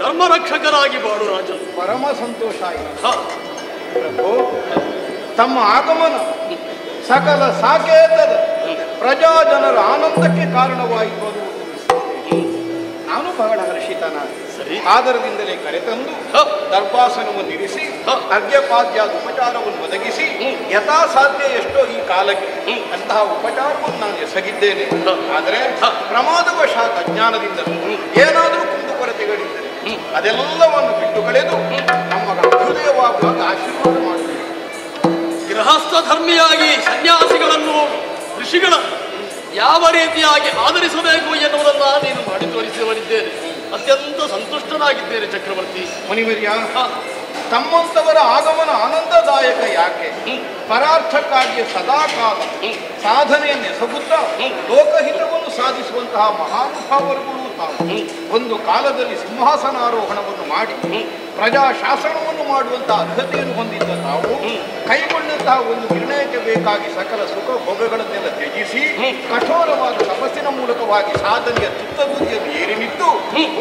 ಧರ್ಮರಕ್ಷಕರಾಗಿ ಬಾಳು ರಾಜ. ಪರಮ ಸಂತೋಷ ಆಯಿತು. ತಮ್ಮ ಆಗಮನ ಸಕಲ ಸಾಕೇತದ ಪ್ರಜಾ ಜನರ ಆನಂದಕ್ಕೆ ಕಾರಣವಾಯಿತು. ನಾನು ಬಹಳ ಹರ್ಷಿತನಾದೆ. ಆದರದಿಂದಲೇ ಕರೆತಂದು ದರ್ಭಾಸನವನ್ನು ಇರಿಸಿ ಅರ್ಘ್ಯಪಾದ್ಯಾದ ಉಪಚಾರವನ್ನು ಒದಗಿಸಿ ಯಥಾಸಾಧ್ಯ ಎಷ್ಟೋ ಈ ಕಾಲಕ್ಕೆ ಅಂತಹ ಉಪಚಾರವನ್ನು ನಾನು ಎಸಗಿದ್ದೇನೆ. ಆದರೆ ಪ್ರಮಾದವಶಾತ್ ಅಜ್ಞಾನದಿಂದ ಏನಾದರೂ ಕುಂದುಕೊರತೆಗಳಿದ್ದರೆ ಅದೆಲ್ಲವನ್ನು ಬಿಟ್ಟು ಕಳೆದು ನಮ್ಮ ಹೃದಯವಾಗುವಾಗ ಆಶೀರ್ವಾದ ಮಾಡುತ್ತೇನೆ. ಗೃಹಸ್ಥ ಧರ್ಮಿಯಾಗಿ ಸನ್ಯಾಸಿಗಳನ್ನು ಋಷಿಗಳ ಯಾವ ರೀತಿಯಾಗಿ ಆಧರಿಸಬೇಕು ಎನ್ನುವುದನ್ನು ನೀನು ಮಾಡಿ ತೋರಿಸಿದ್ದೇನೆ. ಅತ್ಯಂತ ಸಂತುಷ್ಟನಾಗಿದ್ದೇನೆ ಚಕ್ರವರ್ತಿ. ಮುನಿವರ್ಯ, ತಮ್ಮಂತವರ ಆಗಮನ ಆನಂದದಾಯಕ ಯಾಕೆ? ಪರಾರ್ಥಕ್ಕಾಗಿ ಸದಾಕಾಲ ಸಾಧನೆಯನ್ನು ಎಸಗುತ್ತಾ ಲೋಕಹಿತವನ್ನು ಸಾಧಿಸುವಂತಹ ಮಹಾನುಭಾವರುಗಳು ತಾವು ಒಂದು ಕಾಲದಲ್ಲಿ ಸಿಂಹಾಸನಾರೋಹಣವನ್ನು ಮಾಡಿ ಪ್ರಜಾಶಾಸನವನ್ನು ಮಾಡುವಂತಹ ಅರ್ಹತೆಯನ್ನು ಹೊಂದಿದ್ದ ತಾವು ಕೈಗೊಂಡಂತಹ ಒಂದು ನಿರ್ಣಯಕ್ಕೆ ಬೇಕಾಗಿ ಸಕಲ ಸುಖ ಭೋಗಗಳನ್ನೆಲ್ಲ ತ್ಯಜಿಸಿ ಕಠೋರವಾದ ತಪಸ್ಸಿನ ಮೂಲಕವಾಗಿ ಸಾಧನೆಯ ತುತ್ತಬುದ್ಧಿಯನ್ನು ಏರಿ ನಿಂತು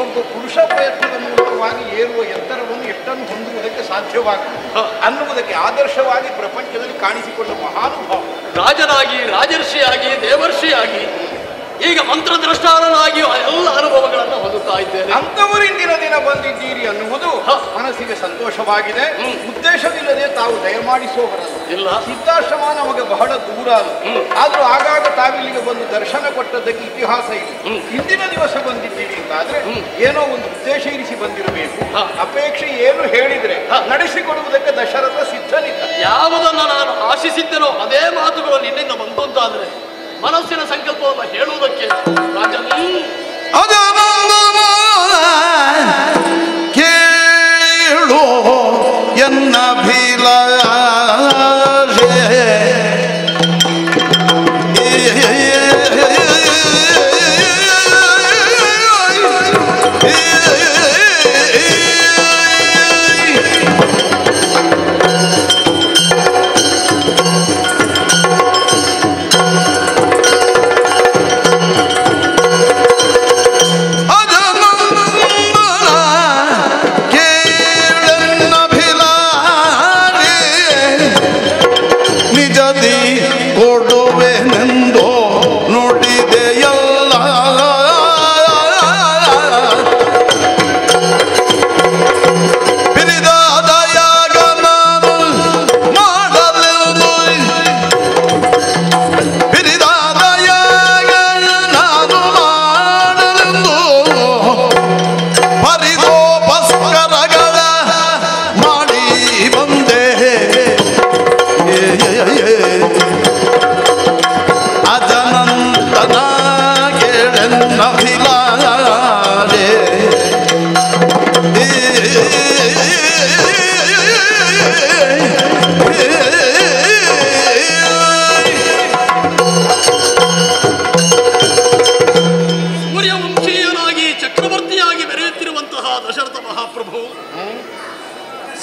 ಒಬ್ಬ ಪುರುಷ ಪ್ರಯತ್ನದ ಮೂಲಕವಾಗಿ ಏರುವ ಎತ್ತರವನ್ನು ಎಷ್ಟನ್ನು ಹೊಂದುವುದಕ್ಕೆ ಸಾಧ್ಯವಾಗುತ್ತದೆ ಅನ್ನುವುದಕ್ಕೆ ಆದರ್ಶವಾಗಿ ಪ್ರಪಂಚದಲ್ಲಿ ಕಾಣಿಸಿಕೊಂಡ ಮಹಾನುಭಾವ. ರಾಜನಾಗಿ, ರಾಜರ್ಷಿಯಾಗಿ, ದೇವರ್ಷಿಯಾಗಿ, ಈಗ ಮಂತ್ರದ್ರಷ್ಟಾರನಾಗಿ ಎಲ್ಲ ಅನುಭವಗಳನ್ನು ಹೊಂದುತ್ತಾ ಇದ್ದೇನೆ. ಅಂತವರಿಂದಿನ ದಿನ ಬಂದಿದ್ದೀರಿ ಅನ್ನುವುದು ಮನಸ್ಸಿಗೆ ಸಂತೋಷವಾಗಿದೆ. ಉದ್ದೇಶವಿಲ್ಲದೆ ತಾವು ದಯಮಾಡಿಸುವವರಲ್ಲ. ಇಲ್ಲ, ಸಿದ್ಧಾಶ್ರಮ ನಮಗೆ ಬಹಳ ದೂರ ಅಲ್ಲ. ಆದ್ರೂ ಆಗಾಗ ತಾವಿಲ್ಲಿಗೆ ಬಂದು ದರ್ಶನ ಕೊಟ್ಟದ್ದಕ್ಕೆ ಇತಿಹಾಸ ಇದೆ. ಹಿಂದಿನ ದಿವಸ ಬಂದಿದ್ದೀರಿ ಅಂತಾದ್ರೆ ಏನೋ ಒಂದು ಉದ್ದೇಶ ಇರಿಸಿ ಬಂದಿರಬೇಕು. ಅಪೇಕ್ಷೆ ಏನು ಹೇಳಿದ್ರೆ ನಡೆಸಿಕೊಡುವುದಕ್ಕೆ ದಶರಥ ಸಿದ್ಧನಿದ್ದ. ಯಾವುದನ್ನು ನಾನು ಆಶಿಸಿದ್ದೇನೋ ಅದೇ ಮಾತುಗಳು ನಿನ್ನಿಂದ ಬಂತು ಅಂತಾದ್ರೆ ಮನಸ್ಸಿನ ಸಂಕಲ್ಪವನ್ನು ಹೇಳುವುದಕ್ಕೆ ರಾಜನ್ ಕೇಳು ಎನ್ನ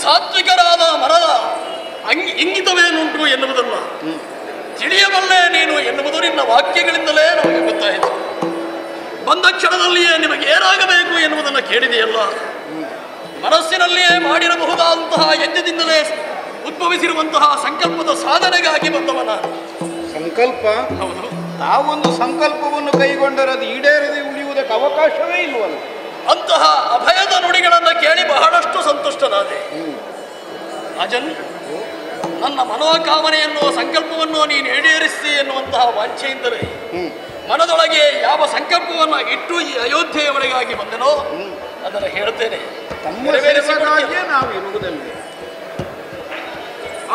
ಸಾತ್ವಿಕರಾದ ಮರದ ಇಂಗಿತವೇನುಂಟು ಎನ್ನುವುದಲ್ಲ ತಿಳಿಯಬಲ್ಲೆ ನೀನು ಎನ್ನುವುದು ನಿನ್ನ ವಾಕ್ಯಗಳಿಂದಲೇ ನಮಗೆ ಗೊತ್ತಾಯಿತು. ಬಂದ ಕ್ಷಣದಲ್ಲಿಯೇ ನಿಮಗೆ ಏನಾಗಬೇಕು ಎನ್ನುವುದನ್ನು ಕೇಳಿದೆಯಲ್ಲ, ಮನಸ್ಸಿನಲ್ಲಿಯೇ ಮಾಡಿರಬಹುದಾದಂತಹ ಯಜ್ಞದಿಂದಲೇ ಉದ್ಭವಿಸಿರುವಂತಹ ಸಂಕಲ್ಪದ ಸಾಧನೆಗಾಗಿ ಬಂದವನ ಸಂಕಲ್ಪ. ಹೌದು, ತಾವೊಂದು ಸಂಕಲ್ಪವನ್ನು ಕೈಗೊಂಡರೆ ಅದು ಈಡೇರದೆ ಉಳಿಯುವುದಕ್ಕೆ ಅವಕಾಶವೇ ಇಲ್ವಲ್ಲ. ಅಂತಹ ಅಭಯದ ನುಡಿಗಳನ್ನು ಕೇಳಿ ಬಹಳಷ್ಟು ಸಂತುಷ್ಟನಾದೆ. ರಾಜನ್, ನನ್ನ ಮನೋಕಾಮನೆಯನ್ನು ಸಂಕಲ್ಪವನ್ನು ನೀನು ಈಡೇರಿಸಿ ಎನ್ನುವಂತಹ ವಾಂಛೆಯಿಂದಲೇ ಮನದೊಳಗೆ ಯಾವ ಸಂಕಲ್ಪವನ್ನ ಇಟ್ಟು ಈ ಅಯೋಧ್ಯೆಯವರೆಗಾಗಿ ಬಂದನೋ ಅದನ್ನು ಹೇಳ್ತೇನೆ. ತಮ್ಮ ಸೇವೆಗಾಗಿಯೇ ನಾವು ಇರುವುದಲ್ಲ.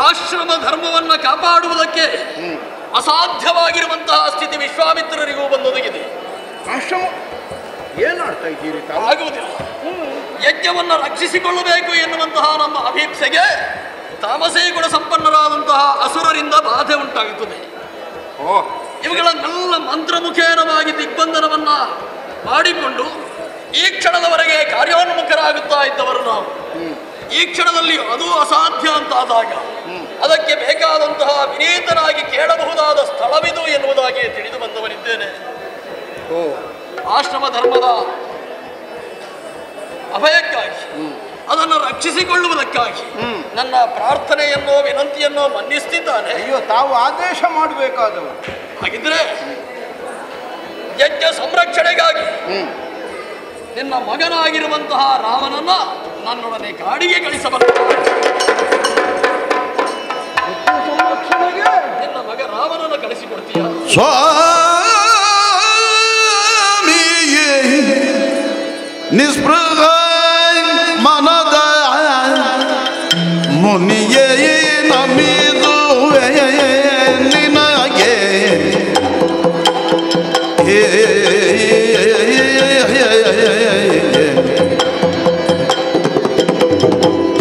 ಆಶ್ರಮ ಧರ್ಮವನ್ನ ಕಾಪಾಡುವುದಕ್ಕೆ ಅಸಾಧ್ಯವಾಗಿರುವಂತಹ ಸ್ಥಿತಿ ವಿಶ್ವಾಮಿತ್ರರಿಗೂ ಬಂದೊದಗಿದೆ. ಆಶ್ರಮ ಏನಾಡ್ತಾ ಇದ್ದೀರಿ? ಆಗುವುದಿಲ್ಲ. ಯಜ್ಞವನ್ನ ರಕ್ಷಿಸಿಕೊಳ್ಳಬೇಕು ಎನ್ನುವಂತಹ ನಮ್ಮ ಅಭೀಪ್ಸೆಗೆ ತಾಮಸೇ ಗುಣ ಸಂಪನ್ನರಾದಂತಹ ಅಸುರರಿಂದ ಬಾಧೆ ಉಂಟಾಗುತ್ತದೆ. ಇವುಗಳನ್ನೆಲ್ಲ ಮಂತ್ರಮುಖೇನವಾಗಿ ದಿಗ್ಬಂಧನವನ್ನ ಮಾಡಿಕೊಂಡು ಈ ಕ್ಷಣದವರೆಗೆ ಕಾರ್ಯೋನ್ಮುಖರಾಗುತ್ತಾ ಇದ್ದವರು ನಾವು. ಈ ಕ್ಷಣದಲ್ಲಿ ಅದು ಅಸಾಧ್ಯ ಅಂತಾದಾಗ ಅದಕ್ಕೆ ಬೇಕಾದಂತಹ ವಿನೀತನಾಗಿ ಕೇಳಬಹುದಾದ ಸ್ಥಳವಿದು ಎನ್ನುವುದಾಗಿ ತಿಳಿದು ಬಂದವನಿದ್ದೇನೆ. ಆಶ್ರಮ ಧರ್ಮದ ಅಭಯಕ್ಕಾಗಿ ಅದನ್ನು ರಕ್ಷಿಸಿಕೊಳ್ಳುವುದಕ್ಕಾಗಿ ನನ್ನ ಪ್ರಾರ್ಥನೆಯನ್ನೋ ವಿನಂತಿಯನ್ನೋ ಮನ್ನಿಸ್ತಿದ್ದಾನೆ. ಅಯ್ಯೋ, ತಾವು ಆದೇಶ ಮಾಡಬೇಕಾದವರು. ಹಾಗಿದ್ರೆ ಯಜ್ಞ ಸಂರಕ್ಷಣೆಗಾಗಿ ನಿನ್ನ ಮಗನಾಗಿರುವಂತಹ ರಾಮನನ್ನ ನನ್ನೊಡನೆ ಕಾಡಿಗೆ ಕಳಿಸಬಲ್ಲ. ನಿನ್ನ ಮಗ ರಾಮನನ್ನು ಕಳಿಸಿಕೊಡ್ತೀಯ? ಸ್ವಾಮಿಯೇ ನಿಸ್ಪೃಹ ಮನದ ಮುನಿಯೇ ನಮಿದುವೆ ನಿನಗೆ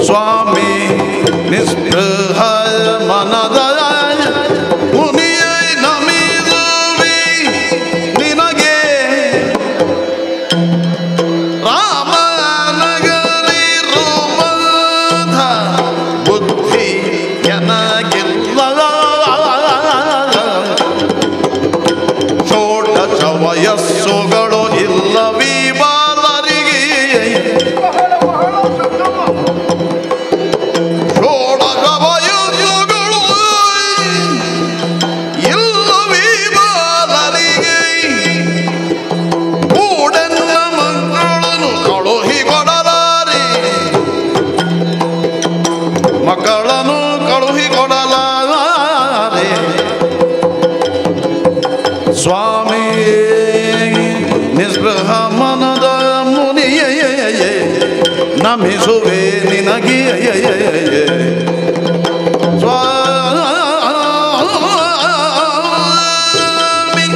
ಸ್ವಾಮಿ ನಿಸ್ಪೃಹ ಮನದ ಮುನಿಯೇ ನಮಿದುವೆ ನಿನಗೆ ರಾಮನಗರಿ ರೋಮಧ ಬುದ್ಧಿ ಎನಗಿಲ್ಲ ಷೋಡಶ ವಯಸ್ಸುಗಳು ಇಲ್ಲವೀ ಬಾಲರಿಗೆ ಷೋಡಶ ವಯಸ್ಸುಗಳು ಇಲ್ಲವೀ ಬಾಲರಿಗೆ ಕೂಡನ್ನ ಮಕ್ಕಳನ್ನು ಕಳುಹಿಕೊಡಲಾರೆ ಮಕ್ಕಳನ್ನು ಕಳುಹಿಕೊಡಲಾರೆ ಸ್ವಾಮಿ ನಿಸ್ಪೃಹ ಮನದ ಮುನಿಯೇ ನಮಿಸುವೆ ನಿನಗೆ ಸ್ವಾಮಿ.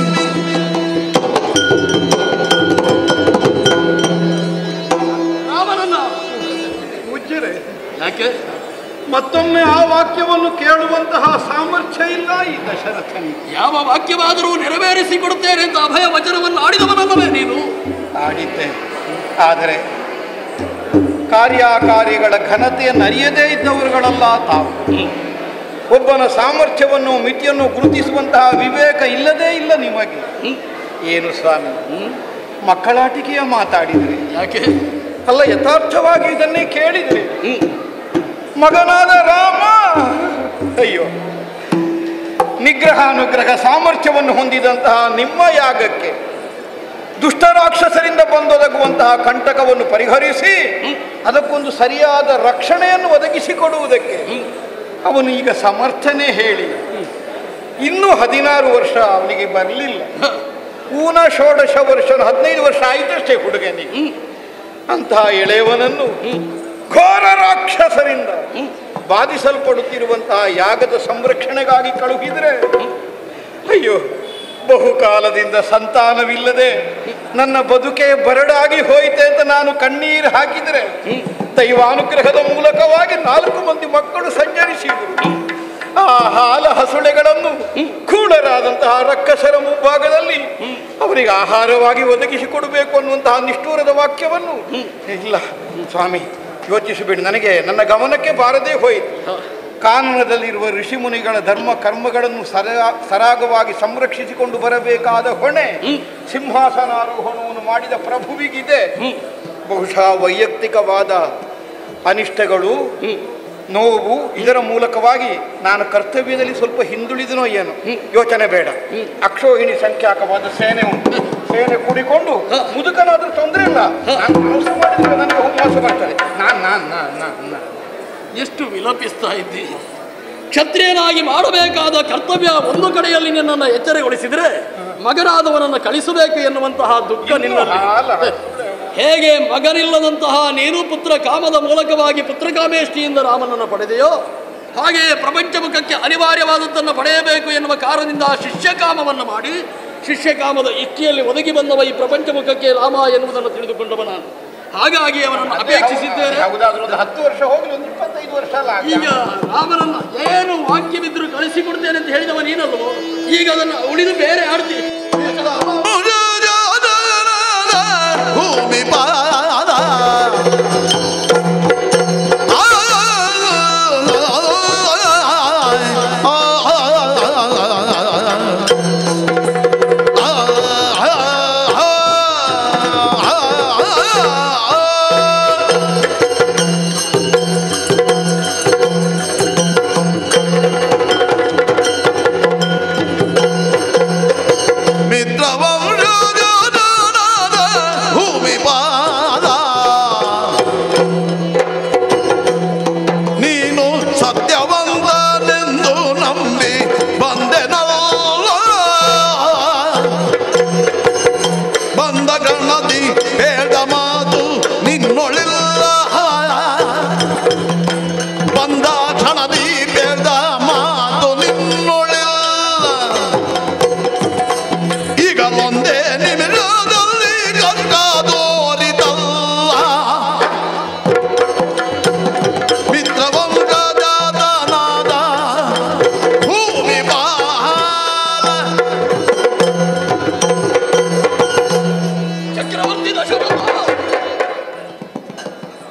ರಾಮನನ್ನ ಪೂಜ್ಯರೇ, ಯಾಕೆ? ಮತ್ತೊಮ್ಮೆ ಆ ವಾಕ್ಯವನ್ನು ಕೇಳುವಂತಹ ಸಾಮರ್ಥ್ಯ ಇಲ್ಲ ಈ ದಶರಥನಿಗೆ. ಯಾವ ವಾಕ್ಯವಾದರೂ ನೆರವೇರಿಸಿಕೊಡುತ್ತೇನೆ ಅಂತ ಅಭಯ ವಚನವನ್ನು ಆಡಿದವನಲ್ಲವೇ ನೀನು? ಆಡಿದ್ದೆ, ಆದರೆ ಕಾರ್ಯಕಾರಿಗಳ ಘನತೆಯನ್ನು ಅರಿಯದೇ ಇದ್ದವರುಗಳಲ್ಲ ತಾವು. ಒಬ್ಬನ ಸಾಮರ್ಥ್ಯವನ್ನು ಮಿತಿಯನ್ನು ಗುರುತಿಸುವಂತಹ ವಿವೇಕ ಇಲ್ಲದೇ ಇಲ್ಲ ನಿಮಗೆ. ಏನು ಸ್ವಾಮಿ, ಮಕ್ಕಳಾಟಿಕೆಯ ಮಾತಾಡಿದ್ರಿ? ಯಾಕೆ? ಅಲ್ಲ, ಯಥಾರ್ಥವಾಗಿ ಇದನ್ನೇ ಕೇಳಿದ್ರಿ. ಮಗನಾದ ರಾಮ, ಅಯ್ಯೋ, ನಿಗ್ರಹಾನುಗ್ರಹ ಸಾಮರ್ಥ್ಯವನ್ನು ಹೊಂದಿದಂತಹ ನಿಮ್ಮ ಯಾಗಕ್ಕೆ ದುಷ್ಟರಾಕ್ಷಸರಿಂದ ಬಂದೊದಗುವಂತಹ ಕಂಟಕವನ್ನು ಪರಿಹರಿಸಿ ಅದಕ್ಕೊಂದು ಸರಿಯಾದ ರಕ್ಷಣೆಯನ್ನು ಒದಗಿಸಿಕೊಡುವುದಕ್ಕೆ ಅವನು ಈಗ ಸಮರ್ಥನೆ ಹೇಳಿ ಇನ್ನೂ 16 ವರ್ಷ ಅವನಿಗೆ ಬರಲಿಲ್ಲ. ಊನ ಷೋಡಶ ವರ್ಷ, 15 ವರ್ಷ ಆಯಿತಷ್ಟೇ ಹುಡುಗನಿಗೆ. ಅಂತಹ ಎಳೆಯವನನ್ನು ಘೋರ ರಾಕ್ಷಸರಿಂದ ಬಾಧಿಸಲ್ಪಡುತ್ತಿರುವಂತಹ ಯಾಗದ ಸಂರಕ್ಷಣೆಗಾಗಿ ಕಳುಹಿದರೆ, ಅಯ್ಯೋ, ಬಹುಕಾಲದಿಂದ ಸಂತಾನವಿಲ್ಲದೆ ನನ್ನ ಬದುಕೆ ಬರಡಾಗಿ ಹೋಯಿತೆ ಅಂತ ನಾನು ಕಣ್ಣೀರು ಹಾಕಿದರೆ ದೈವಾನುಗ್ರಹದ ಮೂಲಕವಾಗಿ 4 ಮಂದಿ ಮಕ್ಕಳು ಸಂಚರಿಸಿದರು. ಆ ಹಾಲ ಹಸುಳೆಗಳನ್ನು ಕೂಡರಾದಂತಹ ರಕ್ಕಸರ ಮುಂಭಾಗದಲ್ಲಿ ಅವರಿಗೆ ಆಹಾರವಾಗಿ ಒದಗಿಸಿಕೊಡಬೇಕು ಅನ್ನುವಂತಹ ನಿಷ್ಠೂರದ ವಾಕ್ಯವನ್ನು ಇಲ್ಲ ಸ್ವಾಮಿ, ಯೋಚಿಸಬೇಡಿ. ನನಗೆ ನನ್ನ ಗಮನಕ್ಕೆ ಬಾರದೇ ಹೋಯಿತು. ಕಾನನದಲ್ಲಿರುವ ಋಷಿಮುನಿಗಳ ಧರ್ಮ ಕರ್ಮಗಳನ್ನು ಸರಾಗವಾಗಿ ಸಂರಕ್ಷಿಸಿಕೊಂಡು ಬರಬೇಕಾದ ಹೊಣೆ ಸಿಂಹಾಸನಾರೋಹಣವನ್ನು ಮಾಡಿದ ಪ್ರಭುವಿಗಿದೆ. ಬಹುಶಃ ವೈಯಕ್ತಿಕವಾದ ಅನಿಷ್ಟಗಳು, ನೋವು, ಇದರ ಮೂಲಕವಾಗಿ ನಾನು ಕರ್ತವ್ಯದಲ್ಲಿ ಸ್ವಲ್ಪ ಹಿಂದುಳಿದನೋ ಏನು, ಯೋಚನೆ ಬೇಡ. ಅಕ್ಷೋಹಿಣಿ ಸಂಖ್ಯಾಕವಾದ ಸೇನೆ ಉಂಟು. ಸೇನೆ ಕೂಡಿಕೊಂಡು ಮುದುಕನಾದ್ರೂ ತೊಂದರೆ ಇಲ್ಲ. ನಾನು ಮೋಸ ಮಾಡಿದ್ರೆ ನನಗೆ ಹುಮ್ಮಸ ಬರ್ತದೆ. ಎಷ್ಟು ವಿಲಪಿಸ್ತಾ ಇದ್ದಿ? ಕ್ಷತ್ರಿಯನಾಗಿ ಮಾಡಬೇಕಾದ ಕರ್ತವ್ಯ ಒಂದು ಕಡೆಯಲ್ಲಿ ನಿನ್ನನ್ನು ಎಚ್ಚರಗೊಳಿಸಿದರೆ ಮಗನಾದವನನ್ನು ಕಳಿಸಬೇಕು ಎನ್ನುವಂತಹ ದುಃಖ ನಿನ್ನಲ್ಲಿ. ಹೇಗೆ ಮಗನಿಲ್ಲದಂತಹ ನೀನು ಪುತ್ರ ಕಾಮದ ಮೂಲಕವಾಗಿ ಪುತ್ರಕಾಮೇಷ್ಟಿಯಿಂದ ರಾಮನನ್ನು ಪಡೆದೆಯೋ ಹಾಗೆಯೇ ಪ್ರಪಂಚ ಮುಖಕ್ಕೆ ಅನಿವಾರ್ಯವಾದದ್ದನ್ನು ಪಡೆಯಬೇಕು ಎನ್ನುವ ಕಾರಣದಿಂದ ಶಿಷ್ಯಕಾಮವನ್ನು ಮಾಡಿ ಶಿಷ್ಯಕಾಮದ ಇಷ್ಟಿಯಲ್ಲಿ ಒದಗಿ ಬಂದವ ಈ ಪ್ರಪಂಚ ಮುಖಕ್ಕೆ ರಾಮ ಎನ್ನುವುದನ್ನು ತಿಳಿದುಕೊಂಡವ ನಾನು. ಹಾಗಾಗಿ ಅವನನ್ನು ಅಪೇಕ್ಷಿಸಿದ್ದೇನೆ. 10 ವರ್ಷ ಹೋಗಿ 25 ವರ್ಷ ಅಲ್ಲ. ಈಗ ರಾಮನನ್ನು ಏನು ವಾಕ್ಯವಿದ್ರು ಕಳಿಸಿಕೊಡ್ತೇನೆ ಅಂತ ಹೇಳಿದವ ನೀನಲ್ವೋ, ಈಗ ಅದನ್ನು ಉಳಿದು ಬೇರೆ ಆಡ್ತೀನಿ. ಭೂಮಿ ಪಾದ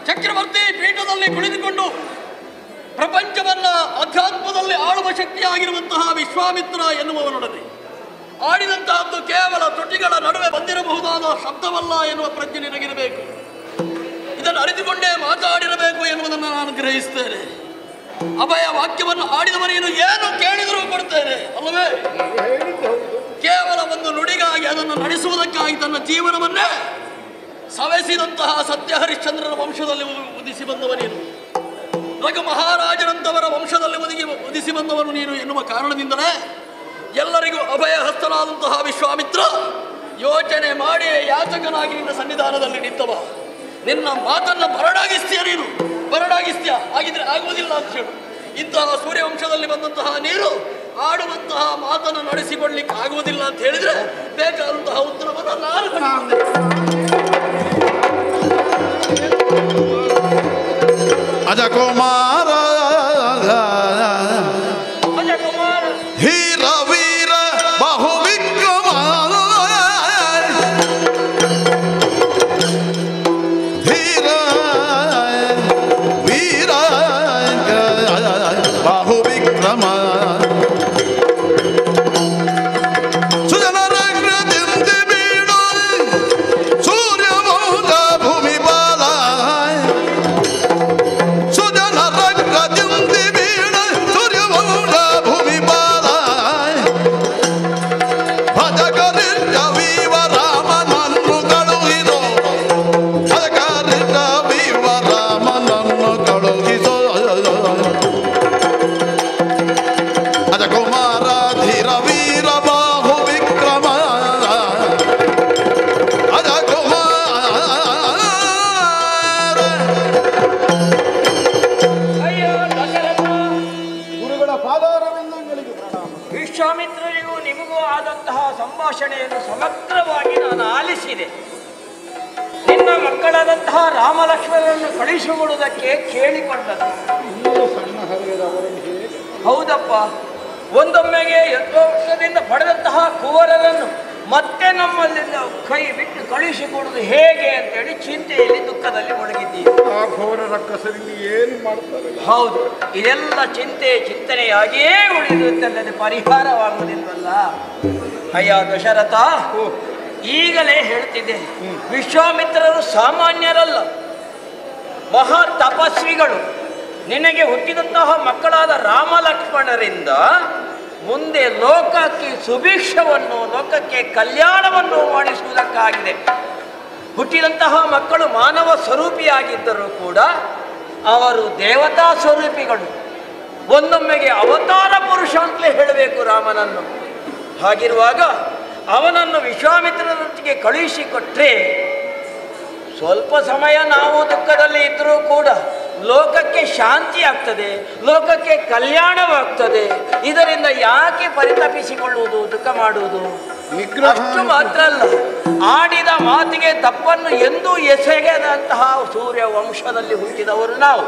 ಚಕ್ರವರ್ತಿ ಪೀಠದಲ್ಲಿ ಕುಳಿತುಕೊಂಡು ಪ್ರಪಂಚವನ್ನ ಅಧ್ಯಾತ್ಮದಲ್ಲಿ ಆಳುವ ಶಕ್ತಿಯಾಗಿರುವಂತಹ ವಿಶ್ವಾಮಿತ್ರ ಎನ್ನುವವನೊಡನೆ ಆಡಿದಂತಹದ್ದು ಕೇವಲ ತುಟಿಗಳ ನಡುವೆ ಬಂದಿರಬಹುದಾದ ಶಬ್ದವಲ್ಲ ಎನ್ನುವ ಪ್ರಜ್ಞೆ ನಿನಗಿರಬೇಕು. ಇದನ್ನು ಅರಿತುಕೊಂಡೇ ಮಾತಾಡಿರಬೇಕು ಎನ್ನುವುದನ್ನು ನಾನು ಗ್ರಹಿಸ್ತೇನೆ. ಅಭಯ ವಾಕ್ಯವನ್ನು ಆಡಿದವ ನೀನು ಏನು ಕೇಳಿದರೂ ಕೊಡ್ತೇನೆ ಅಲ್ಲವೇ? ಕೇವಲ ಒಂದು ನುಡಿಗಾಗಿ ಅದನ್ನು ನಡೆಸುವುದಕ್ಕಾಗಿ ತನ್ನ ಜೀವನವನ್ನೇ ಸವೆಸಿದಂತಹ ಸತ್ಯ ಹರಿಶ್ಚಂದ್ರನ ವಂಶದಲ್ಲಿ ಉದಿಸಿ ಬಂದವ ನೀನು, ರಘು ಮಹಾರಾಜರಂತವರ ವಂಶದಲ್ಲಿ ಉದಿಸಿ ಬಂದವನು ನೀನು ಎನ್ನುವ ಕಾರಣದಿಂದಲೇ ಎಲ್ಲರಿಗೂ ಅಭಯ ಹಸ್ತನಾದಂತಹ ವಿಶ್ವಾಮಿತ್ರ ಯೋಚನೆ ಮಾಡಿ ಯಾಚಕನಾಗಿ ನಿನ್ನ ಸನ್ನಿಧಾನದಲ್ಲಿ ನಿಂತವ. ನಿನ್ನ ಮಾತನ್ನ ಬರಡಾಗಿಸ್ತೀಯ, ನೀನು ಬರಡಾಗಿಸ್ತೀಯ. ಹಾಗಿದ್ರೆ ಆಗುವುದಿಲ್ಲ ಅಂತ ಹೇಳು. ಇಂತಹ ಸೂರ್ಯವಂಶದಲ್ಲಿ ಬಂದಂತಹ ನೀರು ಆಡುವಂತಹ ಮಾತನ್ನು ನಡೆಸಿಕೊಳ್ಳಿಕ್ಕೆ ಆಗುವುದಿಲ್ಲ ಅಂತ ಹೇಳಿದ್ರೆ ಬೇಕಾದಂತಹ ಉತ್ತರವನ್ನು ನಾನು ಅಜಕುಮಾರ ಹೀರ ವೀರ ಬಹು ವಿಕ್ರಮ ಹೀರ ವೀರ ಬಹು ವಿಕ್ರಮ ವಿಶ್ವಾಮಿತ್ರರಿಗೂ ನಿಮಗೂ ಆದಂತಹ ಸಂಭಾಷಣೆಯನ್ನು ಸಮಗ್ರವಾಗಿ ನಾನು ಆಲಿಸಿದೆ. ನಿನ್ನ ಮಕ್ಕಳಾದಂತಹ ರಾಮಲಕ್ಷ್ಮಣರನ್ನು ಕಳಿಸಿಕೊಡುವುದಕ್ಕೆ ಕೇಳಿಕೊಂಡದ್ದು. ಹೌದಪ್ಪ, ಒಂದೊಮ್ಮೆಗೆ 8 ವರ್ಷದಿಂದ ಪಡೆದಂತಹ ಕುವರರನ್ನು ಮತ್ತೆ ನಮ್ಮಲ್ಲಿಂದ ಕೈ ಬಿಟ್ಟು ಕಳುಹಿಸಿಕೊಡುವುದು ಹೇಗೆ ಅಂತೇಳಿ ಚಿಂತೆಯಲ್ಲಿ ದುಃಖದಲ್ಲಿ ಮುಳುಗಿದ್ದೀವಿ. ಏನು ಮಾಡ್ತಾರೆ? ಹೌದು, ಇದೆಲ್ಲ ಚಿಂತನೆಯಾಗಿಯೇ ಉಳಿದುತ್ತಲ್ಲದೆ ಪರಿಹಾರವಾಗುವುದಿಲ್ವಲ್ಲ. ಅಯ್ಯ ದಶರಥ, ಈಗಲೇ ಹೇಳ್ತಿದ್ದೆ, ವಿಶ್ವಾಮಿತ್ರರು ಸಾಮಾನ್ಯರಲ್ಲ, ಮಹಾ ತಪಸ್ವಿಗಳು. ನಿನಗೆ ಹುಟ್ಟಿದಂತಹ ಮಕ್ಕಳಾದ ರಾಮ ಲಕ್ಷ್ಮಣರಿಂದ ಮುಂದೆ ಲೋಕಕ್ಕೆ ಸುಭಿಕ್ಷವನ್ನು, ಲೋಕಕ್ಕೆ ಕಲ್ಯಾಣವನ್ನು ಮಾಡಿಸುವುದಕ್ಕಾಗಿದೆ. ಹುಟ್ಟಿದಂತಹ ಮಕ್ಕಳು ಮಾನವ ಸ್ವರೂಪಿಯಾಗಿದ್ದರೂ ಕೂಡ ಅವರು ದೇವತಾ ಸ್ವರೂಪಿಗಳು. ಒಂದೊಮ್ಮೆಗೆ ಅವತಾರ ಪುರುಷ ಅಂತಲೇ ಹೇಳಬೇಕು ರಾಮನನ್ನು. ಹಾಗಿರುವಾಗ ಅವನನ್ನು ವಿಶ್ವಾಮಿತ್ರರೊಟ್ಟಿಗೆ ಕಳುಹಿಸಿಕೊಟ್ರೆ ಸ್ವಲ್ಪ ಸಮಯ ನಾವು ದುಃಖದಲ್ಲಿ ಇದ್ದರೂ ಕೂಡ ಲೋಕಕ್ಕೆ ಶಾಂತಿ ಆಗ್ತದೆ, ಲೋಕಕ್ಕೆ ಕಲ್ಯಾಣವಾಗ್ತದೆ. ಇದರಿಂದ ಯಾಕೆ ಪರಿತಪಿಸಿಕೊಳ್ಳುವುದು, ದುಃಖ ಮಾಡುವುದು? ಅಷ್ಟು ಮಾತ್ರ ಅಲ್ಲ, ಆಡಿದ ಮಾತಿಗೆ ತಪ್ಪನ್ನು ಎಂದೂ ಎಸೆಯದಂತಹ ಸೂರ್ಯ ವಂಶದಲ್ಲಿ ಹುಟ್ಟಿದವರು ನಾವು.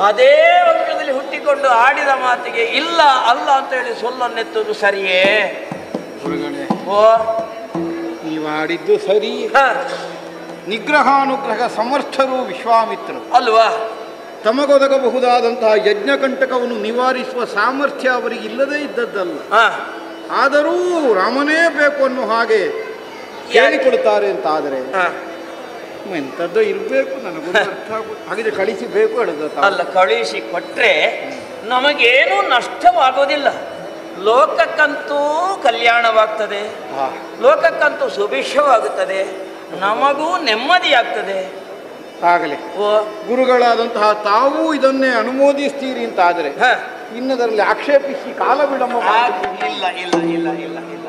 ಅದೇ ವಂಶದಲ್ಲಿ ಹುಟ್ಟಿಕೊಂಡು ಆಡಿದ ಮಾತಿಗೆ ಇಲ್ಲ ಅಲ್ಲ ಅಂತ ಹೇಳಿ ಸೊಲ್ಲನ್ನೆತ್ತುವುದು ಸರಿಯೇ? ಓ, ನೀವು ಆಡಿದ್ದು ಸರಿ. ನಿಗ್ರಹಾನುಗ್ರಹ ಸಮರ್ಥರು ವಿಶ್ವಾಮಿತ್ರರು ಅಲ್ವಾ? ತಮಗೊದಗಬಹುದಾದಂತಹ ಯಜ್ಞಕಂಟಕವನ್ನು ನಿವಾರಿಸುವ ಸಾಮರ್ಥ್ಯ ಅವರಿಗೆ ಇಲ್ಲದೇ ಇದ್ದದ್ದಲ್ಲ. ಆದರೂ ರಾಮನೇ ಬೇಕು ಅನ್ನೋ ಹಾಗೆ ಹೇಳಿಕೊಡ್ತಾರೆ ಅಂತಾದರೆ ಎಂಥದ್ದು ಇರಬೇಕು ನನಗೂ ಅರ್ಥ ಆಗುತ್ತೆ. ಹಾಗಿದ್ರೆ ಕಳಿಸಿಬೇಕು ಹೇಳಿದ ಅಲ್ಲ, ಕಳುಹಿಸಿ ಕೊಟ್ರೆ ನಮಗೇನೂ ನಷ್ಟವಾಗೋದಿಲ್ಲ. ಲೋಕಕ್ಕಂತೂ ಕಲ್ಯಾಣವಾಗ್ತದೆ, ಲೋಕಕ್ಕಂತೂ ಸುಭಿಕ್ಷವಾಗುತ್ತದೆ, ನಮಗೂ ನೆಮ್ಮದಿಯಾಗ್ತದೆ. ಆಗಲಿ, ಗುರುಗಳಾದಂತಹ ತಾವೂ ಇದನ್ನೇ ಅನುಮೋದಿಸ್ತೀರಿ ಅಂತಾದರೆ ಇನ್ನದರಲ್ಲಿ ಆಕ್ಷೇಪಿಸಿ ಕಾಲ ವಿಳಂಬ ಇಲ್ಲ ಇಲ್ಲ ಇಲ್ಲ ಇಲ್ಲ ಇಲ್ಲ.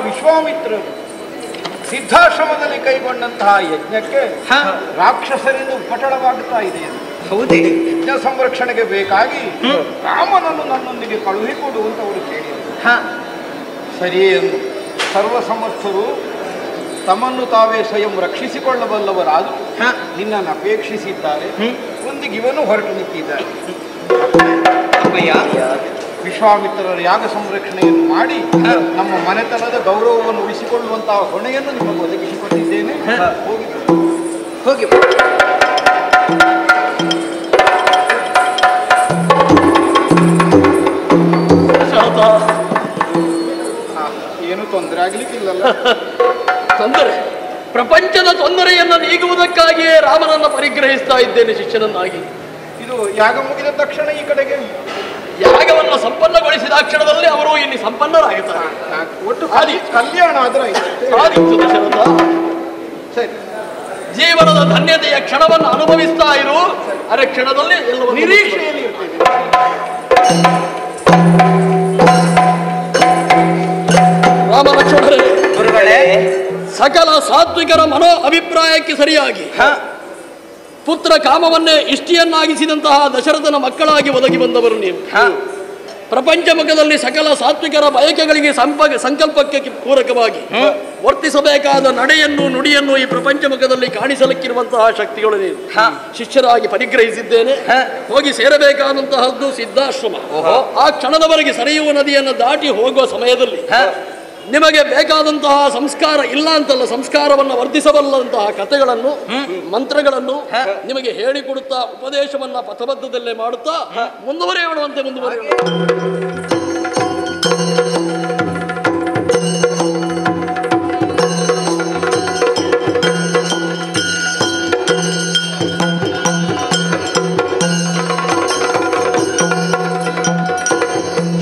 ವಿಶ್ವಾಮಿತ್ರರು ಸಿದ್ಧಾಶ್ರಮದಲ್ಲಿ ಕೈಗೊಂಡಂತಹ ಯಜ್ಞಕ್ಕೆ ರಾಕ್ಷಸರಿಂದ ಉಪಟಳವಾಗುತ್ತಾ ಇದೆ. ಹೌದೇ? ಯಜ್ಞ ಸಂರಕ್ಷಣೆಗೆ ಬೇಕಾಗಿ ರಾಮನನ್ನು ನನ್ನೊಂದಿಗೆ ಕಳುಹಿಕೊಡು ಅಂತ ಅವರು ಕೇಳಿದರು. ಸರಿ ಎಂದು ಸರ್ವಸಮರ್ಥರು ತಮ್ಮನ್ನು ತಾವೇ ಸ್ವಯಂ ರಕ್ಷಿಸಿಕೊಳ್ಳಬಲ್ಲವರಾದರೂ ನಿನ್ನನ್ನು ಅಪೇಕ್ಷಿಸಿದ್ದಾರೆ. ಒಂದಿಗೆ ಇವನು ಹೊರಟು ನಿಂತಿದ್ದಾರೆ. ವಿಶ್ವಾಮಿತ್ರರ ಯಾಗ ಸಂರಕ್ಷಣೆಯನ್ನು ಮಾಡಿ ನಮ್ಮ ಮನೆತನದ ಗೌರವವನ್ನು ಉಳಿಸಿಕೊಳ್ಳುವಂತಹ ಹೊಣೆಯನ್ನು ನಿಮಗೆ ಒದಗಿಸಿಕೊಟ್ಟಿದ್ದೇನೆ. ಹೋಗಿ ಏನು ತೊಂದರೆ ಆಗ್ಲಿಕ್ಕಿಲ್ಲಲ್ಲ? ತೊಂದರೆ, ಪ್ರಪಂಚದ ತೊಂದರೆಯನ್ನು ನೀಗುವುದಕ್ಕಾಗಿಯೇ ರಾಮನನ್ನು ಪರಿಗ್ರಹಿಸ್ತಾ ಇದ್ದೇನೆ ಶಿಷ್ಯನನ್ನಾಗಿ. ಇದು ಯಾಗ ಮುಗಿದ ತಕ್ಷಣ ಈ ಕಡೆಗೆ ಯಾಗವನ್ನು ಸಂಪನ್ನಗೊಳಿಸಿದ ಕ್ಷಣದಲ್ಲಿ ಅವರು ಇಲ್ಲಿ ಸಂಪನ್ನರಾಗುತ್ತಾರೆ. ಒಟ್ಟು ಕಲ್ಯಾಣ ಆದ್ರೆ ಆದಿತ್ತು ದಶರಥ. ಸರಿ, ಜೀವನದ ಧನ್ಯತೆಯ ಕ್ಷಣವನ್ನು ಅನುಭವಿಸ್ತಾ ಇರು. ಅರೆ ಕ್ಷಣದಲ್ಲಿ ಎಲ್ಲವೂ ನಿರೀಕ್ಷೆಯಲ್ಲಿ ಇರ್ತೇವೆ. ರಾಮಲಕ್ಷ್ಮಣರೇ, ಗುರುಗಳೇ, ಸಕಲ ಸಾತ್ವಿಕರ ಮನೋ ಅಭಿಪ್ರಾಯಕ್ಕೆ ಸರಿಯಾಗಿ ಪುತ್ರ ಕಾಮವನ್ನೇ ಇಷ್ಟಿಯನ್ನಾಗಿಸಿದಂತಹ ದಶರಥನ ಮಕ್ಕಳಾಗಿ ಒದಗಿ ಬಂದವರು ನೀವು. ಪ್ರಪಂಚ ಮುಖದಲ್ಲಿ ಸಕಲ ಸಾತ್ವಿಕರ ಬಯಕೆಗಳಿಗೆ ಸಂಕಲ್ಪಕ್ಕೆ ಪೂರಕವಾಗಿ ವರ್ತಿಸಬೇಕಾದ ನಡೆಯನ್ನು ನುಡಿಯನ್ನು ಈ ಪ್ರಪಂಚ ಮುಖದಲ್ಲಿ ಕಾಣಿಸಲಿಕ್ಕಿರುವಂತಹ ಶಕ್ತಿಗಳು ನೀವು. ಶಿಷ್ಯರಾಗಿ ಪರಿಗ್ರಹಿಸಿದ್ದೇನೆ. ಹೋಗಿ ಸೇರಬೇಕಾದಂತಹದ್ದು ಸಿದ್ಧಾಶ್ರಮ. ಆ ಕ್ಷಣದವರೆಗೆ ಸರಿಯುವ ನದಿಯನ್ನು ದಾಟಿ ಹೋಗುವ ಸಮಯದಲ್ಲಿ ನಿಮಗೆ ಬೇಕಾದಂತಹ ಸಂಸ್ಕಾರ ಇಲ್ಲ ಅಂತಲ್ಲ, ಸಂಸ್ಕಾರವನ್ನು ವರ್ಧಿಸಬಲ್ಲಂತಹ ಕಥೆಗಳನ್ನು ಮಂತ್ರಗಳನ್ನು ನಿಮಗೆ ಹೇಳಿಕೊಡುತ್ತಾ ಉಪದೇಶವನ್ನ ಪಥಬದ್ಧದಲ್ಲೇ ಮಾಡುತ್ತಾ ಮುಂದುವರಿಯೋಣವಂತೆ ಮುಂದುವರಿಯೋಣ.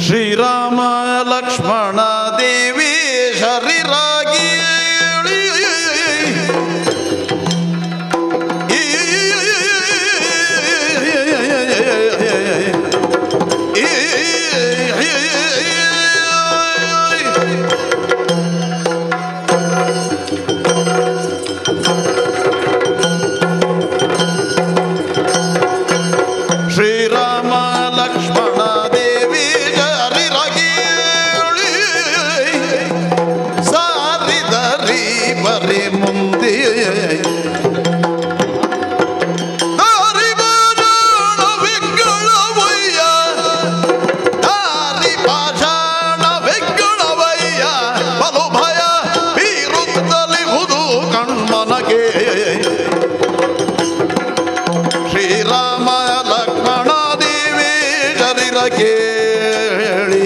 ಶ್ರೀರಾಮ ಲಕ್ಷ್ಮಣ ದೇವಿ ಶರೀರಾಗಿ ಶ್ರೀರಾಮ ಲಕ್ಷ್ಮಣ ದೇವಿ ಸಾರಿದರಿ ಬರಿ ಮುಂದೆ ದಾರಿ ಬಾಣ ವಿಗ್ಗಳವಯ್ಯ ದಾರಿ ಭಾಷಾಣ ವಿಗ್ಗಳವಯ್ಯ ಬಲು ಭಯ ಬೀರುತ್ತಲಿಹುದು ಕಣ್ಮನಗೆ ಶ್ರೀರಾಮ ಲಕ್ಷ್ಮಣ ದೇವಿ ಶರೀರ ಕೇಳಿ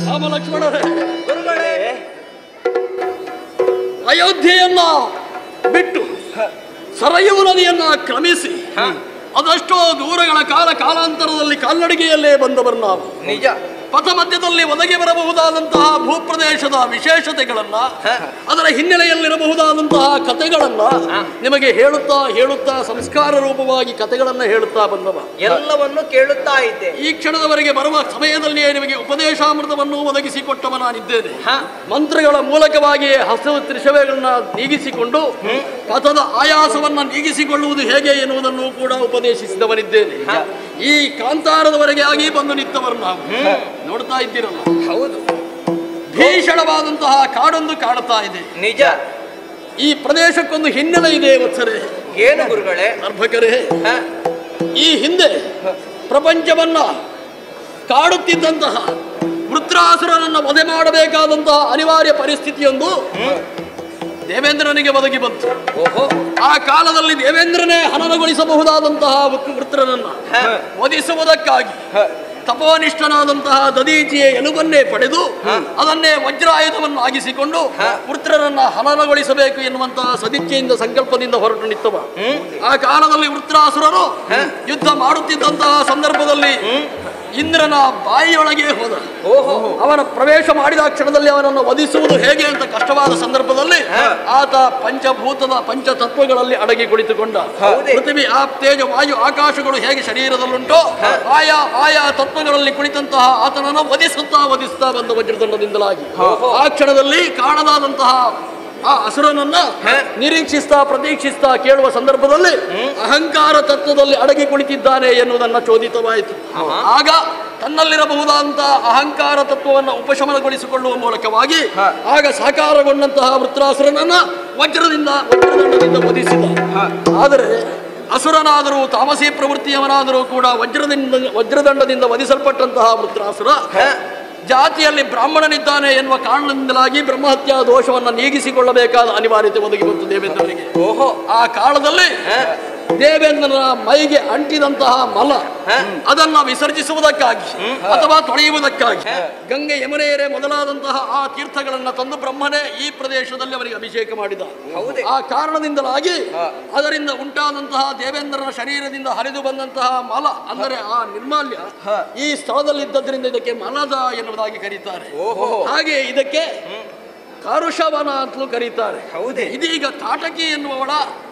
ರಾಮ ಲಕ್ಷ್ಮಣರೇ, ಅಯೋಧ್ಯೆಯನ್ನ ಬಿಟ್ಟು ಸರಯೂ ನದಿಯನ್ನ ಕ್ರಮಿಸಿ ಅದೆಷ್ಟೋ ದೂರಗಳ ಕಾಲಾಂತರದಲ್ಲಿ ಕಾಲ್ನಡಿಗೆಯಲ್ಲೇ ಬಂದವರು ನಾವು. ನಿಜ. ಪಥ ಮಧ್ಯದಲ್ಲಿ ಒದಗಿ ಬರಬಹುದಾದಂತಹ ಭೂಪ್ರದೇಶದ ವಿಶೇಷತೆಗಳನ್ನ, ಅದರ ಹಿನ್ನೆಲೆಯಲ್ಲಿರಬಹುದಾದಂತಹ ಕಥೆಗಳನ್ನ ನಿಮಗೆ ಹೇಳುತ್ತಾ ಹೇಳುತ್ತಾ ಸಂಸ್ಕಾರ ರೂಪವಾಗಿ ಕಥೆಗಳನ್ನ ಹೇಳುತ್ತಾ ಬಂದವ. ಎಲ್ಲವನ್ನು ಕೇಳುತ್ತಾ ಇದ್ದೆ. ಈ ಕ್ಷಣದವರೆಗೆ ಬರುವ ಸಮಯದಲ್ಲಿಯೇ ನಿಮಗೆ ಉಪದೇಶಾಮೃತವನ್ನು ಒದಗಿಸಿಕೊಟ್ಟವ ನಾನಿದ್ದೇನೆ. ಮಂತ್ರಗಳ ಮೂಲಕವಾಗಿಯೇ ಹಸಿವು ತ್ರಿಶವೆಗಳನ್ನ ನೀಗಿಸಿಕೊಂಡು ಪಥದ ಆಯಾಸವನ್ನ ನೀಗಿಸಿಕೊಳ್ಳುವುದು ಹೇಗೆ ಎನ್ನುವುದನ್ನು ಕೂಡ ಉಪದೇಶಿಸಿದವನಿದ್ದೇನೆ. ಈ ಕಾಂತಾರದವರೆಗೆ ಆಗಿ ಬಂದು ನಿಂತವರು ನಾವು ನೋಡ್ತಾ ಇದ್ದೀರಲ್ಲ. ಹೌದು, ಭೀಷಣವಾದಂತಹ ಕಾಡೊಂದು ಕಾಡುತ್ತಾ ಇದೆ. ನಿಜ. ಈ ಪ್ರದೇಶಕ್ಕೊಂದು ಹಿನ್ನೆಲೆ ಇದೆ ವತ್ಸರೇ. ಏನು ಗುರುಗಳೇ? ಅರ್ಭಕರೇ, ಈ ಹಿಂದೆ ಪ್ರಪಂಚವನ್ನ ಕಾಡುತ್ತಿದ್ದಂತಹ ವೃತ್ರಾಸುರನನ್ನ ವಧೆ ಮಾಡಬೇಕಾದಂತಹ ಅನಿವಾರ್ಯ ಪರಿಸ್ಥಿತಿಯೊಂದು ದೇವೇಂದ್ರನಿಗೆ ಒದಗಿ ಬಂತು. ಓಹೋ. ಆ ಕಾಲದಲ್ಲಿ ದೇವೇಂದ್ರನೇ ಹನನಗೊಳಿಸಬಹುದಾದಂತಹ ವೃತ್ರನನ್ನ ವಧಿಸುವುದಕ್ಕಾಗಿ ತಪೋನಿಷ್ಠನಾದಂತಹ ದದೀಚಿಯ ಎಲುಬನ್ನೇ ಪಡೆದು ಅದನ್ನೇ ವಜ್ರಾಯುಧವನ್ನಾಗಿಸಿಕೊಂಡು ವೃತ್ರರನ್ನ ಹನನಗೊಳಿಸಬೇಕು ಎನ್ನುವಂತಹ ಸದಿಚ್ಛೆಯಿಂದ ಸಂಕಲ್ಪದಿಂದ ಹೊರಟು ನಿಂತವ. ಆ ಕಾಲದಲ್ಲಿ ವೃತ್ರಾಸುರರು ಯುದ್ಧ ಮಾಡುತ್ತಿದ್ದಂತಹ ಸಂದರ್ಭದಲ್ಲಿ ಇಂದ್ರನ ಬಾಯಿಯೊಳಗೆ ಹೋದ. ಅವನ ಪ್ರವೇಶ ಮಾಡಿದ ಕ್ಷಣದಲ್ಲಿ ಅವನನ್ನು ವಧಿಸುವುದು ಹೇಗೆ ಅಂತ ಕಷ್ಟವಾದ ಸಂದರ್ಭದಲ್ಲಿ ಆತ ಪಂಚಭೂತದ ಪಂಚತತ್ವಗಳಲ್ಲಿ ಅಡಗಿ ಕುಳಿತುಕೊಂಡ. ಪೃಥ್ವಿ, ಆಪ್, ತೇಜ, ವಾಯು, ಆಕಾಶಗಳು ಹೇಗೆ ಶರೀರದಲ್ಲುಂಟೋ ಆಯಾ ಆಯಾ ತತ್ವಗಳಲ್ಲಿ ಕುಳಿತಂತಹ ಆತನನ್ನು ವಧಿಸುತ್ತಾ ಬಂದ ವಜ್ರದಂಡದಿಂದಲಾಗಿ ಆ ಕ್ಷಣದಲ್ಲಿ ಕಾಣದಾದಂತಹ ಆ ಅಸುರನನ್ನ ನಿರೀಕ್ಷಿಸ್ತಾ ಪ್ರತೀಕ್ಷಿಸ್ತಾ ಕೇಳುವ ಸಂದರ್ಭದಲ್ಲಿ ಅಹಂಕಾರ ತತ್ವದಲ್ಲಿ ಅಡಗಿ ಕುಳಿತಿದ್ದಾನೆ ಎನ್ನುವುದನ್ನ ಚೋದಿತವಾಯಿತು. ಆಗ ತನ್ನಲ್ಲಿರಬಹುದಾದಂತಹ ಅಹಂಕಾರ ತತ್ವವನ್ನು ಉಪಶಮನಗೊಳಿಸಿಕೊಳ್ಳುವ ಮೂಲಕವಾಗಿ ಆಗ ಸಾಕಾರಗೊಂಡಂತಹ ವೃತ್ರಾಸುರನನ್ನ ವಜ್ರದಂಡದಿಂದ ವಧಿಸಿದ. ಆದರೆ ಅಸುರನಾದರೂ ತಾಮಸಿ ಪ್ರವೃತ್ತಿಯವನಾದರೂ ಕೂಡ ವಜ್ರದಂಡದಿಂದ ವಧಿಸಲ್ಪಟ್ಟಂತಹ ವೃತ್ರಾಸುರ ಜಾತಿಯಲ್ಲಿ ಬ್ರಾಹ್ಮಣನಿದ್ದಾನೆ ಎನ್ನುವ ಕಾರಣದಿಂದಲಾಗಿ ಬ್ರಹ್ಮಹತ್ಯಾ ದೋಷವನ್ನು ನೀಗಿಸಿಕೊಳ್ಳಬೇಕಾದ ಅನಿವಾರ್ಯತೆ ಒದಗಿ ಬಂತು ದೇವೇಂದ್ರನಿಗೆ. ಆ ಕಾಲದಲ್ಲಿ ದೇವೇಂದ್ರನ ಮೈಗೆ ಅಂಟಿದಂತಹ ಮಲ ಅದನ್ನ ವಿಸರ್ಜಿಸುವುದಕ್ಕಾಗಿ ಅಥವಾ ತೊಳೆಯುವುದಕ್ಕಾಗಿ ಗಂಗೆ ಯಮುನೆಯರೇ ಮೊದಲಾದಂತಹ ಆ ತೀರ್ಥಗಳನ್ನ ತಂದು ಬ್ರಹ್ಮನೇ ಈ ಪ್ರದೇಶದಲ್ಲಿ ಅವರಿಗೆ ಅಭಿಷೇಕ ಮಾಡಿದ. ಆ ಕಾರಣದಿಂದಲಾಗಿ ಅದರಿಂದ ಉಂಟಾದಂತಹ ದೇವೇಂದ್ರನ ಶರೀರದಿಂದ ಹರಿದು ಬಂದಂತಹ ಮಲ ಅಂದರೆ ಆ ನಿರ್ಮಾಲ್ಯ ಈ ಸ್ಥಳದಲ್ಲಿದ್ದರಿಂದ ಇದಕ್ಕೆ ಮಲದ ಎನ್ನುವುದಾಗಿ ಕರೀತಾರೆ. ಹಾಗೆ ಇದಕ್ಕೆ ಕಾರುಷವನ ಅಂತಲೂ ಕರೀತಾರೆ. ಇದೀಗ ಕಾಟಕಿ ಎನ್ನುವವಳ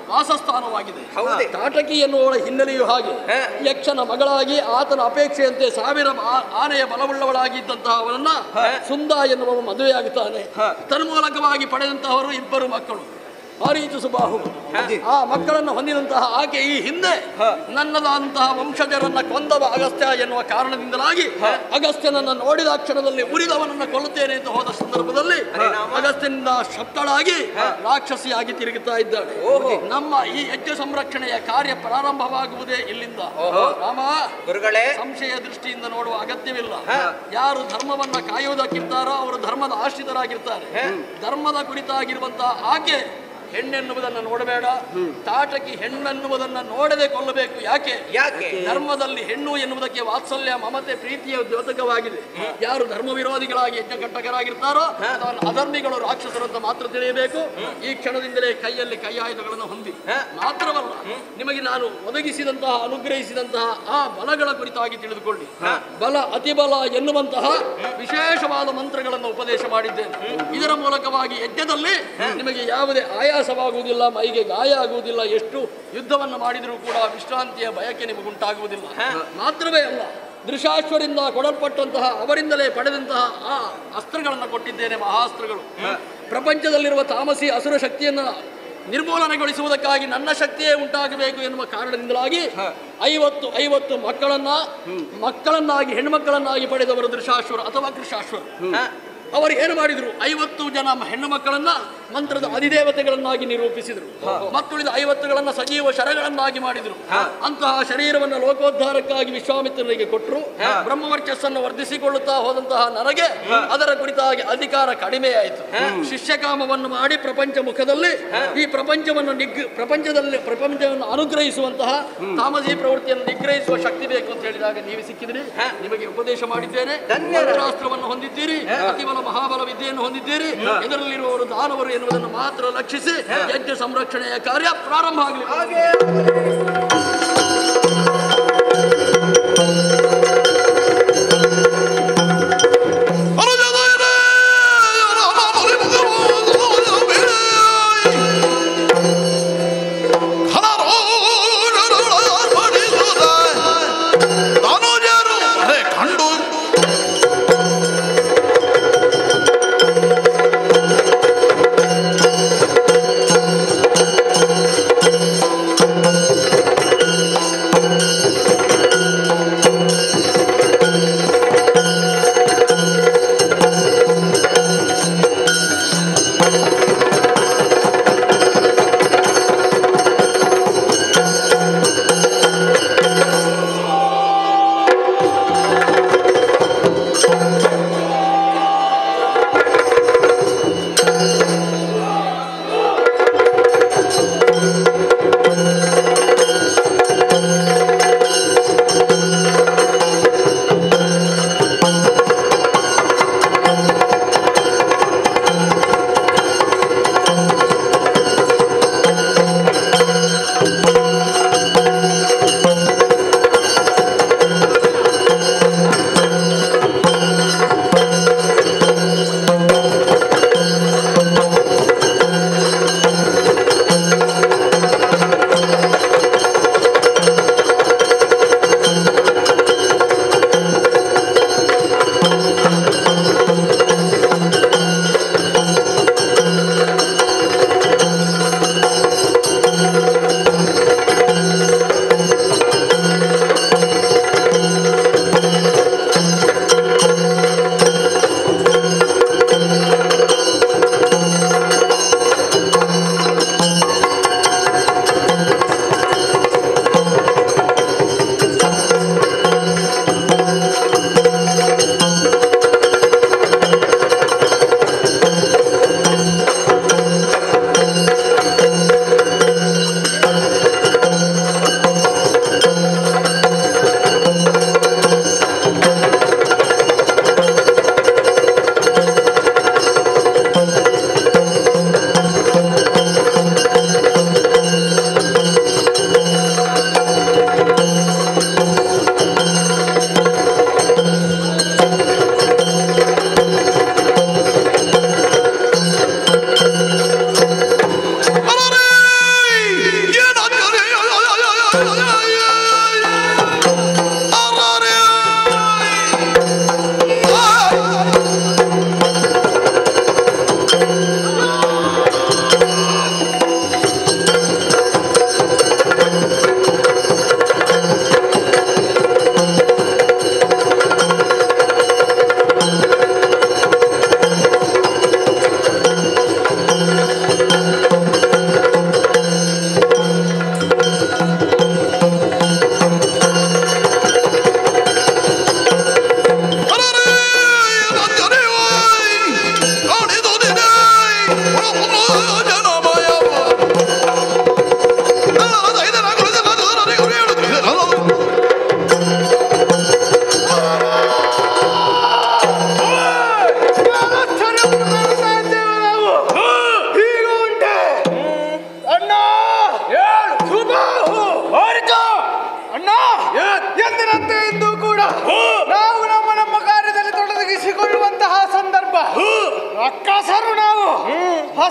ವಾಸಸ್ಥಾನವಾಗಿದೆ. ಕಾಟಕಿ ಎನ್ನುವವಳ ಹಿನ್ನೆಲೆಯೂ ಹಾಗೆ. ಯಕ್ಷನ ಮಗಳಾಗಿ ಆತನ ಅಪೇಕ್ಷೆಯಂತೆ 1000 ಆನೆಯ ಬಲವುಳ್ಳವಳಾಗಿದ್ದಂತಹ ಅವನನ್ನ ಸುಂದ ಎನ್ನುವ ಮದುವೆಯಾಗುತ್ತಾನೆ. ತನ್ಮೂಲಕವಾಗಿ ಪಡೆದಂತಹವರು 2 ಮಕ್ಕಳು. ಮಾರೀಚ ಸುಬಾಹು ಆ ಮಕ್ಕಳನ್ನು ಹೊಂದಿದಂತಹ ಆಕೆ ಈ ಹಿಂದೆ ನನ್ನದಂತಹ ವಂಶಜರನ್ನ ಕೊಂದವ ಅಗಸ್ತ್ಯ ಎನ್ನುವ ಕಾರಣದಿಂದಲಾಗಿ ಅಗಸ್ತ್ಯನನ್ನ ನೋಡಿದ ಕ್ಷಣದಲ್ಲಿ ಉರಿದವನನ್ನ ಕೊಲ್ಲುತ್ತೇನೆ ಅಂತ ಹೋದ ಸಂದರ್ಭದಲ್ಲಿ ಅಗಸ್ತ್ಯನಿಂದ ಶಬ್ದಳಾಗಿ ರಾಕ್ಷಸಿಯಾಗಿ ತಿರುಗುತ್ತಾ ಇದ್ದಾಳೆ. ನಮ್ಮ ಈ ಯಜ್ಞ ಸಂರಕ್ಷಣೆಯ ಕಾರ್ಯ ಪ್ರಾರಂಭವಾಗುವುದೇ ಇಲ್ಲಿಂದ. ರಾಮ, ಗುರುಗಳೇ, ಸಂಶಯ ದೃಷ್ಟಿಯಿಂದ ನೋಡುವ ಅಗತ್ಯವಿಲ್ಲ. ಯಾರು ಧರ್ಮವನ್ನ ಕಾಯುವುದಕ್ಕಿರ್ತಾರೋ ಅವರು ಧರ್ಮದ ಆಶ್ರಿತರಾಗಿರ್ತಾರೆ. ಧರ್ಮದ ಕುರಿತಾಗಿರುವಂತಹ ಆಕೆ ಹೆಣ್ಣೆನ್ನುವುದನ್ನು ನೋಡಬೇಡ, ತಾಟಕಿ ಹೆಣ್ಣೆನ್ನುವುದನ್ನ ನೋಡದೆ ಕೊಲ್ಲಬೇಕು. ಯಾಕೆ? ಧರ್ಮದಲ್ಲಿ ಹೆಣ್ಣು ಎನ್ನುವುದಕ್ಕೆ ವಾತ್ಸಲ್ಯ, ಮಮತೆ, ಪ್ರೀತಿಯ ದ್ಯೋತಕವಾಗಿದೆ. ಯಾರು ಧರ್ಮ ವಿರೋಧಿಗಳಾಗಿ ಯಜ್ಞಕಂಟಕರಾಗಿರ್ತಾರೋ ಅದನ್ನು ಅಧರ್ಮಿಗಳು, ರಾಕ್ಷಸರು ಅಂತ ಮಾತ್ರ ತಿಳಿಯಬೇಕು. ಈ ಕ್ಷಣದಿಂದಲೇ ಕೈಯಲ್ಲಿ ಕೈಯಾಯುಧಗಳನ್ನು ಹೊಂದಿ. ಮಾತ್ರವಲ್ಲ, ನಿಮಗೆ ನಾನು ಒದಗಿಸಿದಂತಹ, ಅನುಗ್ರಹಿಸಿದಂತಹ ಆ ಬಲಗಳ ಕುರಿತಾಗಿ ತಿಳಿದುಕೊಳ್ಳಿ. ಬಲ, ಅತಿಬಲ ಎನ್ನುವಂತಹ ವಿಶೇಷವಾದ ಮಂತ್ರಗಳನ್ನು ಉಪದೇಶ ಮಾಡಿದ್ದೇನೆ. ಇದರ ಮೂಲಕವಾಗಿ ಯಜ್ಞದಲ್ಲಿ ನಿಮಗೆ ಯಾವುದೇ ಆಯಾಸವಾಗುವುದಿಲ್ಲ, ಮೈಗೆ ಗಾಯ ಆಗುವುದಿಲ್ಲ. ಎಷ್ಟು ಯುದ್ಧವನ್ನು ಮಾಡಿದರೂ ಕೂಡ ವಿಶ್ರಾಂತಿಯ ಬಯಕೆ ನಿಮಗುಂಟಾಗುವುದಿಲ್ಲ. ಮಾತ್ರವೇ ಅಲ್ಲ, ದೃಶಾಶ್ವರಿಂದ ಕೊಡಲ್ಪಟ್ಟಂತಹ, ಅವರಿಂದಲೇ ಪಡೆದಂತಹ ಆ ಅಸ್ತ್ರಗಳನ್ನು ಕೊಟ್ಟಿದ್ದೇನೆ, ಮಹಾಸ್ತ್ರಗಳು. ಪ್ರಪಂಚದಲ್ಲಿರುವ ತಾಮಸಿ ಅಸುರ ಶಕ್ತಿಯನ್ನು ನಿರ್ಮೂಲನೆಗೊಳಿಸುವುದಕ್ಕಾಗಿ ನನ್ನ ಶಕ್ತಿಯೇ ಉಂಟಾಗಬೇಕು ಎನ್ನುವ ಕಾರಣದಿಂದಲಾಗಿ 50 ಮಕ್ಕಳನ್ನಾಗಿ ಹೆಣ್ಣುಮಕ್ಕಳನ್ನಾಗಿ ಪಡೆದವರು ದೃಶಾಶ್ವರ ಅಥವಾ ಕೃಶಾಶ್ವರ. ಅವರು ಏನು ಮಾಡಿದ್ರು? 50 ಜನ ಹೆಣ್ಣು ಮಕ್ಕಳನ್ನ ಮಂತ್ರದ ಅಧಿದೇವತೆಗಳನ್ನಾಗಿ ನಿರೂಪಿಸಿದರು. ಮಕ್ಕಳಿದ 50ಗಳನ್ನು ಸಜೀವ ಶರಗಳನ್ನಾಗಿ ಮಾಡಿದರು. ಅಂತಹ ಶರೀರವನ್ನು ಲೋಕೋದ್ಧಾರಕ್ಕಾಗಿ ವಿಶ್ವಾಮಿತ್ರನಿಗೆ ಕೊಟ್ಟರು. ಬ್ರಹ್ಮವರ್ಚಸ್ಸನ್ನು ವರ್ಧಿಸಿಕೊಳ್ಳುತ್ತಾ ಹೋದಂತಹ ನನಗೆ ಅದರ ಕುರಿತಾಗಿ ಅಧಿಕಾರ ಕಡಿಮೆಯಾಯಿತು. ಶಿಷ್ಯಕಾಮವನ್ನು ಮಾಡಿ ಪ್ರಪಂಚ ಮುಖದಲ್ಲಿ ಈ ಪ್ರಪಂಚವನ್ನು ಅನುಗ್ರಹಿಸುವಂತಹ ತಾಮಸಿ ಪ್ರವೃತ್ತಿಯನ್ನು ನಿಗ್ರಹಿಸುವ ಶಕ್ತಿ ಬೇಕು ಅಂತ ಹೇಳಿದಾಗ ನೀವು ಸಿಕ್ಕಿದ್ರಿ. ನಿಮಗೆ ಉಪದೇಶ ಮಾಡಿದ್ದೇನೆ. ಶಾಸ್ತ್ರವನ್ನು ಹೊಂದಿದ್ದೀರಿ, ಅತಿಬಲ ಮಹಾಬಲ ವಿದ್ಯೆಯನ್ನು ಹೊಂದಿದ್ದೀರಿ. ಇದರಲ್ಲಿರುವವರು ದಾನವರು ಎನ್ನುವುದನ್ನು ಮಾತ್ರ ಲಕ್ಷಿಸಿ ಯಜ್ಞ ಸಂರಕ್ಷಣೆಯ ಕಾರ್ಯ ಪ್ರಾರಂಭ ಆಗಲಿ.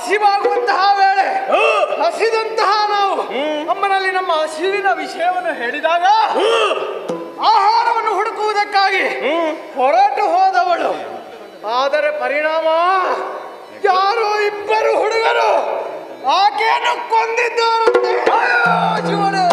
ಹಸಿವಾಗುವಂತಹ ವೇಳೆ ಹಸಿದಂತಹ ನಾವು ಅಮ್ಮನಲ್ಲಿ ನಮ್ಮ ಹಸಿವಿನ ವಿಷಯವನ್ನು ಹೇಳಿದಾಗ ಆಹಾರವನ್ನು ಹುಡುಕುವುದಕ್ಕಾಗಿ ಹೊರಟು ಹೋದವಳು. ಆದರೆ ಪರಿಣಾಮ ಯಾರೋ ಇಬ್ಬರು ಹುಡುಗರು ಆಕೆಯನ್ನು ಕೊಂದಿದ್ದಾರಂತೆ. ಶಿವನು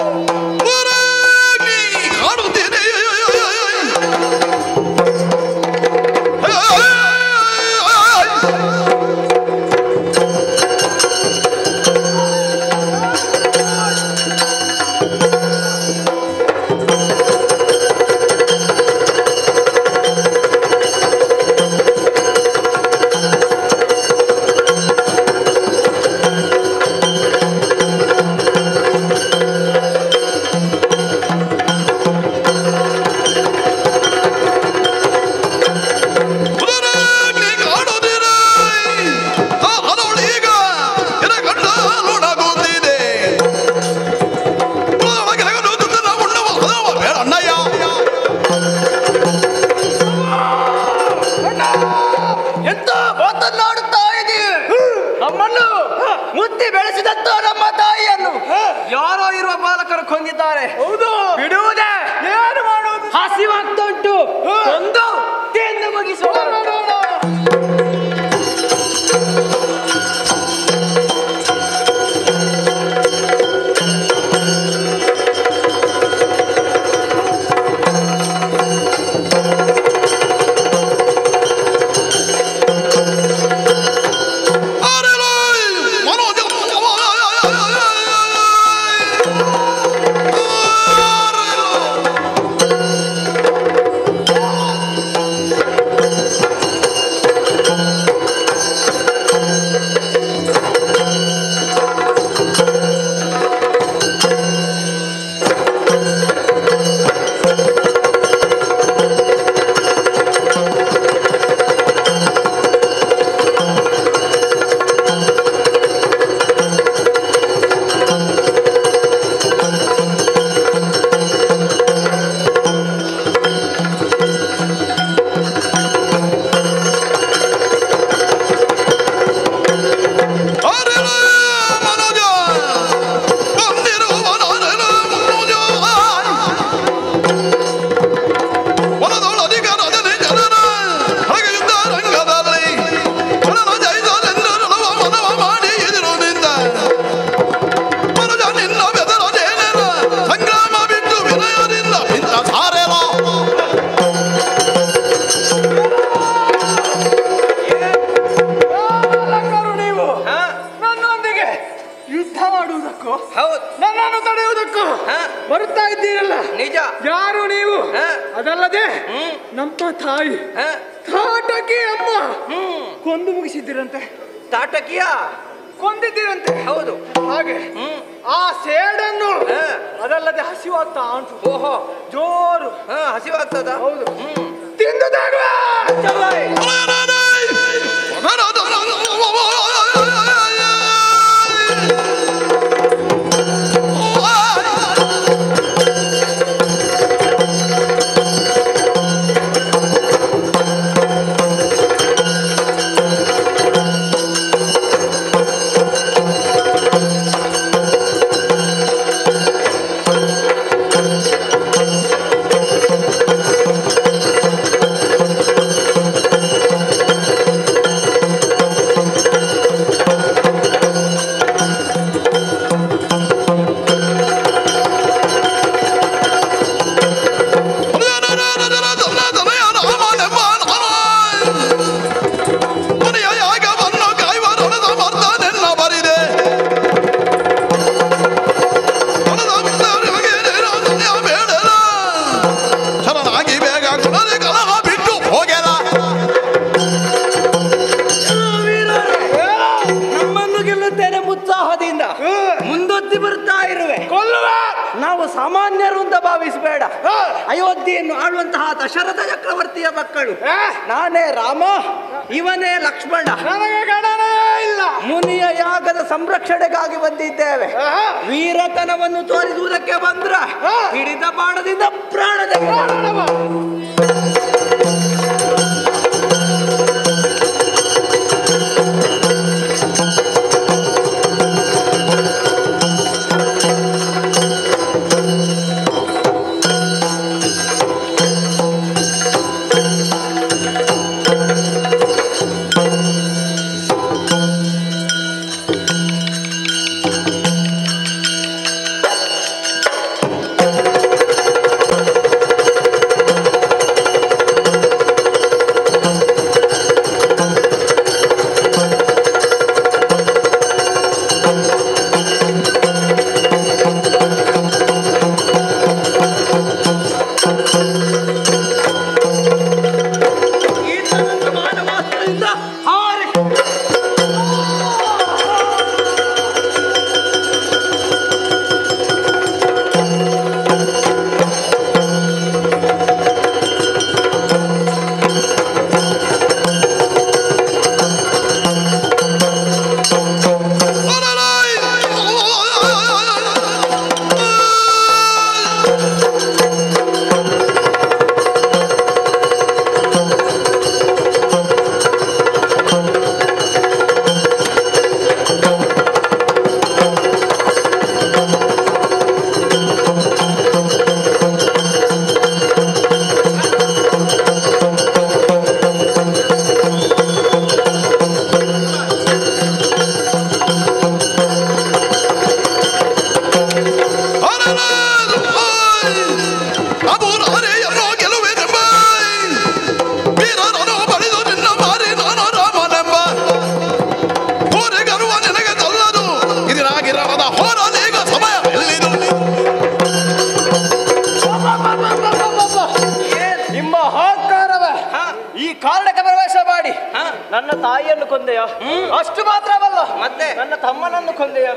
ಯಾರೋ ಇರುವ ಬಾಲಕರು ಕೊಂದಿದ್ದಾರೆ. ಹೌದು, ಬಿಡುವುದೇ? ಏನು ಮಾಡುವುದು? ಹಸಿವಾಗ್ತುಂಟು, ಒಂದು ತಿಂದು ಮುಗಿಸುವ. ನನ್ನನ್ನು ತಡೆಯುವುದಕ್ಕೂ ಬರುತ್ತಾ ಇದ್ದೀರಲ್ಲ, ನಿಜ. ಯಾರು ನೀವು? ಅದಲ್ಲದೆ ನಮ್ಮ ತಾಯಿ ತಾಟಕಿ ಅಮ್ಮ ಕೊಂದು ಮುಗಿಸಿದ್ದೀರಂತೆ. ತಾಟಕಿಯ ಕೊಂದಿದ್ದೀರಂತೆ. ಹೌದು. ಹಾಗೆ ಆ ಸೇಡನ್ನು ಅದಲ್ಲದೆ ಹಸಿವಾಗ್ತಾ ಉಂಟು. ಓಹೋ, ಜೋರು ಹಸಿವಾಗ್ತದ? ಹೌದು. ತಿಂದುದಾಗ ನಾವು ಸಾಮಾನ್ಯರು ಅಂತ ಭಾವಿಸಬೇಡ. ಅಯೋಧ್ಯೆಯನ್ನು ಆಳುವಂತಹ ದಶರಥ ಚಕ್ರವರ್ತಿಯ ಮಕ್ಕಳು. ನಾನೇ ರಾಮ, ಇವನೇ ಲಕ್ಷ್ಮಣ. ಇಲ್ಲ, ಮುನಿಯ ಯಾಗದ ಸಂರಕ್ಷಣೆಗಾಗಿ ಬಂದಿದ್ದೇವೆ. ವೀರತನವನ್ನು ತೋರಿಸುವುದಕ್ಕೆ ಬಂದ್ರ ಹಿಡಿದ ಬಾಣದಿಂದ ಪ್ರಾಣ ತೆಗೆದ ಪಡೆಯನ್ನು ಗೆಲುವೆನೆಂಬ ವೀರರನ್ನು ಬಳಿದು ನಿನ್ನ ಮಾರಿ ನಾನು ರಾಮನೆಂಬ ಹೋರೆ ಗರ್ವ ನಿನಗೆ ತಲ್ಲದು ಇದಿರಾಗಿರದ ಹೋರಾದೀಗ ಸಮಯ ಎಲ್ಲಿದು ನಿಮ್ಮ ಅಹಂಕಾರವ ಈ ಕಾರಣಕ್ಕೆ ಪ್ರವೇಶ ಮಾಡಿ ನನ್ನ ತಾಯಿಯನ್ನು ಕೊಂದೆಯ ಅಷ್ಟು ಮಾತ್ರವಲ್ಲ ಮತ್ತೆ? ನನ್ನ ತಮ್ಮನನ್ನು ಕೊಂದೆಯ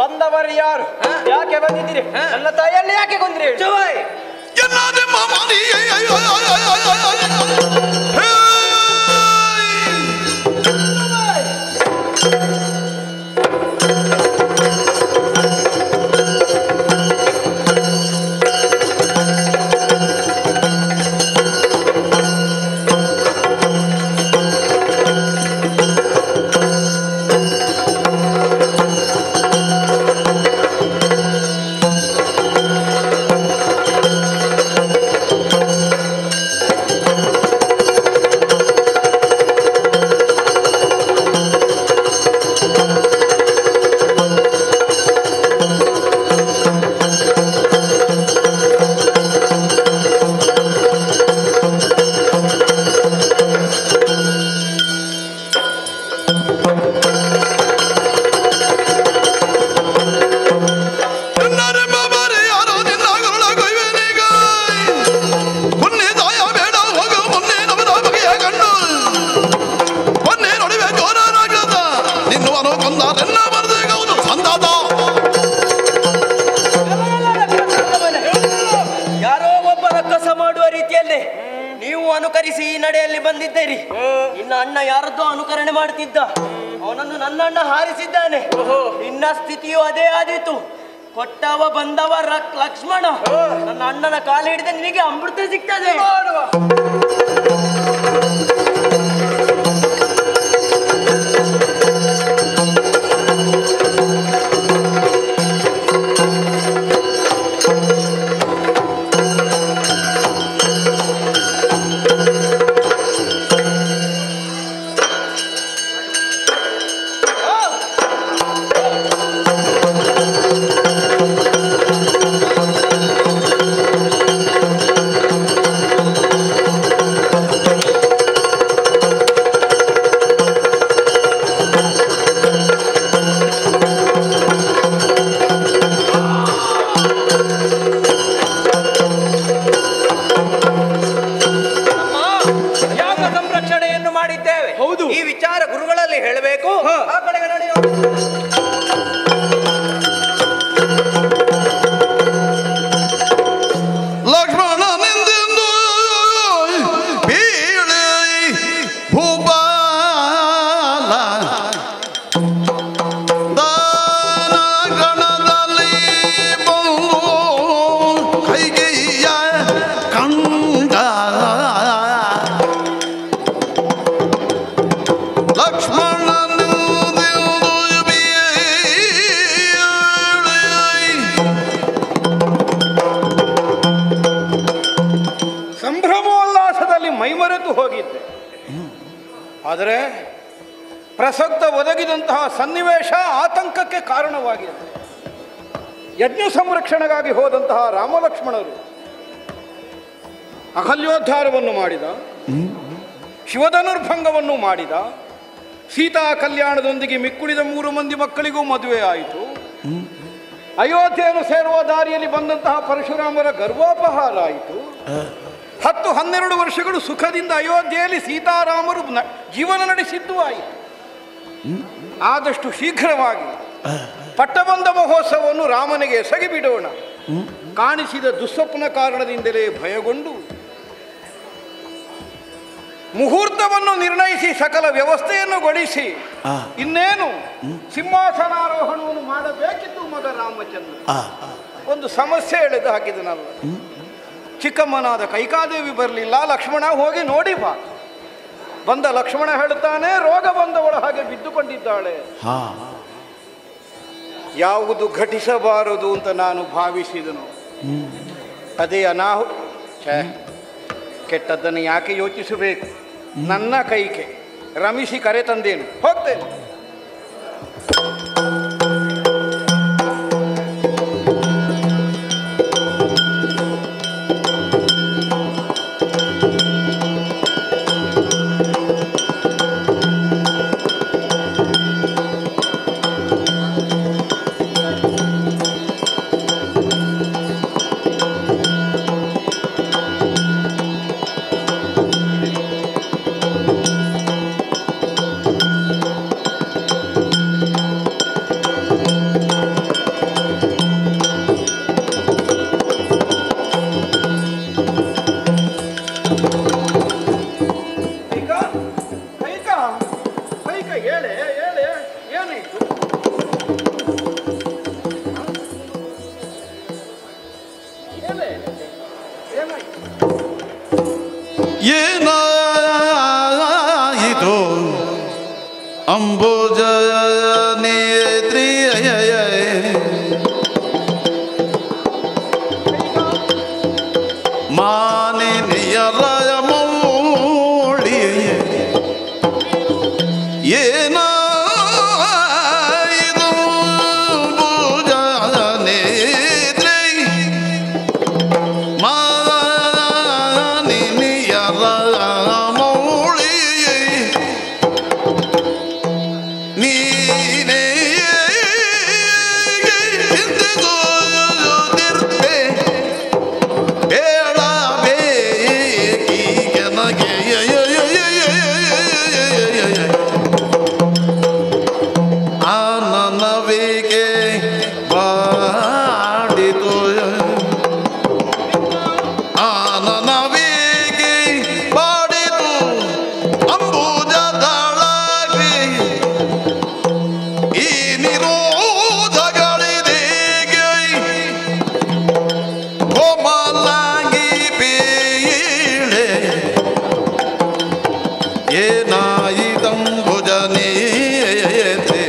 ಬಂದವರು ಯಾರು ಯಾಕೆ ಬಂದಿದ್ದೀರಿ ನನ್ನ ತಾಯಿಯನ್ನು ಯಾಕೆ ಕೊಂದ್ರಿ ಎಲ್ಲಾದೆ ಮಾಮಾನಿ ಅನುಕರಿಸಿ ಈ ನಡೆಯಲ್ಲಿ ಬಂದಿದ್ದೀರಿ. ಇನ್ನ ಅಣ್ಣ ಯಾರದ್ದೋ ಅನುಕರಣೆ ಮಾಡ್ತಿದ್ದ, ಅವನನ್ನು ನನ್ನ ಅಣ್ಣ ಹಾರಿಸಿದ್ದಾನೆ. ನಿನ್ನ ಸ್ಥಿತಿಯು ಅದೇ ಆದೀತು. ಕೊಟ್ಟವ ಬಂದವ ಲಕ್ಷ್ಮಣ, ನನ್ನ ಅಣ್ಣನ ಕಾಲು ಹಿಡಿದ ನಿನಗೆ ಅಮೃತ ಸಿಗ್ತದೆ. ಈ ವಿಚಾರ ಗುರುಗಳಲ್ಲಿ ಹೇಳಬೇಕು. ಆ ಕಡೆಗೆ ನಡೆಯೋ ಲಕ್ಷ್ಮಣ ನಿಂದೆಂದು ಬೀಳೆ ಭೂಪಾಲ ದಾನ ಗಣದಲ್ಲಿ ಬಂದು ಕೈಗೆಯ ಕಂಡ ಲಕ್ಷ್ಮಣ ಸಂಭ್ರಮೋಲ್ಲಾಸದಲ್ಲಿ ಮೈಮರೆತು ಹೋಗಿದ್ದೆ. ಆದರೆ ಪ್ರಸಕ್ತ ಒದಗಿದಂತಹ ಸನ್ನಿವೇಶ ಆತಂಕಕ್ಕೆ ಕಾರಣವಾಗಿದೆ. ಯಜ್ಞ ಸಂರಕ್ಷಣೆಗಾಗಿ ಹೋದಂತಹ ರಾಮಲಕ್ಷ್ಮಣರು ಅಹಲ್ಯೋದ್ಧಾರವನ್ನು ಮಾಡಿದ, ಶಿವಧನುರ್ಭಂಗವನ್ನು ಮಾಡಿದ, ಸೀತಾ ಕಲ್ಯಾಣದೊಂದಿಗೆ ಮಿಕ್ಕುಳಿದ 3 ಮಂದಿ ಮಕ್ಕಳಿಗೂ ಮದುವೆ ಆಯಿತು. ಅಯೋಧ್ಯೆಯನ್ನು ಸೇರುವ ದಾರಿಯಲ್ಲಿ ಬಂದಂತಹ ಪರಶುರಾಮರ ಗರ್ಭೋಪಹಾರ ಆಯಿತು. 10-12 ವರ್ಷಗಳು ಸುಖದಿಂದ ಅಯೋಧ್ಯೆಯಲ್ಲಿ ಸೀತಾರಾಮರು ಜೀವನ ನಡೆಸಿದ್ದು ಆಯಿತು. ಆದಷ್ಟು ಶೀಘ್ರವಾಗಿ ಪಟ್ಟಬಂಧ ಮಹೋತ್ಸವವನ್ನು ರಾಮನಿಗೆ ಎಸಗಿ ಬಿಡೋಣ. ಕಾಣಿಸಿದ ದುಸ್ವಪ್ನ ಕಾರಣದಿಂದಲೇ ಭಯಗೊಂಡು ಮುಹೂರ್ತವನ್ನು ನಿರ್ಣಯಿಸಿ ಸಕಲ ವ್ಯವಸ್ಥೆಯನ್ನು ಗೊಳಿಸಿ ಇನ್ನೇನು ಸಿಂಹಾಸನಾರೋಹಣವನ್ನು ಮಾಡಬೇಕಿತ್ತು ಮಗ ರಾಮಚಂದ್ರ. ಒಂದು ಸಮಸ್ಯೆ ಎಳೆದು ಹಾಕಿದನಲ್ಲ. ಚಿಕ್ಕಮ್ಮನಾದ ಕೈಕಾದೇವಿ ಬರಲಿಲ್ಲ. ಲಕ್ಷ್ಮಣ ಹೋಗಿ ನೋಡಿ ಬಾ. ಬಂದ ಲಕ್ಷ್ಮಣ ಹೇಳುತ್ತಾನೆ, ರೋಗ ಬಂದವಳ ಹಾಗೆ ಬಿದ್ದುಕೊಂಡಿದ್ದಾಳೆ. ಯಾವುದು ಘಟಿಸಬಾರದು ಅಂತ ನಾನು ಭಾವಿಸಿದನು. ಅದೇ ಕೆಟ್ಟದ್ದನ್ನು ಯಾಕೆ ಯೋಚಿಸಬೇಕು? ನನ್ನ ಕೈಗೆ ರಮಿಸಿ ಕರೆ ತಂದೇನು, ಹೋಗ್ತೇನೆ. ಏನಾಯಿತು ಅಂಬುಜ ನೇತ್ರಿ ಮಾನಿನಿಯರ ಮೌಳಿ ಏನಾಯಿತು ಅಂಬುಜ ನೇತ್ರಿ ಮಾನಿನಿಯರ ಮೌಳಿ ನೀನೇ ಹಿಂದಿರುತ್ತಿರ್ತೆ ಹೇಳಬೇಕೀಗ ನಗೆ ಆನನವಿಗೆ ಬಾಡಿತು ಆನನವಿಗೆ ಬಾಡಿತು ಅಂಬುಜದೊಳಗೆ ಈ ನಿರೋಧಗಳಿದೆಗೆ ಕೋಮಲಾಗಿ ಬೀಳೆ ಏನಾಯಿತಂಬುಜ ನೇತ್ರೆ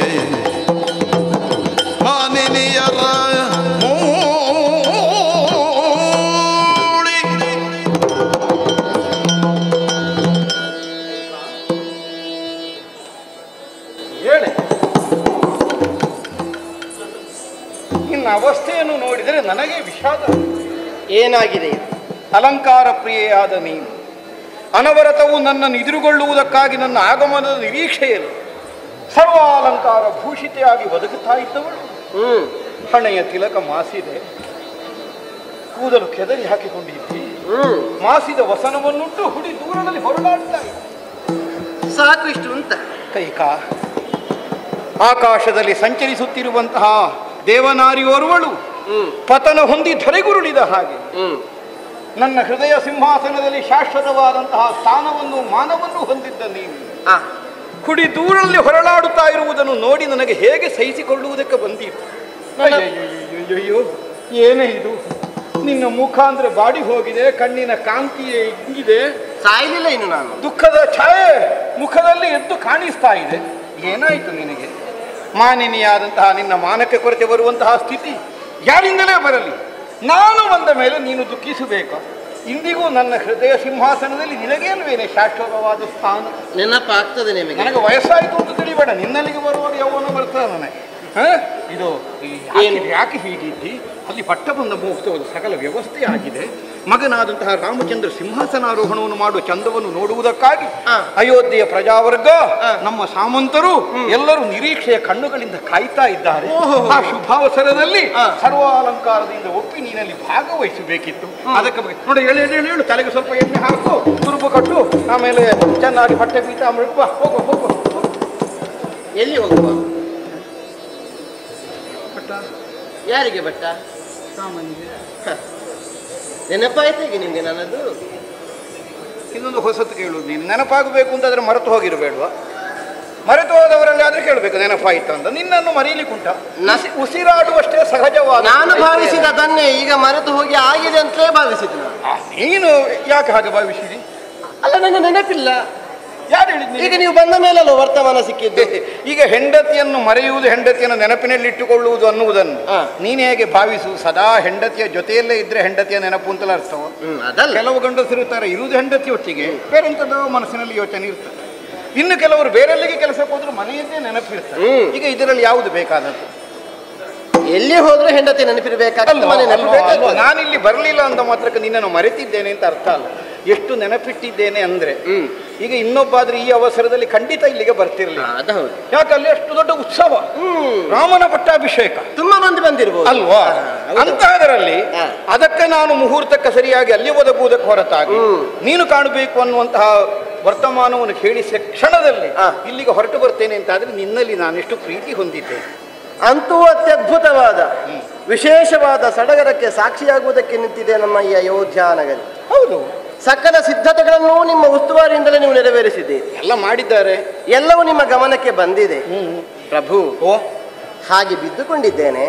ಮಾನಿನಿಯರ ಮೂಳಿ ಹೇಳಿ ನಿನ್ನ ಅವಸ್ಥೆಯನ್ನು ನೋಡಿದರೆ ನನಗೆ ವಿಷಾದ. ಏನಾಗಿದೆ? ಅಲಂಕಾರ ಪ್ರಿಯೆಯಾದ ನೀನು ಅನವರತವು ನನ್ನನ್ನು ಎದುರುಗೊಳ್ಳುವುದಕ್ಕಾಗಿ ನನ್ನ ಆಗಮನದ ನಿರೀಕ್ಷೆಯಲ್ಲಿ ಸರ್ವಾಲಂಕಾರ ಭೂಷಿತೆಯಾಗಿ ಒದಗುತ್ತಾ ಇದ್ದವಳು. ಹಣೆಯ ತಿಲಕ ಮಾಸಿದೆ, ಕೂದಲು ಕೆದರಿ ಹಾಕಿಕೊಂಡಿದ್ದೆ, ಮಾಸಿದ ವಸನವನ್ನುಂಟು ಹುಡಿ ದೂರದಲ್ಲಿ ಹೊರಡಾಡ್ತಾ ಇದ್ದೆ. ಸಾಕು ಇಷ್ಟು ಅಂತ. ಕೈಕಾ ಆಕಾಶದಲ್ಲಿ ಸಂಚರಿಸುತ್ತಿರುವಂತಹ ದೇವನಾರಿಯೋರ್ವಳು ಪತನ ಹೊಂದಿ ಧರೆಗುರುಳಿದ ಹಾಗೆ ನನ್ನ ಹೃದಯ ಸಿಂಹಾಸನದಲ್ಲಿ ಶಾಶ್ವತವಾದಂತಹ ಸ್ಥಾನವನ್ನು ಮಾನವನ್ನು ಹೊಂದಿದ್ದ ನೀನು ಕುಡಿ ದೂರಲ್ಲಿ ಹೊರಳಾಡುತ್ತಾ ಇರುವುದನ್ನು ನೋಡಿ ನನಗೆ ಹೇಗೆ ಸಹಿಸಿಕೊಳ್ಳುವುದಕ್ಕೆ ಬಂದಿತ್ತು. ಅಯ್ಯೋ ಏನೇ ಇದು, ನಿನ್ನ ಮುಖ ಅಂದ್ರೆ ಬಾಡಿ ಹೋಗಿದೆ, ಕಣ್ಣಿನ ಕಾಂತಿಯೇ ಹಿಂಗಿದೆ, ಸಾಯಲಿಲ್ಲ ಇನ್ನು ನಾನು. ದುಃಖದ ಛಾಯೆ ಮುಖದಲ್ಲಿ ಎದ್ದು ಕಾಣಿಸ್ತಾ ಇದೆ. ಏನಾಯಿತು ನಿನಗೆ? ಮಾನಿನಿಯಾದಂತಹ ನಿನ್ನ ಮಾನಕ್ಕೆ ಕೊರತೆ ಬರುವಂತಹ ಸ್ಥಿತಿ ಯಾರಿಂದಲೇ ಬರಲಿ, ನಾನು ಬಂದ ಮೇಲೆ ನೀನು ದುಃಖಿಸಬೇಕು. ಇಂದಿಗೂ ನನ್ನ ಹೃದಯ ಸಿಂಹಾಸನದಲ್ಲಿ ನಿನಗೇನುವೇನೆ ಶಾಶ್ವತವಾದ ಸ್ಥಾನ. ನೆನಪಾಗ್ತದೆ ನಿಮಗೆ? ನನಗೆ ವಯಸ್ಸಾಯಿತು ಅಂತ ತಿಳಿಬೇಡ, ನಿನ್ನಲ್ಲಿಗೆ ಬರುವಾಗ ಯೌವನ ಬರ್ತದೆ ನನಗೆ. ಇದು ಯಾಕೆ ಹೀಗಿದ್ದಿ? ಅಲ್ಲಿ ಪಟ್ಟ ಬಂದ ಮುಹೂರ್ತವಾದ ಸಕಲ ವ್ಯವಸ್ಥೆ ಆಗಿದೆ. ಮಗನಾದಂತಹ ರಾಮಚಂದ್ರ ಸಿಂಹಾಸನಾರೋಹಣವನ್ನು ಮಾಡುವ ಚಂದವನ್ನು ನೋಡುವುದಕ್ಕಾಗಿ ಅಯೋಧ್ಯೆಯ ಪ್ರಜಾವರ್ಗ, ನಮ್ಮ ಸಾಮಂತರು ಎಲ್ಲರೂ ನಿರೀಕ್ಷೆಯ ಕಣ್ಣುಗಳಿಂದ ಕಾಯ್ತಾ ಇದ್ದಾರೆ. ಆ ಶುಭಾವಸರದಲ್ಲಿ ಸರ್ವಾಲಂಕಾರದಿಂದ ಒಪ್ಪಿ ನೀನಲ್ಲಿ ಭಾಗವಹಿಸಬೇಕಿತ್ತು. ಅದಕ್ಕೆ ನೋಡಿ, ಹೇಳು ತಲೆಗೆ ಸ್ವಲ್ಪ ಎಣ್ಣೆ ಹಾಕು, ತುರುಪು ಕಟ್ಟು, ಆಮೇಲೆ ಚೆನ್ನಾಗಿ ಬಟ್ಟೆ ಬೀಟ ಮೃತ್ವ ಹೋಗು ಹೋಗು. ಎಲ್ಲಿ ಹೋಗುವ? ಬಟ್ಟ ಯಾರಿಗೆ ಬಟ್ಟ? ನೆನಪಾಯ್ತು ಈಗ ನಿಮ್ಗೆ ನನ್ನದು? ಇನ್ನೊಂದು ಹೊಸತು ಕೇಳುವುದು, ನೀನು ನೆನಪಾಗಬೇಕು ಅಂತಾದ್ರೆ ಮರೆತು ಹೋಗಿರಬೇಡ್ವಾ? ಮರೆತು ಹೋದವರಲ್ಲಿ ಆದ್ರೆ ಕೇಳಬೇಕು ನೆನಪಾಯ್ತು ಅಂತ. ನಿನ್ನನ್ನು ಮರೀಲಿಕ್ಕುಂಟ? ಉಸಿರಾಡುವಷ್ಟೇ ಸಹಜವಾದ. ನಾನು ಭಾವಿಸಿದದನ್ನೇ ಈಗ ಮರೆತು ಹೋಗಿ ಆಗಿದೆ ಅಂತಲೇ ಭಾವಿಸಿದ್ದು. ನೀನು ಯಾಕೆ ಹಾಗೆ ಭಾವಿಸಿದಿ? ಅಲ್ಲ, ನನಗೆ ನೆನಪಿಲ್ಲ. ಯಾರು ಹೇಳಿದ್ನಿ? ಈಗ ನೀವು ಬಂದ ಮೇಲಲ್ಲ ವರ್ತಮಾನ ಸಿಕ್ಕಿದ್ದು. ಈಗ ಹೆಂಡತಿಯನ್ನು ಮರೆಯುವುದು, ಹೆಂಡತಿಯನ್ನು ನೆನಪಿನಲ್ಲಿಟ್ಟುಕೊಳ್ಳುವುದು ಅನ್ನುವುದನ್ನು ನೀನು ಹೇಗೆ ಭಾವಿಸು? ಸದಾ ಹೆಂಡತಿಯ ಜೊತೆಯಲ್ಲೇ ಇದ್ರೆ ಹೆಂಡತಿಯ ನೆನಪು ಅಂತಲೇ ಅರ್ಥವ. ಅದಲ್ಲ, ಕೆಲವು ಗಂಡಸರಿರ್ತಾರೆ ಇರುವುದು ಹೆಂಡತಿ ಒಟ್ಟಿಗೆ, ಬೇರೆಂಥದ್ದು ಮನಸ್ಸಿನಲ್ಲಿ ಯೋಚನೆ ಇರ್ತದೆ. ಇನ್ನು ಕೆಲವರು ಬೇರೆಲ್ಲಿಗೆ ಕೆಲಸಕ್ಕೆ ಹೋದ್ರು ಮನೆಯದ್ದೇ ನೆನಪಿರ್ತಾರೆ. ಈಗ ಇದರಲ್ಲಿ ಯಾವುದು ಬೇಕಾದದ್ದು? ಎಲ್ಲಿ ಹೋದ್ರೆ ಹೆಂಡತಿ ನೆನಪಿರ್ಬೇಕಾಗಲ್ಲ. ನಾನಿಲ್ಲಿ ಬರಲಿಲ್ಲ ಅಂದ ಮಾತ್ರಕ್ಕೆ ನಿನ್ನನ್ನು ಮರೆತಿದ್ದೇನೆ ಅಂತ ಅರ್ಥ ಅಲ್ಲ. ಎಷ್ಟು ನೆನಪಿಟ್ಟಿದ್ದೇನೆ ಅಂದ್ರೆ, ಈಗ ಇನ್ನೊಬ್ಬಾದ್ರೆ ಈ ಅವಸರದಲ್ಲಿ ಖಂಡಿತ ಇಲ್ಲಿಗೆ ಬರ್ತಿರ್ಲಿಲ್ಲ. ಯಾಕೆ ಅಲ್ಲಿ ಅಷ್ಟು ದೊಡ್ಡ ಉತ್ಸವ, ರಾಮನ ಪಟ್ಟಾಭಿಷೇಕ, ತುಂಬಾ ಮಂದಿ ಬಂದಿರ್ಬೋದು ಅಲ್ವಾ? ಅಂತಹದರಲ್ಲಿ ಅದಕ್ಕೆ ನಾನು ಮುಹೂರ್ತಕ್ಕೆ ಸರಿಯಾಗಿ ಅಲ್ಲಿ ಒದಗುವುದಕ್ಕೆ ಹೊರತಾಗಿ ನೀನು ಕಾಣಬೇಕು ಅನ್ನುವಂತಹ ವರ್ತಮಾನವನ್ನು ಕೇಳಿಸಿದ ಕ್ಷಣದಲ್ಲಿ ಇಲ್ಲಿಗೆ ಹೊರಟು ಬರ್ತೇನೆ ಅಂತಾದ್ರೆ ನಿನ್ನಲ್ಲಿ ನಾನೆಷ್ಟು ಪ್ರೀತಿ ಹೊಂದಿದ್ದೇನೆ. ಅಂತೂ ಅತ್ಯದ್ಭುತವಾದ ವಿಶೇಷವಾದ ಸಡಗರಕ್ಕೆ ಸಾಕ್ಷಿಯಾಗುವುದಕ್ಕೆ ನಿಂತಿದೆ ನಮ್ಮ ಈ ಅಯೋಧ್ಯ ನಗರಿ. ಹೌದು, ಸಕಲ ಸಿದ್ಧತೆಗಳನ್ನು ನಿಮ್ಮ ಉಸ್ತುವಾರಿಯಿಂದಲೇ ನೀವು ನೆರವೇರಿಸಿದ್ದೀರಿ. ಎಲ್ಲ ಮಾಡಿದ್ದಾರೆ, ಎಲ್ಲವೂ ನಿಮ್ಮ ಗಮನಕ್ಕೆ ಬಂದಿದೆ. ಪ್ರಭು, ಹಾಗೆ ಬಿದ್ದುಕೊಂಡಿದ್ದೇನೆ.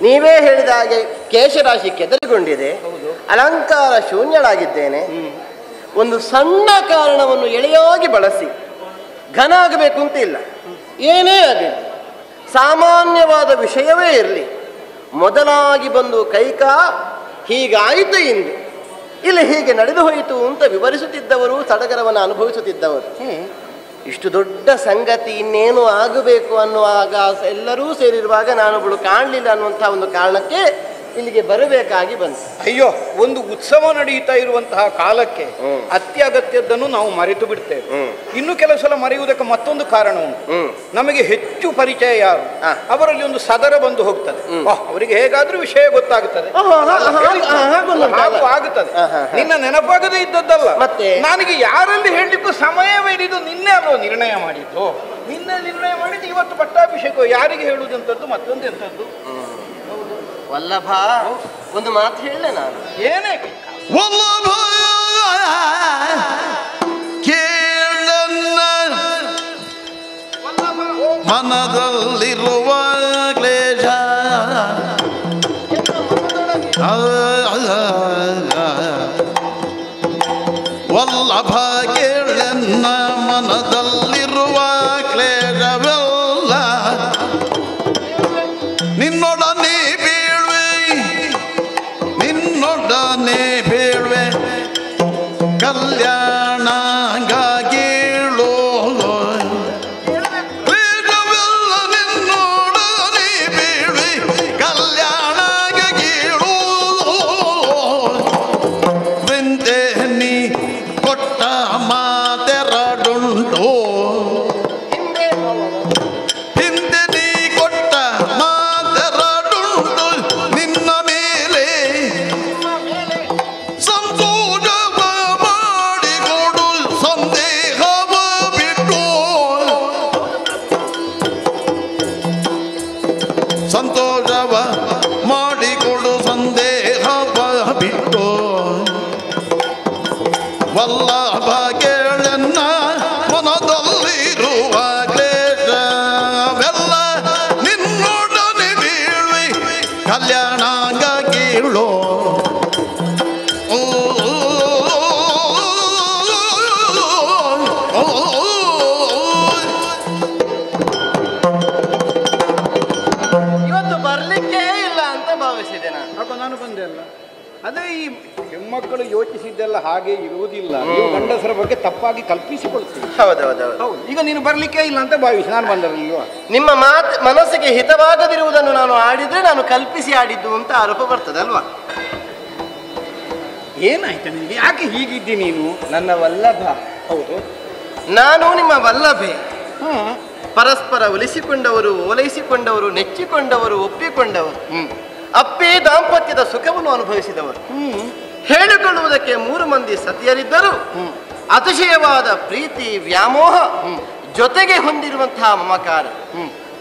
ನೀವೇ ಹೇಳಿದ ಹಾಗೆ ಕೇಶರಾಶಿ ಕೆದರಿಗೊಂಡಿದೆ, ಅಲಂಕಾರ ಶೂನ್ಯಳಾಗಿದ್ದೇನೆ. ಒಂದು ಸಣ್ಣ ಕಾರಣವನ್ನು ಎಳೆಯಾಗಿ ಬಳಸಿ ಘನ ಆಗಬೇಕು ಅಂತ ಇಲ್ಲ. ಏನೇ ಆಗಲಿ, ಸಾಮಾನ್ಯವಾದ ವಿಷಯವೇ ಇರಲಿ, ಮೊದಲಾಗಿ ಬಂದು ಕೈಕಾ ಹೀಗಾಯಿತು ಇಂದು, ಇಲ್ಲಿ ಹೀಗೆ ನಡೆದು ಹೋಯಿತು ಅಂತ ವಿವರಿಸುತ್ತಿದ್ದವರು, ಸಡಗರವನ್ನು ಅನುಭವಿಸುತ್ತಿದ್ದವರು. ಇಷ್ಟು ದೊಡ್ಡ ಸಂಗತಿ ಇನ್ನೇನು ಆಗಬೇಕು ಅನ್ನುವಾಗ ಎಲ್ಲರೂ ಸೇರಿರುವಾಗ ನಾನೊಬ್ಬಳು ಕಾಣಲಿಲ್ಲ ಅನ್ನುವಂಥ ಒಂದು ಕಾರಣಕ್ಕೆ ಇಲ್ಲಿಗೆ ಬರಬೇಕಾಗಿ ಬಂತು. ಅಯ್ಯೋ, ಒಂದು ಉತ್ಸವ ನಡೆಯುತ್ತಾ ಇರುವಂತಹ ಕಾಲಕ್ಕೆ ಅತ್ಯಗತ್ಯದ್ದನ್ನು ನಾವು ಮರೆತು ಬಿಡ್ತೇವೆ. ಇನ್ನು ಕೆಲವು ಸಲ ಮರೆಯುವುದಕ್ಕೆ ಮತ್ತೊಂದು ಕಾರಣ ಉಂಟು. ನಮಗೆ ಹೆಚ್ಚು ಪರಿಚಯ ಯಾರು, ಅವರಲ್ಲಿ ಒಂದು ಸದರ ಬಂದು ಹೋಗ್ತದೆ. ಅವರಿಗೆ ಹೇಗಾದ್ರೂ ವಿಷಯ ಗೊತ್ತಾಗುತ್ತದೆ, ಆಗುತ್ತದೆ. ನಿನ್ನ ನೆನಪಾಗದೇ ಇದ್ದದ್ದಲ್ಲ, ಮತ್ತೆ ನನಗೆ ಯಾರಲ್ಲಿ ಹೇಳಲಿಕ್ಕೂ ಸಮಯವೇ ಇದು. ನಿನ್ನೆ ಅಲ್ವ ನಿರ್ಣಯ ಮಾಡಿದ್ದು, ನಿನ್ನೆ ನಿರ್ಣಯ ಮಾಡಿದ್ದು, ಇವತ್ತು ಪಟ್ಟಾಭಿಷೇಕ ಯಾರಿಗೆ ಹೇಳುವುದಂತದ್ದು ಮತ್ತೊಂದು ಎಂತದ್ದು. ವಲ್ಲಭ, ಒಂದು ಮಾತು ಹೇಳಲೆ ನಾನು. ಏನೇ ವಲ್ಲಭ ಕೇಳನ್ನ ಮನದಲ್ಲಿರುವ ಕ್ಲೇಶ ವಲ್ಲಭ ಕೇಳನ್ನ ಮನದಲ್ಲಿರುವ ಕ್ಲೇಶವೆಲ್ಲ ನಿನ್ನೊಡನೆ ಬೇಳ್ವೆ ಕಲ್ಯಾಣ ಗೀಳೋ ಬೇಡವೆಲ್ಲ ನಿನ್ನೊಡನೆ ಬೇಳ್ವೆ ಕಲ್ಯಾಣ ಗೀಳೋ ಬೆಂದೆ ನೀ ಕೊಟ್ಟ ಮಾತೆರಡುಂಟು ಹಿಂದೆ ನೀ ಕೊಟ್ಟ ಮಾತೆರಡುಂಟು ನಿನ್ನ ಮೇಲೆ ಸಂತೋಷವ ಮಾಡಿಕೊಡು ಸಂದೇಹವ ಬಿಟ್ಟು ಸಂತೋಷವ ಮಾಡಿಕೊಡು ಸಂದೇಹವ ಬಿಟ್ಟು ವಲ್ಲಭ ಕೇಳನ್ನ ಮನದಲ್ಲಿರುವ ಕ್ಲೇಶವೆಲ್ಲ ನಿನ್ನೊಡನೆ ಬೀಳ್ವೆ ಕಲ್ಯಾಣಾಂಗ ಕೇಳೋ ಇವತ್ತು ಬರ್ಲಿಕ್ಕೆ ಇಲ್ಲ ಅಂತ ಭಾವಿಸಿದೆ ನಾನು ಬಂದೆ ಅಲ್ಲ. ಅದೇ ಈ ಹೆಣ್ಮಕ್ಕಳು ಯೋಚಿಸಿದ್ದೆಲ್ಲ ಹಾಗೆ ಇರುವುದಿಲ್ಲ. ನೀವು ಗಂಡಸರ ಬಗ್ಗೆ ತಪ್ಪಾಗಿ ಕಲ್ಪಿಸಿಕೊಳ್ತೀವಿ. ಹೌದೌದು. ಈಗ ನೀನು ಬರ್ಲಿಕ್ಕೆ ಇಲ್ಲ ಅಂತ ಭಾವಿಸಿ ನಾನು ಬಂದರಲ್ವಾ. ನಿಮ್ಮ ಮನಸ್ಸಿಗೆ ಹಿತವಾಗದಿರುವುದನ್ನು ನಾನು ಆಡಿದ್ರೆ ನಾನು ಕಲ್ಪಿಸಿ ಆಡಿದ್ದು ಅಂತ ಆರೋಪ ಬರ್ತದೆ ಅಲ್ವಾ? ಏನಾಯ್ತು ನಿನಗೆ? ಯಾಕೆ ಹೀಗಿದ್ದಿ ನೀನು? ನನ್ನ ವಲ್ಲಭ. ಹೌದು, ನಾನು ನಿಮ್ಮ ವಲ್ಲಭೆ. ಪರಸ್ಪರ ಒಲಿಸಿಕೊಂಡವರು, ಓಲೈಸಿಕೊಂಡವರು, ನೆಚ್ಚಿಕೊಂಡವರು, ಒಪ್ಪಿಕೊಂಡವರು, ಅಪ್ಪೇ ದಾಂಪತ್ಯದ ಸುಖವನ್ನು ಅನುಭವಿಸಿದವರು. ಹೇಳಿಕೊಳ್ಳುವುದಕ್ಕೆ 3 ಮಂದಿ ಸತಿಯರಿದ್ದರು. ಅತಿಶಯವಾದ ಪ್ರೀತಿ, ವ್ಯಾಮೋಹ, ಜೊತೆಗೆ ಹೊಂದಿರುವಂತಹ ಮಮಕಾರ.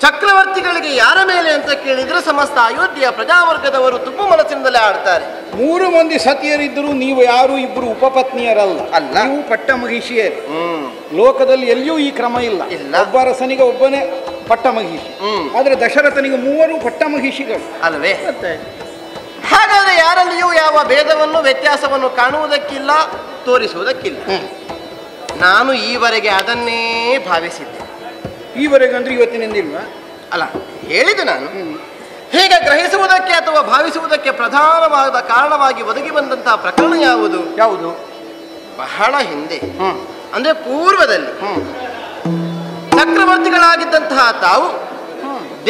ಚಕ್ರವರ್ತಿಗಳಿಗೆ ಯಾರ ಮೇಲೆ ಅಂತ ಕೇಳಿದ್ರೆ ಸಮಸ್ತ ಅಯೋಧ್ಯೆಯ ಪ್ರಜಾವರ್ಗದವರು ತುಪ್ಪು ಮನಸ್ಸಿನಿಂದಲೇ ಆಡ್ತಾರೆ. 3 ಮಂದಿ ಸತಿಯರಿದ್ದರು, ನೀವು ಯಾರು ಇಬ್ಬರು ಉಪಪತ್ನಿಯರಲ್ಲ, ಅಲ್ಲ, ನೀವು ಪಟ್ಟ ಮಹಿಷಿಯರು. ಲೋಕದಲ್ಲಿ ಎಲ್ಲಿಯೂ ಈ ಕ್ರಮ ಇಲ್ಲ. ಒಬ್ಬ ಅರಸನಿಗೆ ಒಬ್ಬನೇ ಪಟ್ಟ ಮಹಿಷಿ, ಆದ್ರೆ ದಶರಥನಿಗೆ 3 ಪಟ್ಟ ಮಹಿಷಿಗಳು ಅಲ್ವೇ? ಹಾಗಾದ್ರೆ ಯಾರಲ್ಲಿಯೂ ಯಾವ ಭೇದವನ್ನು, ವ್ಯತ್ಯಾಸವನ್ನು ಕಾಣುವುದಕ್ಕಿಲ್ಲ, ತೋರಿಸುವುದಕ್ಕಿಲ್ಲ. ನಾನು ಈವರೆಗೆ ಅದನ್ನೇ ಭಾವಿಸಿದ್ದೆ. ಈವರೆಗೆ ಅಂದ್ರೆ ಇವತ್ತಿನಿಂದ ಇಲ್ವಾ? ಅಲ್ಲ, ಹೇಳಿದೆ ನಾನು. ಹೀಗೆ ಗ್ರಹಿಸುವುದಕ್ಕೆ ಅಥವಾ ಭಾವಿಸುವುದಕ್ಕೆ ಪ್ರಧಾನವಾದ ಕಾರಣವಾಗಿ ಒದಗಿ ಬಂದಂತಹ ಪ್ರಕರಣ ಯಾವುದು? ಯಾವುದು? ಬಹಳ ಹಿಂದೆ, ಅಂದ್ರೆ ಪೂರ್ವದಲ್ಲಿ ಚಕ್ರವರ್ತಿಗಳಾಗಿದ್ದಂತಹ ತಾವು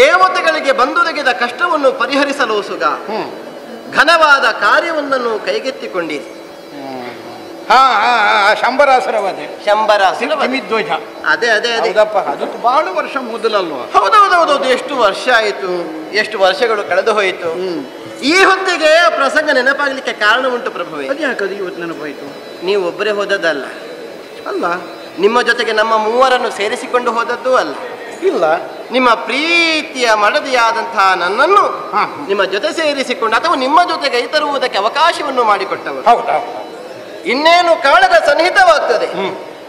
ದೇವತೆಗಳಿಗೆ ಬಂದೊದಗಿದ ಕಷ್ಟವನ್ನು ಪರಿಹರಿಸಲೋಸುಗ ಘನವಾದ ಕಾರ್ಯವೊಂದನ್ನು ಕೈಗೆತ್ತಿಕೊಂಡಿರಿ. ಶಂಬರಾಸುರವಧೆ. ಶಂಬರಾಸುರಧ್ವಜ. ಅದೇ ಅದೇ ಅದೇ. ಅದು ಬಹಳ ವರ್ಷ ಮೊದಲಲ್ವಾ? ಹೌದೌದೌದು. ಎಷ್ಟು ವರ್ಷ ಆಯಿತು, ಎಷ್ಟು ವರ್ಷಗಳು ಕಳೆದು ಹೋಯಿತು. ಈ ಹೊತ್ತಿಗೆ ಪ್ರಸಂಗ ನೆನಪಾಗಲಿಕ್ಕೆ ಕಾರಣ ಉಂಟು ಪ್ರಭುವೇ. ಅದ್ಯಾಕದು ಇವತ್ತು ನೆನಪಾಯಿತು? ನೀವು ಒಬ್ಬರೇ ಹೋದದ್ದಲ್ಲ ಅಲ್ಲ, ನಿಮ್ಮ ಜೊತೆಗೆ ನಮ್ಮ 3ರನ್ನು ಸೇರಿಸಿಕೊಂಡು ಹೋದದ್ದು ಅಲ್ಲ. ಇಲ್ಲ, ನಿಮ್ಮ ಪ್ರೀತಿಯ ಮಡದಿಯಾದಂತಹ ನನ್ನನ್ನು ನಿಮ್ಮ ಜೊತೆ ಸೇರಿಸಿಕೊಂಡು ಅಥವಾ ನಿಮ್ಮ ಜೊತೆಗೆ ತರುವುದಕ್ಕೆ ಅವಕಾಶವನ್ನು ಮಾಡಿಕೊಟ್ಟವರು. ಹೌದಾ? ಇನ್ನೇನು ಕಾಲದ ಸನ್ನಿಹಿತವಾಗ್ತದೆ,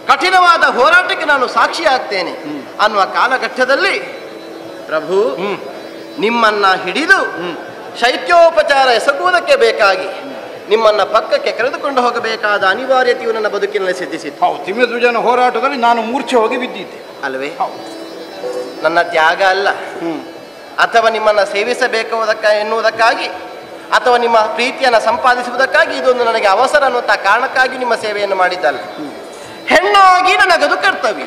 ಕಠಿಣವಾದ ಹೋರಾಟಕ್ಕೆ ನಾನು ಸಾಕ್ಷಿಯಾಗ್ತೇನೆ ಅನ್ನುವ ಕಾಲಘಟ್ಟದಲ್ಲಿ ಪ್ರಭು ನಿಮ್ಮನ್ನ ಹಿಡಿದು ಶೈತ್ಯೋಪಚಾರ ಎಸಗುವುದಕ್ಕೆ ಬೇಕಾಗಿ ನಿಮ್ಮನ್ನ ಪಕ್ಕಕ್ಕೆ ಕರೆದುಕೊಂಡು ಹೋಗಬೇಕಾದ ಅನಿವಾರ್ಯತೆಯು ನನ್ನ ಬದುಕಿನಲ್ಲಿ ಸಿದ್ಧಿಸಿತ್ತು. ಹೌದು, ತಿಮ್ಮಧ್ವಜನ ಹೋರಾಟದಲ್ಲಿ ನಾನು ಮೂರ್ಛೆ ಹೋಗಿ ಬಿದ್ದಿದ್ದೆ ಅಲ್ವೇ? ನನ್ನ ತ್ಯಾಗ ಅಲ್ಲ, ಅಥವಾ ನಿಮ್ಮನ್ನ ಸೇವಿಸಬೇಕು ಎನ್ನುವುದಕ್ಕಾಗಿ, ಅಥವಾ ನಿಮ್ಮ ಪ್ರೀತಿಯನ್ನು ಸಂಪಾದಿಸುವುದಕ್ಕಾಗಿ ಇದೊಂದು ನನಗೆ ಅವಸರ ಅನ್ನುವಂಥ ಕಾರಣಕ್ಕಾಗಿ ನಿಮ್ಮ ಸೇವೆಯನ್ನು ಮಾಡಿದ್ದಲ್ಲ. ಹೆಣ್ಣಾಗಿ ನನಗದು ಕರ್ತವ್ಯ.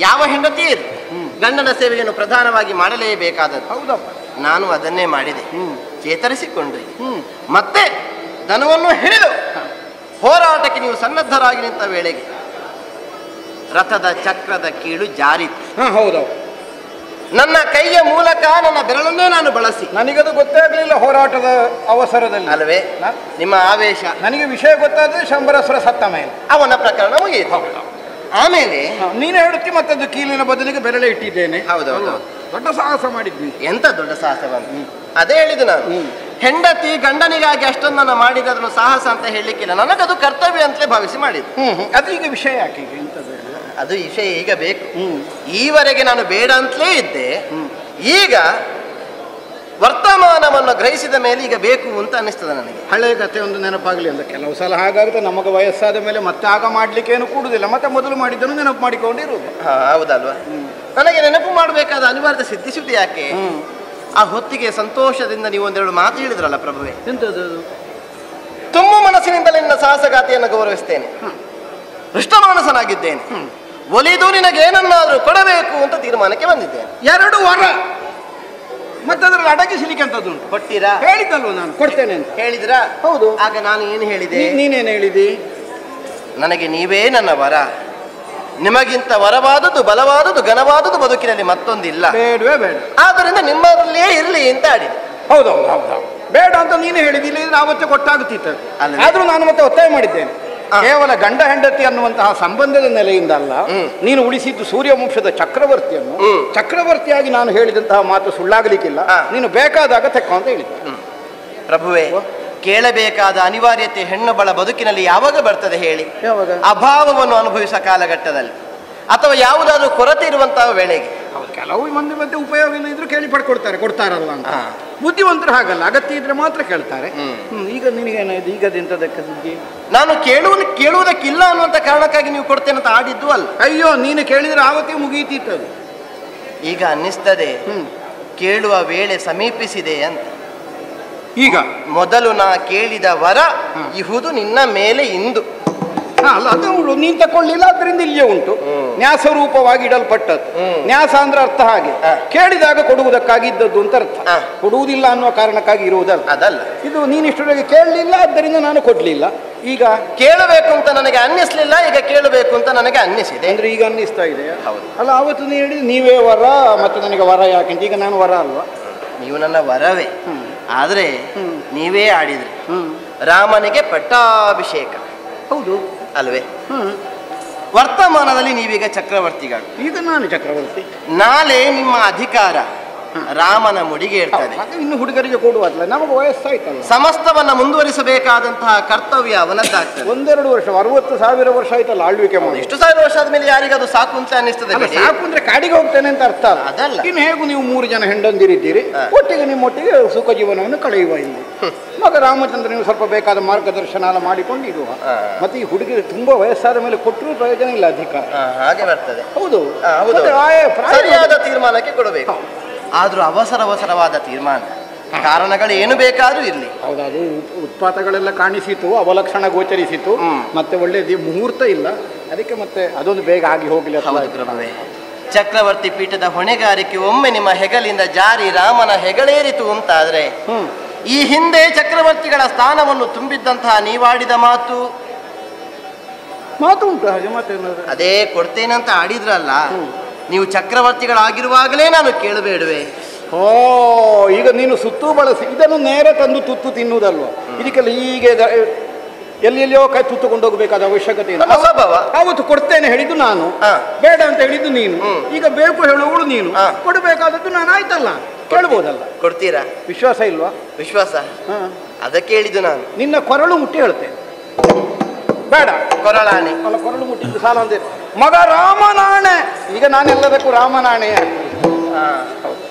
ಯಾವ ಹೆಂಡತಿ ಗಂಡನ ಸೇವೆಯನ್ನು ಪ್ರಧಾನವಾಗಿ ಮಾಡಲೇಬೇಕಾದದ್ದು. ಹೌದಪ್ಪ, ನಾನು ಅದನ್ನೇ ಮಾಡಿದೆ. ಚೇತರಿಸಿಕೊಂಡ್ರಿ. ಮತ್ತೆ ದನವನ್ನು ಹಿಡಿದು ಹೋರಾಟಕ್ಕೆ ನೀವು ಸನ್ನದ್ಧರಾಗಿ ನಿಂತ ವೇಳೆಗೆ ರಥದ ಚಕ್ರದ ಕೀಳು ಜಾರಿತು. ಹೌದೌದು. ನನ್ನ ಕೈಯ ಮೂಲಕ ನನ್ನ ಬೆರಳನ್ನೇ ನಾನು ಬಳಸಿ, ನನಗದು ಗೊತ್ತೇ ಆಗಲಿಲ್ಲ ಹೋರಾಟದ ಅವಸರದಲ್ಲಿ. ಅಲ್ವೇ? ನಿಮ್ಮ ಆವೇಶ. ನನಗೆ ವಿಷಯ ಗೊತ್ತಾದ್ರೆ ಶಂಬರಸುರ ಸತ್ತ ಮೇಲೆ ಅವನ ಪ್ರಕರಣ ಮುಗಿಯಿತು. ಆಮೇಲೆ ನೀನು ಹೇಳುತ್ತಿ ಮತ್ತದು ಕೀಲಿನ ಬದಲಿಗೆ ಬೆರಳೆ ಇಟ್ಟಿದ್ದೇನೆ. ಹೌದೌದು, ದೊಡ್ಡ ಸಾಹಸ ಮಾಡಿದ್ವಿ. ಎಂತ ದೊಡ್ಡ ಸಾಹಸ ಬಂತು. ಅದೇ ಹೇಳಿದ್ದು ನಾನು, ಹೆಂಡತಿ ಗಂಡನಿಗಾಗಿ ಅಷ್ಟೊಂದನ್ನು ಮಾಡಿದ್ರೆ ಅದನ್ನು ಸಾಹಸ ಅಂತ ಹೇಳಲಿಕ್ಕಿಲ್ಲ, ನನಗದು ಕರ್ತವ್ಯ ಅಂತಲೇ ಭಾವಿಸಿ ಮಾಡಿದ್ದು. ಅದು ಈಗ ವಿಷಯ ಯಾಕೆ ಈಗ ಎಂತದ್ದು? ಅದು ವಿಷಯ ಈಗ ಬೇಕು. ಈವರೆಗೆ ನಾನು ಬೇಡ ಅಂತಲೇ ಇದ್ದೆ, ಈಗ ವರ್ತಮಾನವನ್ನು ಗ್ರಹಿಸಿದ ಮೇಲೆ ಈಗ ಬೇಕು ಅಂತ ಅನಿಸ್ತದೆ ನನಗೆ. ಹಳೆಯ ಕಥೆ ಒಂದು ನೆನಪಾಗಲಿ ಅಂತ ಕೆಲವು ಸಲ ಹಾಗಾಗುತ್ತೆ. ನಮಗೆ ವಯಸ್ಸಾದ ಮೇಲೆ ಮತ್ತೆ ಆಗ ಮಾಡ್ಲಿಕ್ಕೆ ಏನು ಕೂಡುದಿಲ್ಲ, ಮತ್ತೆ ಮೊದಲು ಮಾಡಿದ್ದನ್ನು ನೆನಪು ಮಾಡಿಕೊಂಡಿರುವುದು. ಹೌದಲ್ವಾ? ನನಗೆ ನೆನಪು ಮಾಡಬೇಕಾದ ಅನಿವಾರ್ಯತೆ ಸಿದ್ಧಿಸುವುದು ಯಾಕೆ? ಆ ಹೊತ್ತಿಗೆ ಸಂತೋಷದಿಂದ ನೀವು ಒಂದೆರಡು ಮಾತು ಹೇಳಿದ್ರಲ್ಲ ಪ್ರಭುವೆ. ಎಂತದ್ದು? ತುಂಬ ಮನಸ್ಸಿನಿಂದಲೇ ನಿನ್ನ ಸಾಹಸಗಾತಿಯನ್ನು ಗೌರವಿಸ್ತೇನೆ, ಹೃಷ್ಟಮಾನಸನಾಗಿದ್ದೇನೆ, ಒಲಿದು ನಿನಗೇನನ್ನಾದರೂ ಕೊಡಬೇಕು ಅಂತ ತೀರ್ಮಾನಕ್ಕೆ ಬಂದಿದ್ದೇನೆ. 2 ವಾರ ಮತ್ತೆ ಅದರಲ್ಲಿ ಅಡಗಿಸಲಿಕ್ಕೆ ಅಂತದ್ದು ಉಂಟು. ಕೊಡ್ತೀರಾ? ಹೇಳಿದ್ದಲ್ವ ನಾನು ಕೊಡ್ತೇನೆ ಅಂತ. ಹೇಳಿದ್ರಾ? ಹೌದು. ಆಗ ನಾನು ಏನು ಹೇಳಿದೆ? ನೀನೇನು ಹೇಳಿದಿ? ನನಗೆ ನೀವೇ ನನ್ನ ವರ, ನಿಮಗಿಂತ ವರವಾದದ್ದು, ಬಲವಾದದ್ದು, ಘನವಾದದ್ದು ಬದುಕಿನಲ್ಲಿ ಮತ್ತೊಂದಿಲ್ಲ, ಬೇಡವೇ ಬೇಡ, ಆದ್ದರಿಂದ ನಿಮ್ಮಲ್ಲೇ ಇರಲಿ ಅಂತ ಆಡಿದೆ. ಹೌದೌದು ಹೌದೌದು, ಬೇಡ ಅಂತ ನೀನೇ ಹೇಳಿದಿಲ್ಲ, ಇದ್ರೆ ಆವತ್ತೇ ಕೊಟ್ಟಾಗುತ್ತಿತ್ತು. ಅಲ್ವೇ? ಆದ್ರೂ ನಾನು ಮತ್ತೆ ಒತ್ತಾಯ ಮಾಡಿದ್ದೇನೆ. ಕೇವಲ ಗಂಡ ಹೆಂಡತಿ ಅನ್ನುವಂತಹ ಸಂಬಂಧದ ನೆಲೆಯಿಂದ ಅಲ್ಲ, ನೀನು ಉಳಿಸಿದ್ದು ಸೂರ್ಯವಂಶದ ಚಕ್ರವರ್ತಿಯನ್ನು. ಚಕ್ರವರ್ತಿಯಾಗಿ ನಾನು ಹೇಳಿದಂತಹ ಮಾತು ಸುಳ್ಳಾಗಲಿಕ್ಕಿಲ್ಲ, ನೀನು ಬೇಕಾದಾಗ ತೆಕ್ಕೋ ಅಂತ ಹೇಳಿದ್ದೆ. ಪ್ರಭುವೇ, ಕೇಳಬೇಕಾದ ಅನಿವಾರ್ಯತೆ ಹೆಣ್ಣೊಬ್ಬಳ ಬದುಕಿನಲ್ಲಿ ಯಾವಾಗ ಬರ್ತದೆ ಹೇಳಿ? ಯಾವಾಗ? ಅಭಾವವನ್ನು ಅನುಭವಿಸುವ ಕಾಲಘಟ್ಟದಲ್ಲಿ, ಅಥವಾ ಯಾವುದಾದ್ರೂ ಕೊರತೆ ಇರುವಂತಹ ವೇಳೆಗೆ. ಕೆಲವು ಮಂದಿ ಮತ್ತೆ ಉಪಯೋಗ ಇಲ್ಲ ಇದ್ರು ಕೇಳಿ ಕೊಡ್ತಾರಲ್ಲ ಅಂತ. ಬುದ್ಧಿವಂತರು ಹಾಗಲ್ಲ, ಅಗತ್ಯ ಇದ್ರೆ ಮಾತ್ರ ಕೇಳ್ತಾರೆ. ಈಗ ನಿನಗೇನಾಯ್ತು? ಈಗ ಎಂತದಕ್ಕೆ ಸುದ್ದಿ? ನಾನು ಕೇಳುವುದಕ್ಕಿಲ್ಲ ಅನ್ನುವಂಥ ಕಾರಣಕ್ಕಾಗಿ ನೀವು ಕೊಡ್ತೇನೆ ಅಂತ ಆಡಿದ್ದು ಅಲ್ಲ. ಅಯ್ಯೋ, ನೀನು ಕೇಳಿದ್ರೆ ಆವತ್ತೇ ಮುಗಿಯಿತಿತ್ತು. ಈಗ ಅನ್ನಿಸ್ತದೆ ಕೇಳುವ ವೇಳೆ ಸಮೀಪಿಸಿದೆ ಅಂತ. ಈಗ ಮೊದಲು ನಾ ಕೇಳಿದ ವರ ಇಹುದು ನಿನ್ನ ಮೇಲೆ ಇಂದು. ಅಲ್ಲ, ಅದು ನೀನ್ ತಕೊಳ್ಳಿಲ್ಲ, ಅದರಿಂದ ಇಲ್ಲಿಯೇ ಉಂಟು. ನ್ಯಾಸ ರೂಪವಾಗಿ ಇಡಲ್ಪಟ್ಟದ್ದು. ನ್ಯಾಸ ಅಂದ್ರೆ ಅರ್ಥ ಹಾಗೆ, ಕೇಳಿದಾಗ ಕೊಡುವುದಕ್ಕಾಗಿ ಇದ್ದದ್ದು ಅಂತ ಅರ್ಥ. ಕೊಡುವುದಿಲ್ಲ ಅನ್ನುವ ಕಾರಣಕ್ಕಾಗಿ ಇರುವುದಲ್ಲ. ಅದಲ್ಲ, ಇದು ನೀನಿಷ್ಟೊಳಗೆ ಕೇಳಲಿಲ್ಲ, ಆದ್ದರಿಂದ ನಾನು ಕೊಡ್ಲಿಲ್ಲ. ಈಗ ಕೇಳಬೇಕು ಅಂತ ನನಗೆ ಅನ್ನಿಸ್ಲಿಲ್ಲ, ಈಗ ಕೇಳಬೇಕು ಅಂತ ನನಗೆ ಅನ್ನಿಸಿದೆ. ಅಂದ್ರೆ ಈಗ ಅನ್ನಿಸ್ತಾ ಇದೆ. ಹೌದು. ಅಲ್ಲ, ಆವತ್ತು ನೀ ಹೇಳಿದ್ರೆ ನೀವೇ ವರ, ಮತ್ತೆ ನನಗೆ ವರ ಯಾಕೆಂತ. ಈಗ ನಾನು ವರ ಅಲ್ವಾ? ನೀವು ನನ್ನ ವರವೇ, ಆದ್ರೆ ನೀವೇ ಆಡಿದ್ರಿ. ರಾಮನಿಗೆ ಪಟ್ಟಾಭಿಷೇಕ. ಹೌದು ಅಲ್ವೇ? ವರ್ತಮಾನದಲ್ಲಿ ನೀವೀಗ ಚಕ್ರವರ್ತಿಗಳು. ಈಗ ನಾನು ಚಕ್ರವರ್ತಿ. ನಾಳೆ ನಿಮ್ಮ ಅಧಿಕಾರ ರಾಮನ ಮುಡಿಗೆ ಇರ್ತದೆ. ಇನ್ನು ಹುಡುಗರಿಗೆ ಕೊಡುವಲ್ಲ, ನಮಗೆ ವಯಸ್ಸಾಯ್ತಲ್ಲ. ಸಮಸ್ತವನ್ನ ಮುಂದುವರಿಸಬೇಕಾದಂತಹ ಕರ್ತವ್ಯ ಅವನದ್ದಾಗ್ತದೆ. 1-2 ವರ್ಷ, 60,000 ವರ್ಷ ಆಯ್ತಲ್ಲ ಆಳ್ವಿಕೆ ಮಾಡಿ. ಎಷ್ಟು ಸಾವಿರ ವರ್ಷ ಆದ್ಮೇಲೆ ಯಾರಿಗದು ಸಾಕು ಅಂತ ಅನ್ನಿಸ್ತದೆ? ಸಾಕು ಅಂದ್ರೆ ಕಾಡಿಗೆ ಹೋಗ್ತೇನೆ ಅಂತ ಅರ್ಥ ಅಲ್ಲ. ಅದಲ್ಲ. ಇನ್ನು ಹೇಗೂ ನೀವು 3 ಜನ ಹೆಂಡಂದಿರಿದ್ದೀರಿ, ಒಟ್ಟಿಗೆ ನಿಮ್ಮೊಟ್ಟಿಗೆ ಸುಖ ಜೀವನವನ್ನು ಕಳೆಯುವ. ಇಲ್ಲಿ ಮಗ ರಾಮಚಂದ್ರ ನೀವು ಸ್ವಲ್ಪ ಬೇಕಾದ ಮಾರ್ಗದರ್ಶನ ಎಲ್ಲ ಮಾಡಿಕೊಂಡು ಇರುವ. ಮತ್ತೆ ಈ ಹುಡುಗಿಗೆ ತುಂಬಾ ವಯಸ್ಸಾದ ಮೇಲೆ ಕೊಟ್ಟರೂ ಪ್ರಯೋಜನ ಇಲ್ಲ ಅಧಿಕಾರ. ಹಾಗೆ ಬರ್ತದೆ. ಹೌದು, ಸರಿಯಾದ ತೀರ್ಮಾನಕ್ಕೆ ಕೊಡಬೇಕು. ಆದ್ರೂ ಅವಸರವಾದ ತೀರ್ಮಾನ, ಕಾರಣಗಳು ಏನು ಬೇಕಾದ್ರೂ ಇರಲಿ. ಹೌದದು ಉತ್ಪಾತಗಳೆಲ್ಲ ಕಾಣಿಸಿತು, ಅವಲಕ್ಷಣ ಗೋಚರಿಸಿತು, ಮತ್ತೆ ಒಳ್ಳೆ ಮುಹೂರ್ತ ಇಲ್ಲ, ಅದಕ್ಕೆ ಮತ್ತೆ ಅದೊಂದು ಬೇಗ ಆಗಿ ಹೋಗಲಿ. ಚಕ್ರವರ್ತಿ ಪೀಠದ ಹೊಣೆಗಾರಿಕೆ ಒಮ್ಮೆ ನಿಮ್ಮ ಹೆಗಲಿಂದ ಜಾರಿ ರಾಮನ ಹೆಗಲೇರಿತು ಅಂತಾದ್ರೆ, ಈ ಹಿಂದೆ ಚಕ್ರವರ್ತಿಗಳ ಸ್ಥಾನವನ್ನು ತುಂಬಿದ್ದಂತಹ ನೀವಾಡಿದ ಮಾತು ಉಂಟು ಹಾಗೆ. ಮತ್ತೆ ಅದೇ ಕೊಡ್ತೇನಂತ ಆಡಿದ್ರಲ್ಲ, ನೀವು ಚಕ್ರವರ್ತಿಗಳಾಗಿರುವಾಗಲೇ ನಾನು ಕೇಳಬೇಡುವೆ? ಈಗ ನೀನು ಸುತ್ತು ಬಳಸಿ ಇದನ್ನು ನೇರ ತಂದು ತುತ್ತು ತಿನ್ನುವುದಲ್ವ? ಇದಕ್ಕೆಲ್ಲ ಹೀಗೆ ಎಲ್ಲೆಲ್ಲಿಯೋ ಕೈ ತುತ್ತುಕೊಂಡು ಹೋಗಬೇಕಾದ ಅವಶ್ಯಕತೆ ಇಲ್ಲ. ಅವತ್ತು ಕೊಡ್ತೇನೆ ಹೇಳಿದ್ದು ನಾನು, ಬೇಡ ಅಂತ ಹೇಳಿದ್ದು ನೀನು. ಈಗ ಬೇಕು ಹೇಳುವಳು ನೀನು, ಕೊಡಬೇಕಾದದ್ದು ನಾನು. ಆಯ್ತಲ್ಲ, ಕೇಳ್ಬೋದಲ್ಲ. ಕೊಡ್ತೀರಾ? ವಿಶ್ವಾಸ ಇಲ್ವಾ? ವಿಶ್ವಾಸ, ಅದಕ್ಕೆ ಹೇಳಿದ್ದು ನಾನು. ನಿನ್ನ ಕೊರಳು ಮುಟ್ಟಿ ಹೇಳ್ತೇನೆ. ಬೇಡ, ಕೊರಳಾಣೆ ಅಲ್ಲ, ಕೊರಳು ಮುಟ್ಟಿದ್ದು ಸಾಲ ಅಂದೆ. ಮಗ ರಾಮನಾಣೆ. ಈಗ ನಾನೆಲ್ಲದಕ್ಕೂ ರಾಮನಾಣೆ.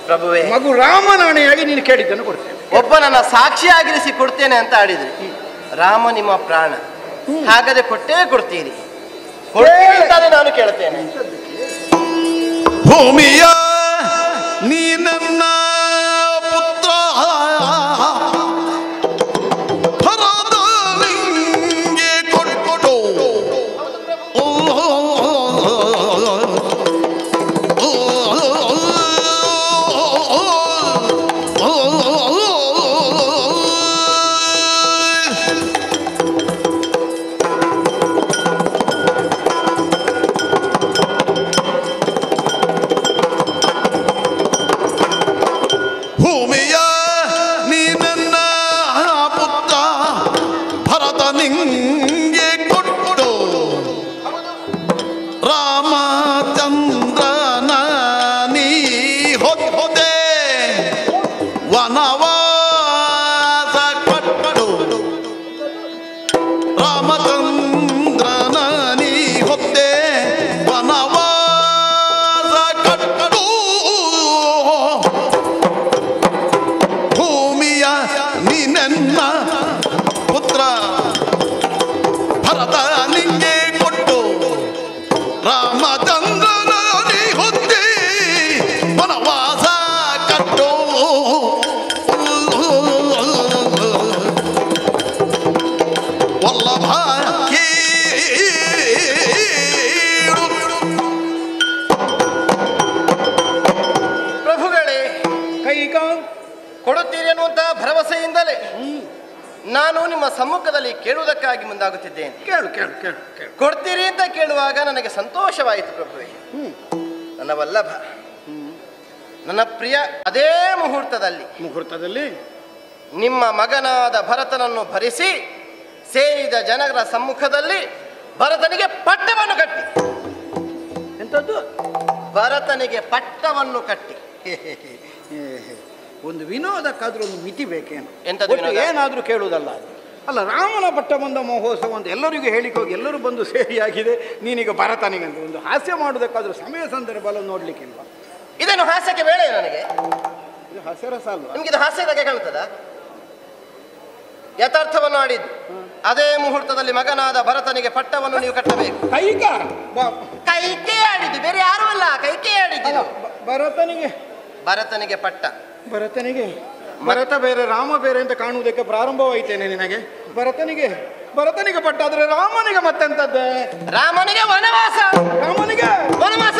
ಪ್ರಭುವೇ, ಮಗು ರಾಮನಾಣೆಯಾಗಿ ನೀನು ಕೇಳಿದ್ದನ್ನು ಕೊಡ್ತೇನೆ. ಒಬ್ಬನನ್ನ ಸಾಕ್ಷಿಯಾಗಿರಿಸಿ ಕೊಡ್ತೇನೆ ಅಂತ ಆಡಿದ್ರಿ. ರಾಮ ನಿಮ್ಮ ಪ್ರಾಣ, ಹಾಗಾದ್ರೆ ಕೊಟ್ಟೇ ಕೊಡ್ತೀರಿ. ಕೊಡ್ತೀರಿ ಅಂತಾನೆ ನಾನು ಕೇಳ್ತೇನೆ. ಭೂಮಿಯ ನೀ ನನ್ನ ಪುತ್ರ ಭರತನಿಗೆ ಕೊಟ್ಟು ಭೂಮಿಯ ನೀ ನನ್ನ ಪುತ್ರ ಭರತನಿಗೆ ಕೊಟ್ಟು ರಾಮಚಂದ್ರನ ನೀ ಹೊತ್ತೆ ವನವಾಸ ಕೊಟ್ಟು ರಾಮಚಂದ್ರನ ನೀ ಹೊತ್ತೆ ವನವಾಸ ಕೊಟ್ಟು ಭೂಮಿಯ ನೀ ನನ್ನ ಪುತ್ರ ಭರತ ನಿಂಗೆ ಕೊಟ್ಟು ರಾಮಚಂದ್ರನ ನೀ ಹೊತ್ತಿ ವನವಾಸ ಕಟ್ಟು ವಲ್ಲಭ ಪ್ರಭುಗಳೇ, ಕೈಕಾ ಕೊಡುತ್ತೀರಿ ಅನ್ನುವಂತಹ ಭರವಸೆಯಿಂದಲೇ ನಾನು ನಿಮ್ಮ ಸಮ್ಮುಖದಲ್ಲಿ ಕೇಳುವುದಕ್ಕಾಗಿ ಮುಂದಾಗುತ್ತಿದ್ದೇನೆ. ಕೇಳು ಕೇಳು ಕೇಳು ಕೇಳು. ಕೊಡ್ತೀರಿ ಅಂತ ಕೇಳುವಾಗ ನನಗೆ ಸಂತೋಷವಾಯಿತು ಪ್ರಭುವೇ. ನನ್ನ ವಲ್ಲಭ, ನನ್ನ ಪ್ರಿಯ, ಅದೇ ಮುಹೂರ್ತದಲ್ಲಿ ನಿಮ್ಮ ಮಗನಾದ ಭರತನನ್ನು ಭರಿಸಿ ಸೇರಿದ ಜನರ ಸಮ್ಮುಖದಲ್ಲಿ ಭರತನಿಗೆ ಪಟ್ಟವನ್ನು ಕಟ್ಟಿ, ಎಂಥದ್ದು? ಭರತನಿಗೆ ಪಟ್ಟವನ್ನು ಕಟ್ಟಿ. ಒಂದು ವಿನೋದಕ್ಕಾದ್ರೂ ಒಂದು ಮಿತಿ ಬೇಕೇನು? ಎಂಥದ್ದು ಒಟ್ಟು ವಿನೋದ? ಏನಾದ್ರೂ ಕೇಳುವುದಲ್ಲ ಅದು. ಅಲ್ಲ, ರಾಮನ ಪಟ್ಟಬಂಧ ಮಹೋತ್ಸವ ಅಂತ ಎಲ್ಲರಿಗೂ ಹೇಳಿಕೋಗಿ ಎಲ್ಲರೂ ಬಂದು ಸೇರಿಯಾಗಿದೆ, ನೀನೀಗ ಭರತನಿಗಂತ ಒಂದು ಹಾಸ್ಯ ಮಾಡುವುದಕ್ಕಾದ್ರೂ ಸಮಯ ಸಂದರ್ಭ ಎಲ್ಲ ನೋಡ್ಲಿಕ್ಕಿಲ್ವಾ? ಇದನ್ನು ಹಾಸ್ಯಕ್ಕೆ ಬೇಡ ನನಗೆ. ಇದು ಹಾಸ್ಯರಸ ಅಲ್ವಾ? ನಿಮ್ಗೆ ಇದು ಹಾಸ್ಯದಾಗೆ ಕಾಣ್ತದ? ಯಥಾರ್ಥವನ್ನು ಆಡಿದ್ದು ಅದೇ ಮುಹೂರ್ತದಲ್ಲಿ ಮಗನಾದ ಭರತನಿಗೆ ಪಟ್ಟವನ್ನು ನೀವು ಕಟ್ಟಬೇಕು. ಕೈಕಾ ಕೈಕೆ ಆಡಿದ್ದು, ಬೇರೆ ಯಾರು ಅಲ್ಲ, ಕೈಕೆ ಆಡಿದ್ದು. ಭರತನಿಗೆ ಪಟ್ಟ. ಭರತ ಬೇರೆ ರಾಮ ಬೇರೆ ಅಂತ ಕಾಣುವುದಕ್ಕೆ ಪ್ರಾರಂಭವಾಯಿತೇನೆ ನಿನಗೆ? ಭರತನಿಗೆ ಪಟ್ಟಾದ್ರೆ ರಾಮನಿಗೆ ಮತ್ತೆಂತದ್ದೇ? ರಾಮನಿಗೆ ವನವಾಸ. ರಾಮನಿಗೆ ವನವಾಸ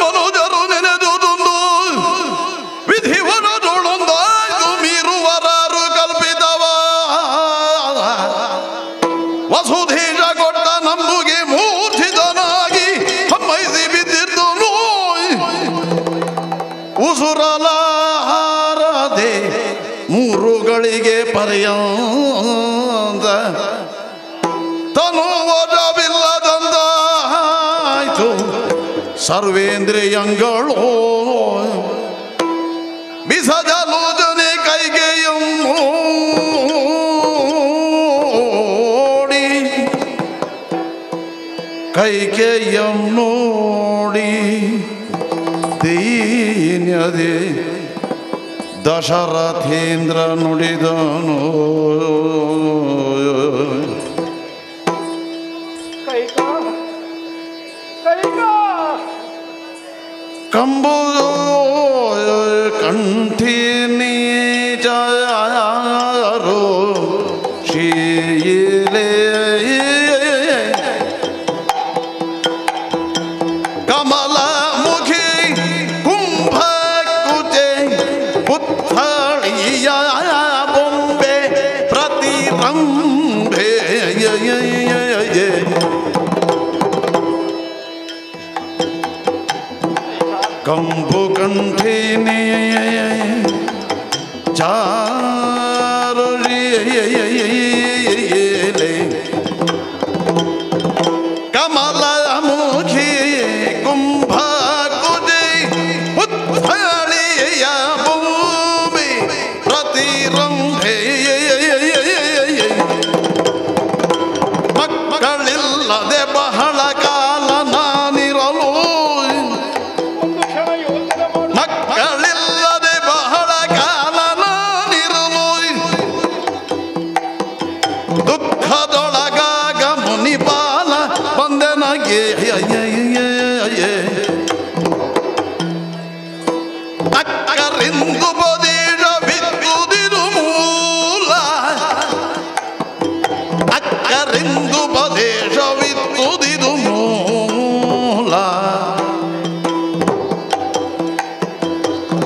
ಮನುಜರು ನೆನೆದುದುಂದು ವಿಧಿವನದೊಳೊಂದಾಯ್ತು ಮೀರುವರಾರು ಕಲ್ಪಿತವ ವಸುಧೀಶ ಕೊಟ್ಟ ನಂಬುಗೆ ಮೂರ್ಛಿತನಾಗಿ ಹಮ್ಮೈಸಿ ಬಿದ್ದಿದ್ದನು ಉಸುರಲಾರದೆ ಮೂರುಗಳಿಗೆ ಪರ್ಯಂತ ತನು ವಜವಿಲ್ಲದಂದಾಯ್ತು ಸರ್ವೇಂದ್ರಿಯಂಗಳು ಬಿಸಜಲೋಚನೆ ಕೈಗೆಯನ್ನು ನೋಡಿ ದೈನ್ಯದೆ ದಶರಥೇಂದ್ರ ನುಡಿದನು. ಕಂಬುದು ಕಂಠಿ ನೀಚಾರೋ ಶೀಲೆ ಕಮಲ ಮುಖಿ ಕುಂಭ ಕುಚೆ ಪುತ್ಥಳಿಯ ಬೊಂಬೆ ಪ್ರತಿರಂಭೆ ಕಂಬು ಕಂಠಿನಿ ಚಾರು ಕಮಲ ಮುಖಿ ಕುಂಭ ಕುಜಿ ಪುತ್ಥಳಿಯ ಭೂಮಿ ಪ್ರತಿರಂಭೆ ಮಕ್ಕಳಿಲ್ಲದೆ ಬಹಳ ಕಾಲ ನಾನಿರಲು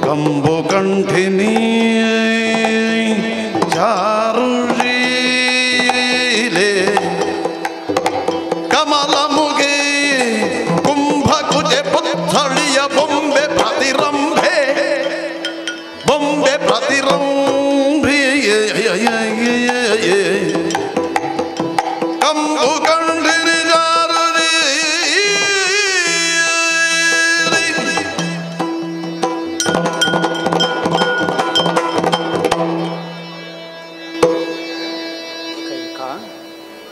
ಕಂಬು ಕಂಠಿನಿ ಚಾರುಶೀಲೆ ಕಮಲ ಮುಗೆ ಕುಂಭ ಕುಜೆ ಪುತ್ಥಳಿಯ ಬೊಂಬೆ ಪ್ರತಿರಂಭೆ ಕಂಬು ಕಂಠಿನಿ ಚಾರುಶೀಲೆ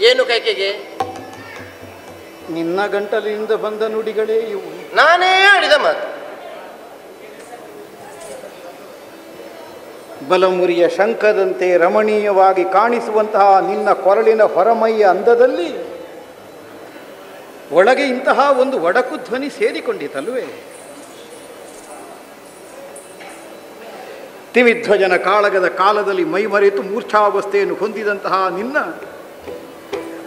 ಏನು ಕೈಕೆಗೆ? ನಿನ್ನ ಗಂಟಲಿನಿಂದ ಬಂದ ನುಡಿಗಳೇ ಇವು. ನಾನೇ ಆಡಿದ ಮಾತು. ಬಲಮುರಿಯ ಶಂಖದಂತೆ ರಮಣೀಯವಾಗಿ ಕಾಣಿಸುವಂತಹ ನಿನ್ನ ಕೊರಳಿನ ಹೊರಮೈಯ ಅಂದದಲ್ಲಿ ಒಳಗೆ ಇಂತಹ ಒಂದು ಒಡಕು ಧ್ವನಿ ಸೇರಿಕೊಂಡಿತಲ್ವೇ? ತಿವಿಧ್ವಜನ ಕಾಳಗದ ಕಾಲದಲ್ಲಿ ಮೈಮರೆತು ಮೂರ್ಛಾವಸ್ಥೆಯನ್ನು ಹೊಂದಿದಂತಹ ನಿನ್ನ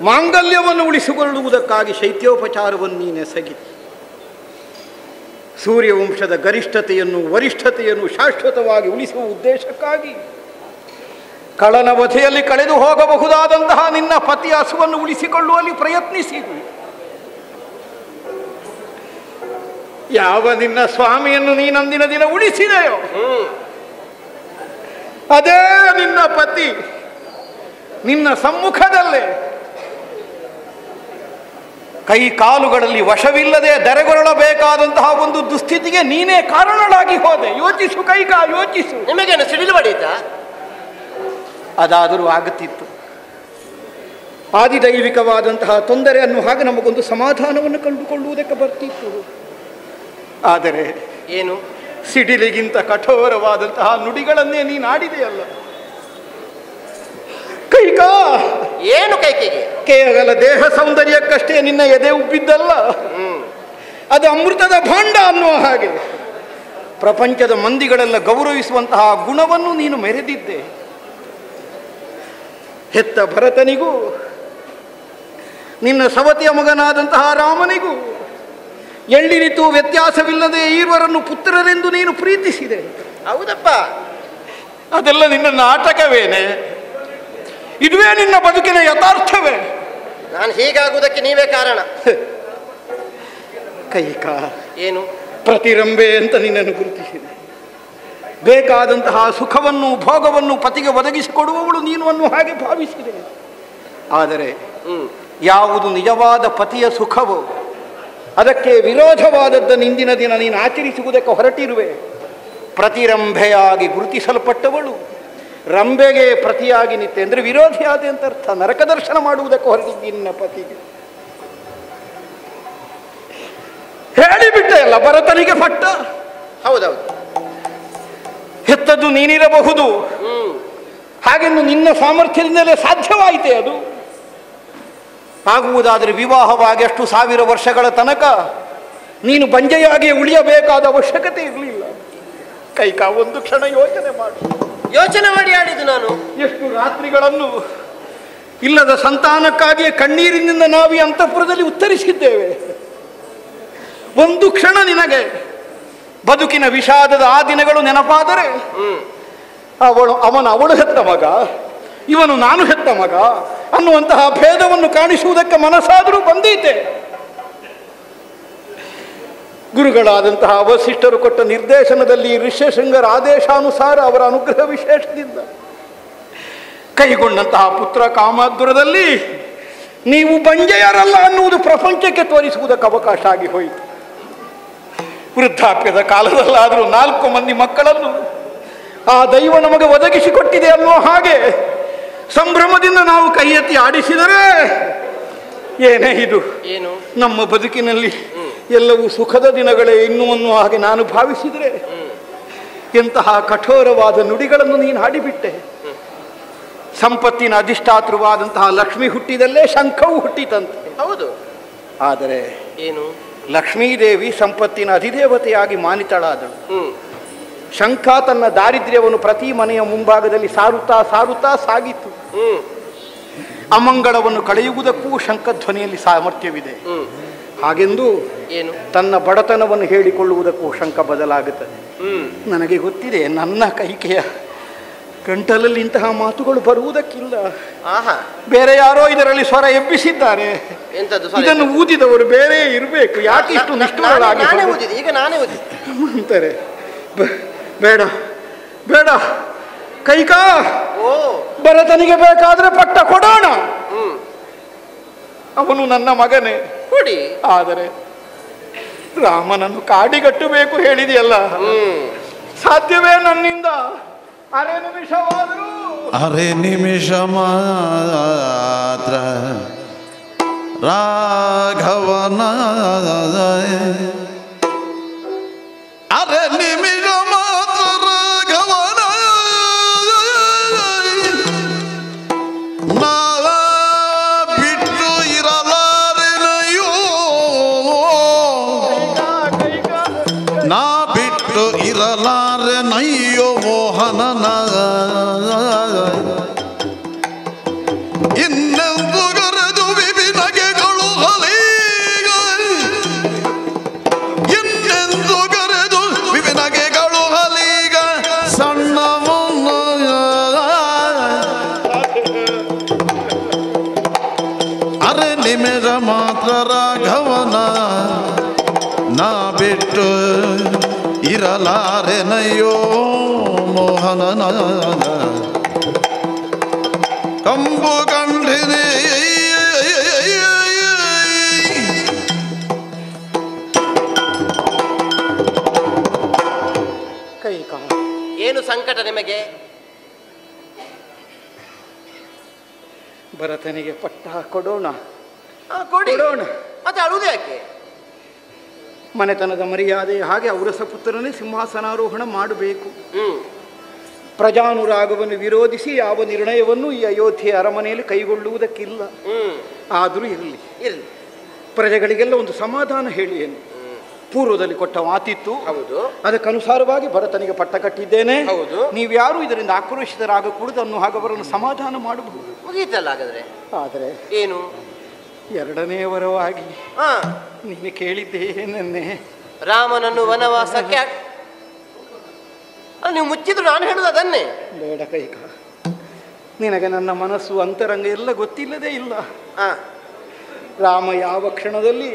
ಮಾಂಗಲ್ಯವನ್ನು ಉಳಿಸಿಕೊಳ್ಳುವುದಕ್ಕಾಗಿ ಶೈತ್ಯೋಪಚಾರವನ್ನು ನೀನೆಸಗಿ ಸೂರ್ಯವಂಶದ ಗರಿಷ್ಠತೆಯನ್ನು ವರಿಷ್ಠತೆಯನ್ನು ಶಾಶ್ವತವಾಗಿ ಉಳಿಸುವ ಉದ್ದೇಶಕ್ಕಾಗಿ ಕಳನವಧೆಯಲ್ಲಿ ಕಳೆದು ಹೋಗಬಹುದಾದಂತಹ ನಿನ್ನ ಪತಿಯ ಹಸುವನ್ನು ಉಳಿಸಿಕೊಳ್ಳುವಲ್ಲಿ ಪ್ರಯತ್ನಿಸಿದೆ. ಯಾವ ನಿನ್ನ ಸ್ವಾಮಿಯನ್ನು ನೀನಂದಿನ ದಿನ ಉಳಿಸಿದೆಯೋ ಅದೇ ನಿನ್ನ ಪತಿ ನಿನ್ನ ಸಮ್ಮುಖದಲ್ಲೇ ಕೈ ಕಾಲುಗಳಲ್ಲಿ ವಶವಿಲ್ಲದೆ ದರೆಗೊರಳಬೇಕಾದಂತಹ ಒಂದು ದುಸ್ಥಿತಿಗೆ ನೀನೇ ಕಾರಣಳಾಗಿ ಹೋದೆ. ಯೋಚಿಸು ಕೈಕಾ, ಯೋಚಿಸು. ನಿಮಗೇನು ಸಿಡಿಲು ಬಡೀತಾ? ಅದಾದರೂ ಆಗುತ್ತಿತ್ತು. ಆದಿದೈವಿಕವಾದಂತಹ ತೊಂದರೆ ಅನ್ನೋ ಹಾಗೆ ನಮಗೊಂದು ಸಮಾಧಾನವನ್ನು ಕಂಡುಕೊಳ್ಳುವುದಕ್ಕೆ ಬರ್ತಿತ್ತು. ಆದರೆ ಏನು? ಸಿಡಿಲಿಗಿಂತ ಕಠೋರವಾದಂತಹ ನುಡಿಗಳನ್ನೇ ನೀನಾಡಿದೆಯಲ್ಲ ಕೈಕಾ. ಏನು ಕೈಕೆಗೆ? ಕೇವಲ ದೇಹ ಸೌಂದರ್ಯಕ್ಕಷ್ಟೇ ನಿನ್ನ ಎದೆ ಉಬ್ಬಿದ್ದಲ್ಲ, ಅದು ಅಮೃತದ ಭಾಂಡ ಅನ್ನುವ ಹಾಗೆ ಪ್ರಪಂಚದ ಮಂದಿಗಳೆಲ್ಲ ಗೌರವಿಸುವಂತಹ ಗುಣವನ್ನು ನೀನು ಮೆರೆದಿದ್ದೆ. ಹೆತ್ತ ಭರತನಿಗೂ ನಿನ್ನ ಸವತಿಯ ಮಗನಾದಂತಹ ರಾಮನಿಗೂ ಎಳ್ಳಿರಿತು ವ್ಯತ್ಯಾಸವಿಲ್ಲದೆ ಈವರನ್ನು ಪುತ್ರರೆಂದು ನೀನು ಪ್ರೀತಿಸಿದೆ. ಹೌದಪ್ಪ. ಅದೆಲ್ಲ ನಿನ್ನ ನಾಟಕವೇನೆ? ಇದುವೇ ನಿನ್ನ ಬದುಕಿನ ಯಥಾರ್ಥವೇ? ನಾನು ಹೀಗಾಗುವುದಕ್ಕೆ ನೀವೇ ಕಾರಣ. ಕೈಕಾ, ಏನು? ಪ್ರತಿರಂಬೆ ಅಂತ ನಿನ್ನನ್ನು ಗುರುತಿಸಿದೆ. ಬೇಕಾದಂತಹ ಸುಖವನ್ನು ಭೋಗವನ್ನು ಪತಿಗೆ ಒದಗಿಸಿಕೊಡುವವಳು ನೀನು ಅನ್ನೋ ಹಾಗೆ ಭಾವಿಸಿದೆ. ಆದರೆ ಯಾವುದು ನಿಜವಾದ ಪತಿಯ ಸುಖವೋ ಅದಕ್ಕೆ ವಿರೋಧವಾದದ್ದನ್ನು ಇಂದಿನ ದಿನ ನೀನು ಆಚರಿಸುವುದಕ್ಕೆ ಹೊರಟಿರುವೆ. ಪ್ರತಿರಂಭೆಯಾಗಿ ಗುರುತಿಸಲ್ಪಟ್ಟವಳು ರಂಬೆಗೆ ಪ್ರತಿಯಾಗಿ ನಿಂತೆ ಅಂದರೆ ವಿರೋಧಿಯಾದೆ ಅಂತ ಅರ್ಥ. ನರಕ ದರ್ಶನ ಮಾಡುವುದಕ್ಕೆ ಹೊರಟಿದ್ದಿ ನಿನ್ನ ಪತಿಗೆ. ಹೇಳಿಬಿಟ್ಟೆ ಅಲ್ಲ ಭರತನಿಗೆ ಪಟ್ಟ. ಹೌದೌದು, ಹೆತ್ತದ್ದು ನೀನಿರಬಹುದು, ಹಾಗೆಂದು ನಿನ್ನ ಸಾಮರ್ಥ್ಯದಿಂದಲೇ ಸಾಧ್ಯವಾಯಿತೆ ಅದು. ಆಗುವುದಾದರೆ ವಿವಾಹವಾಗಿ ಅಷ್ಟು 1000 ವರ್ಷಗಳ ತನಕ ನೀನು ಬಂಜೆಯಾಗಿ ಉಳಿಯಬೇಕಾದ ಅವಶ್ಯಕತೆ ಇರಲಿಲ್ಲ. ಕೈಕಾ, ಒಂದು ಕ್ಷಣ ಯೋಚನೆ ಮಾಡು. ಯೋಚನೆ ಮಾಡಿ ಆಡಿದ್ದು ನಾನು. ಎಷ್ಟು ರಾತ್ರಿಗಳನ್ನು ಇಲ್ಲದ ಸಂತಾನಕ್ಕಾಗಿಯೇ ಕಣ್ಣೀರಿನಿಂದ ನಾವು ಈ ಅಂತಃಪುರದಲ್ಲಿ ಉತ್ತರಿಸಿದ್ದೇವೆ. ಒಂದು ಕ್ಷಣ ನಿನಗೆ ಬದುಕಿನ ವಿಷಾದದ ಆ ದಿನಗಳು ನೆನಪಾದರೆ ಅವಳು ಹೆತ್ತ ಮಗ, ಇವನು ನಾನು ಹೆತ್ತ ಮಗ ಅನ್ನುವಂತಹ ಭೇದವನ್ನು ಕಾಣಿಸುವುದಕ್ಕೆ ಮನಸ್ಸಾದರೂ ಬಂದೀತೆ. ಗುರುಗಳಾದಂತಹ ವಸಿಷ್ಠರು ಕೊಟ್ಟ ನಿರ್ದೇಶನದಲ್ಲಿ ಋಷ್ಯಶೃಂಗರ ಆದೇಶಾನುಸಾರ ಅವರ ಅನುಗ್ರಹ ವಿಶೇಷದಿಂದ ಕೈಗೊಂಡಂತಹ ಪುತ್ರ ಕಾಮಾದ್ವರದಲ್ಲಿ ನೀವು ಬಂಜೆಯರಲ್ಲ ಅನ್ನುವುದು ಪ್ರಪಂಚಕ್ಕೆ ತೋರಿಸುವುದಕ್ಕೆ ಅವಕಾಶ ಆಗಿ ಹೋಯಿತು. ವೃದ್ಧಾಪ್ಯದ ಕಾಲದಲ್ಲಾದರೂ 4 ಮಂದಿ ಮಕ್ಕಳನ್ನು ಆ ದೈವ ನಮಗೆ ಒದಗಿಸಿಕೊಟ್ಟಿದೆ ಅನ್ನೋ ಹಾಗೆ ಸಂಭ್ರಮದಿಂದ ನಾವು ಕೈ ಎತ್ತಿ ಆಡಿಸಿದರೆ ಏನೇ ಇದು? ಏನು? ನಮ್ಮ ಬದುಕಿನಲ್ಲಿ ಎಲ್ಲವೂ ಸುಖದ ದಿನಗಳೇ ಇನ್ನು ಅನ್ನುವ ಹಾಗೆ ನಾನು ಭಾವಿಸಿದರೆ ಎಂತಹ ಕಠೋರವಾದ ನುಡಿಗಳನ್ನು ನೀನು ಹಾಡಿಬಿಟ್ಟೆ. ಸಂಪತ್ತಿನ ಅಧಿಷ್ಠಾತೃವಾದಂತಹ ಲಕ್ಷ್ಮಿ ಹುಟ್ಟಿದಲ್ಲೇ ಶಂಖವು ಹುಟ್ಟಿತಂತೆ. ಹೌದು. ಆದರೆ ಏನು? ಲಕ್ಷ್ಮೀದೇವಿ ಸಂಪತ್ತಿನ ಅಧಿದೇವತೆಯಾಗಿ ಮಾನಿತಳಾದಳು. ಶಂಖ ತನ್ನ ದಾರಿದ್ರ್ಯವನ್ನು ಪ್ರತಿ ಮನೆಯ ಮುಂಭಾಗದಲ್ಲಿ ಸಾರುತ್ತಾ ಸಾರುತ್ತಾ ಸಾಗಿತು. ಅಮಂಗಳವನ್ನು ಕಳೆಯುವುದಕ್ಕೂ ಶಂಖಧ್ವನಿಯಲ್ಲಿ ಸಾಮರ್ಥ್ಯವಿದೆ. ಹಾಗೆಂದು ಏನು ತನ್ನ ಬಡತನವನ್ನು ಹೇಳಿಕೊಳ್ಳುವುದಕ್ಕೂ ಶಂಕ ಬದಲಾಗುತ್ತದೆ. ನನಗೆ ಗೊತ್ತಿದೆ, ನನ್ನ ಕೈಕೆಯ ಗಂಟಲಲ್ಲಿ ಇಂತಹ ಮಾತುಗಳು ಬರುವುದಕ್ಕಿಲ್ಲ. ಬೇರೆ ಯಾರೋ ಇದರಲ್ಲಿ ಸ್ವರ ಎಬ್ಬಿಸಿದ್ದಾರೆ. ಇದನ್ನು ಊದಿದವರು ಬೇರೆ ಇರಬೇಕು. ಯಾಕೆ ಇಷ್ಟು ನಿಷ್ಠುರರಾಗಿ ಈಗ ನಾನೇ ಅಂತಾರೆ? ಬೇಡ ಬೇಡ ಕೈಕಾ, ಭರತನಿಗೆ ಬೇಕಾದ್ರೆ ಪಟ್ಟ ಕೊಡೋಣ. ಅವನು ನನ್ನ ಮಗನೇ ಕೊಡಿ. ಆದರೆ ರಾಮನನ್ನು ಕಾಡಿಗಟ್ಟಬೇಕು ಹೇಳಿದೆಯಲ್ಲ, ಸಾಧ್ಯವೇ ನನ್ನಿಂದ? ಅರೆ ನಿಮಿಷವಾದರೂ ಅರೆ ನಿಮಿಷ ಮಾತ್ರ ರಾಘವನ ಅರೆ ನಿಮಿಷ ಮಾತ್ರ ರಾಘವನ ನಾ ಬಿಟ್ಟು ಇರಲಾರೆನಯ್ಯೋ, ನಾ ಬಿಟ್ಟು ಇರಲಾರೆನಯ್ಯೋ ಮೋಹನನ. ಇನ್ನೆಂದು ಗರೆದು ವಿಭಿನ್ನಗೆಗಳು ಹಲೀಗ, ಇನ್ನೆಂದು ಗರೆದು ವಿಭಿನ್ನಗೆಗಳು ಹಲೀಗ ಸಣ್ಣವನ್ನ. ಅರೆ ನಿಮಿಷ ಮಾತ್ರ ರಾಘವನ ನಾ ಬಿಟ್ಟು ಇರಲಾರೆನಯ್ಯೋ ಮೋಹನನ. ಕಂಬು ಕಂಡಿದೆ ಕೈಕಾ, ಏನು ಸಂಕಟ ನಿಮಗೆ? ಭರತನಿಗೆ ಪಟ್ಟ ಕೊಡೋಣ. ಕೊಡೋಣ. ಮತ್ತೆ ಅಳುವುದು ಯಾಕೆ? ಮನೆತನದ ಮರ್ಯಾದೆ ಹಾಗೆ ಔರಸ ಪುತ್ರನೇ ಸಿಂಹಾಸನಾರೋಹಣ ಮಾಡಬೇಕು. ಪ್ರಜಾನುರಾಗವನ್ನು ವಿರೋಧಿಸಿ ಯಾವ ನಿರ್ಣಯವನ್ನು ಈ ಅಯೋಧ್ಯೆ ಅರಮನೆಯಲ್ಲಿ ಕೈಗೊಳ್ಳುವುದಕ್ಕಿಲ್ಲ. ಆದರೂ ಇರಲಿ, ಪ್ರಜೆಗಳಿಗೆಲ್ಲ ಒಂದು ಸಮಾಧಾನ ಹೇಳಿ. ಏನು ಪೂರ್ವದಲ್ಲಿ ಕೊಟ್ಟ ಮಾತಿತ್ತು, ಅದಕ್ಕನುಸಾರವಾಗಿ ಭರತನಿಗೆ ಪಟ್ಟ ಕಟ್ಟಿದ್ದೇನೆ. ನೀವ್ಯಾರು ಇದರಿಂದ ಆಕ್ರೋಶಿತರಾಗಕೂಡದು ಅನ್ನೋ ಹಾಗೆ ಅವರನ್ನು ಸಮಾಧಾನ ಮಾಡಬಹುದು. ಮುಗಿಯಿತಲ್ಲ ಹಾಗಾದ್ರೆ. ಆದರೆ ಏನು ಎರಡನೇ ವರವಾಗಿ ನೀನು ಕೇಳಿದ್ದೇನೆ, ರಾಮನನ್ನು ವನವಾಸಕ್ಕೆ ನೀವು ಮುಚ್ಚಿದ್ರು ನಾನು ಹೇಳುದು ಅದನ್ನೇ. ಬೇಡ ಕೈಕ, ನಿನಗೆ ನನ್ನ ಮನಸ್ಸು ಅಂತರಂಗ ಎಲ್ಲ ಗೊತ್ತಿಲ್ಲದೇ ಇಲ್ಲ. ರಾಮ ಯಾವ ಕ್ಷಣದಲ್ಲಿ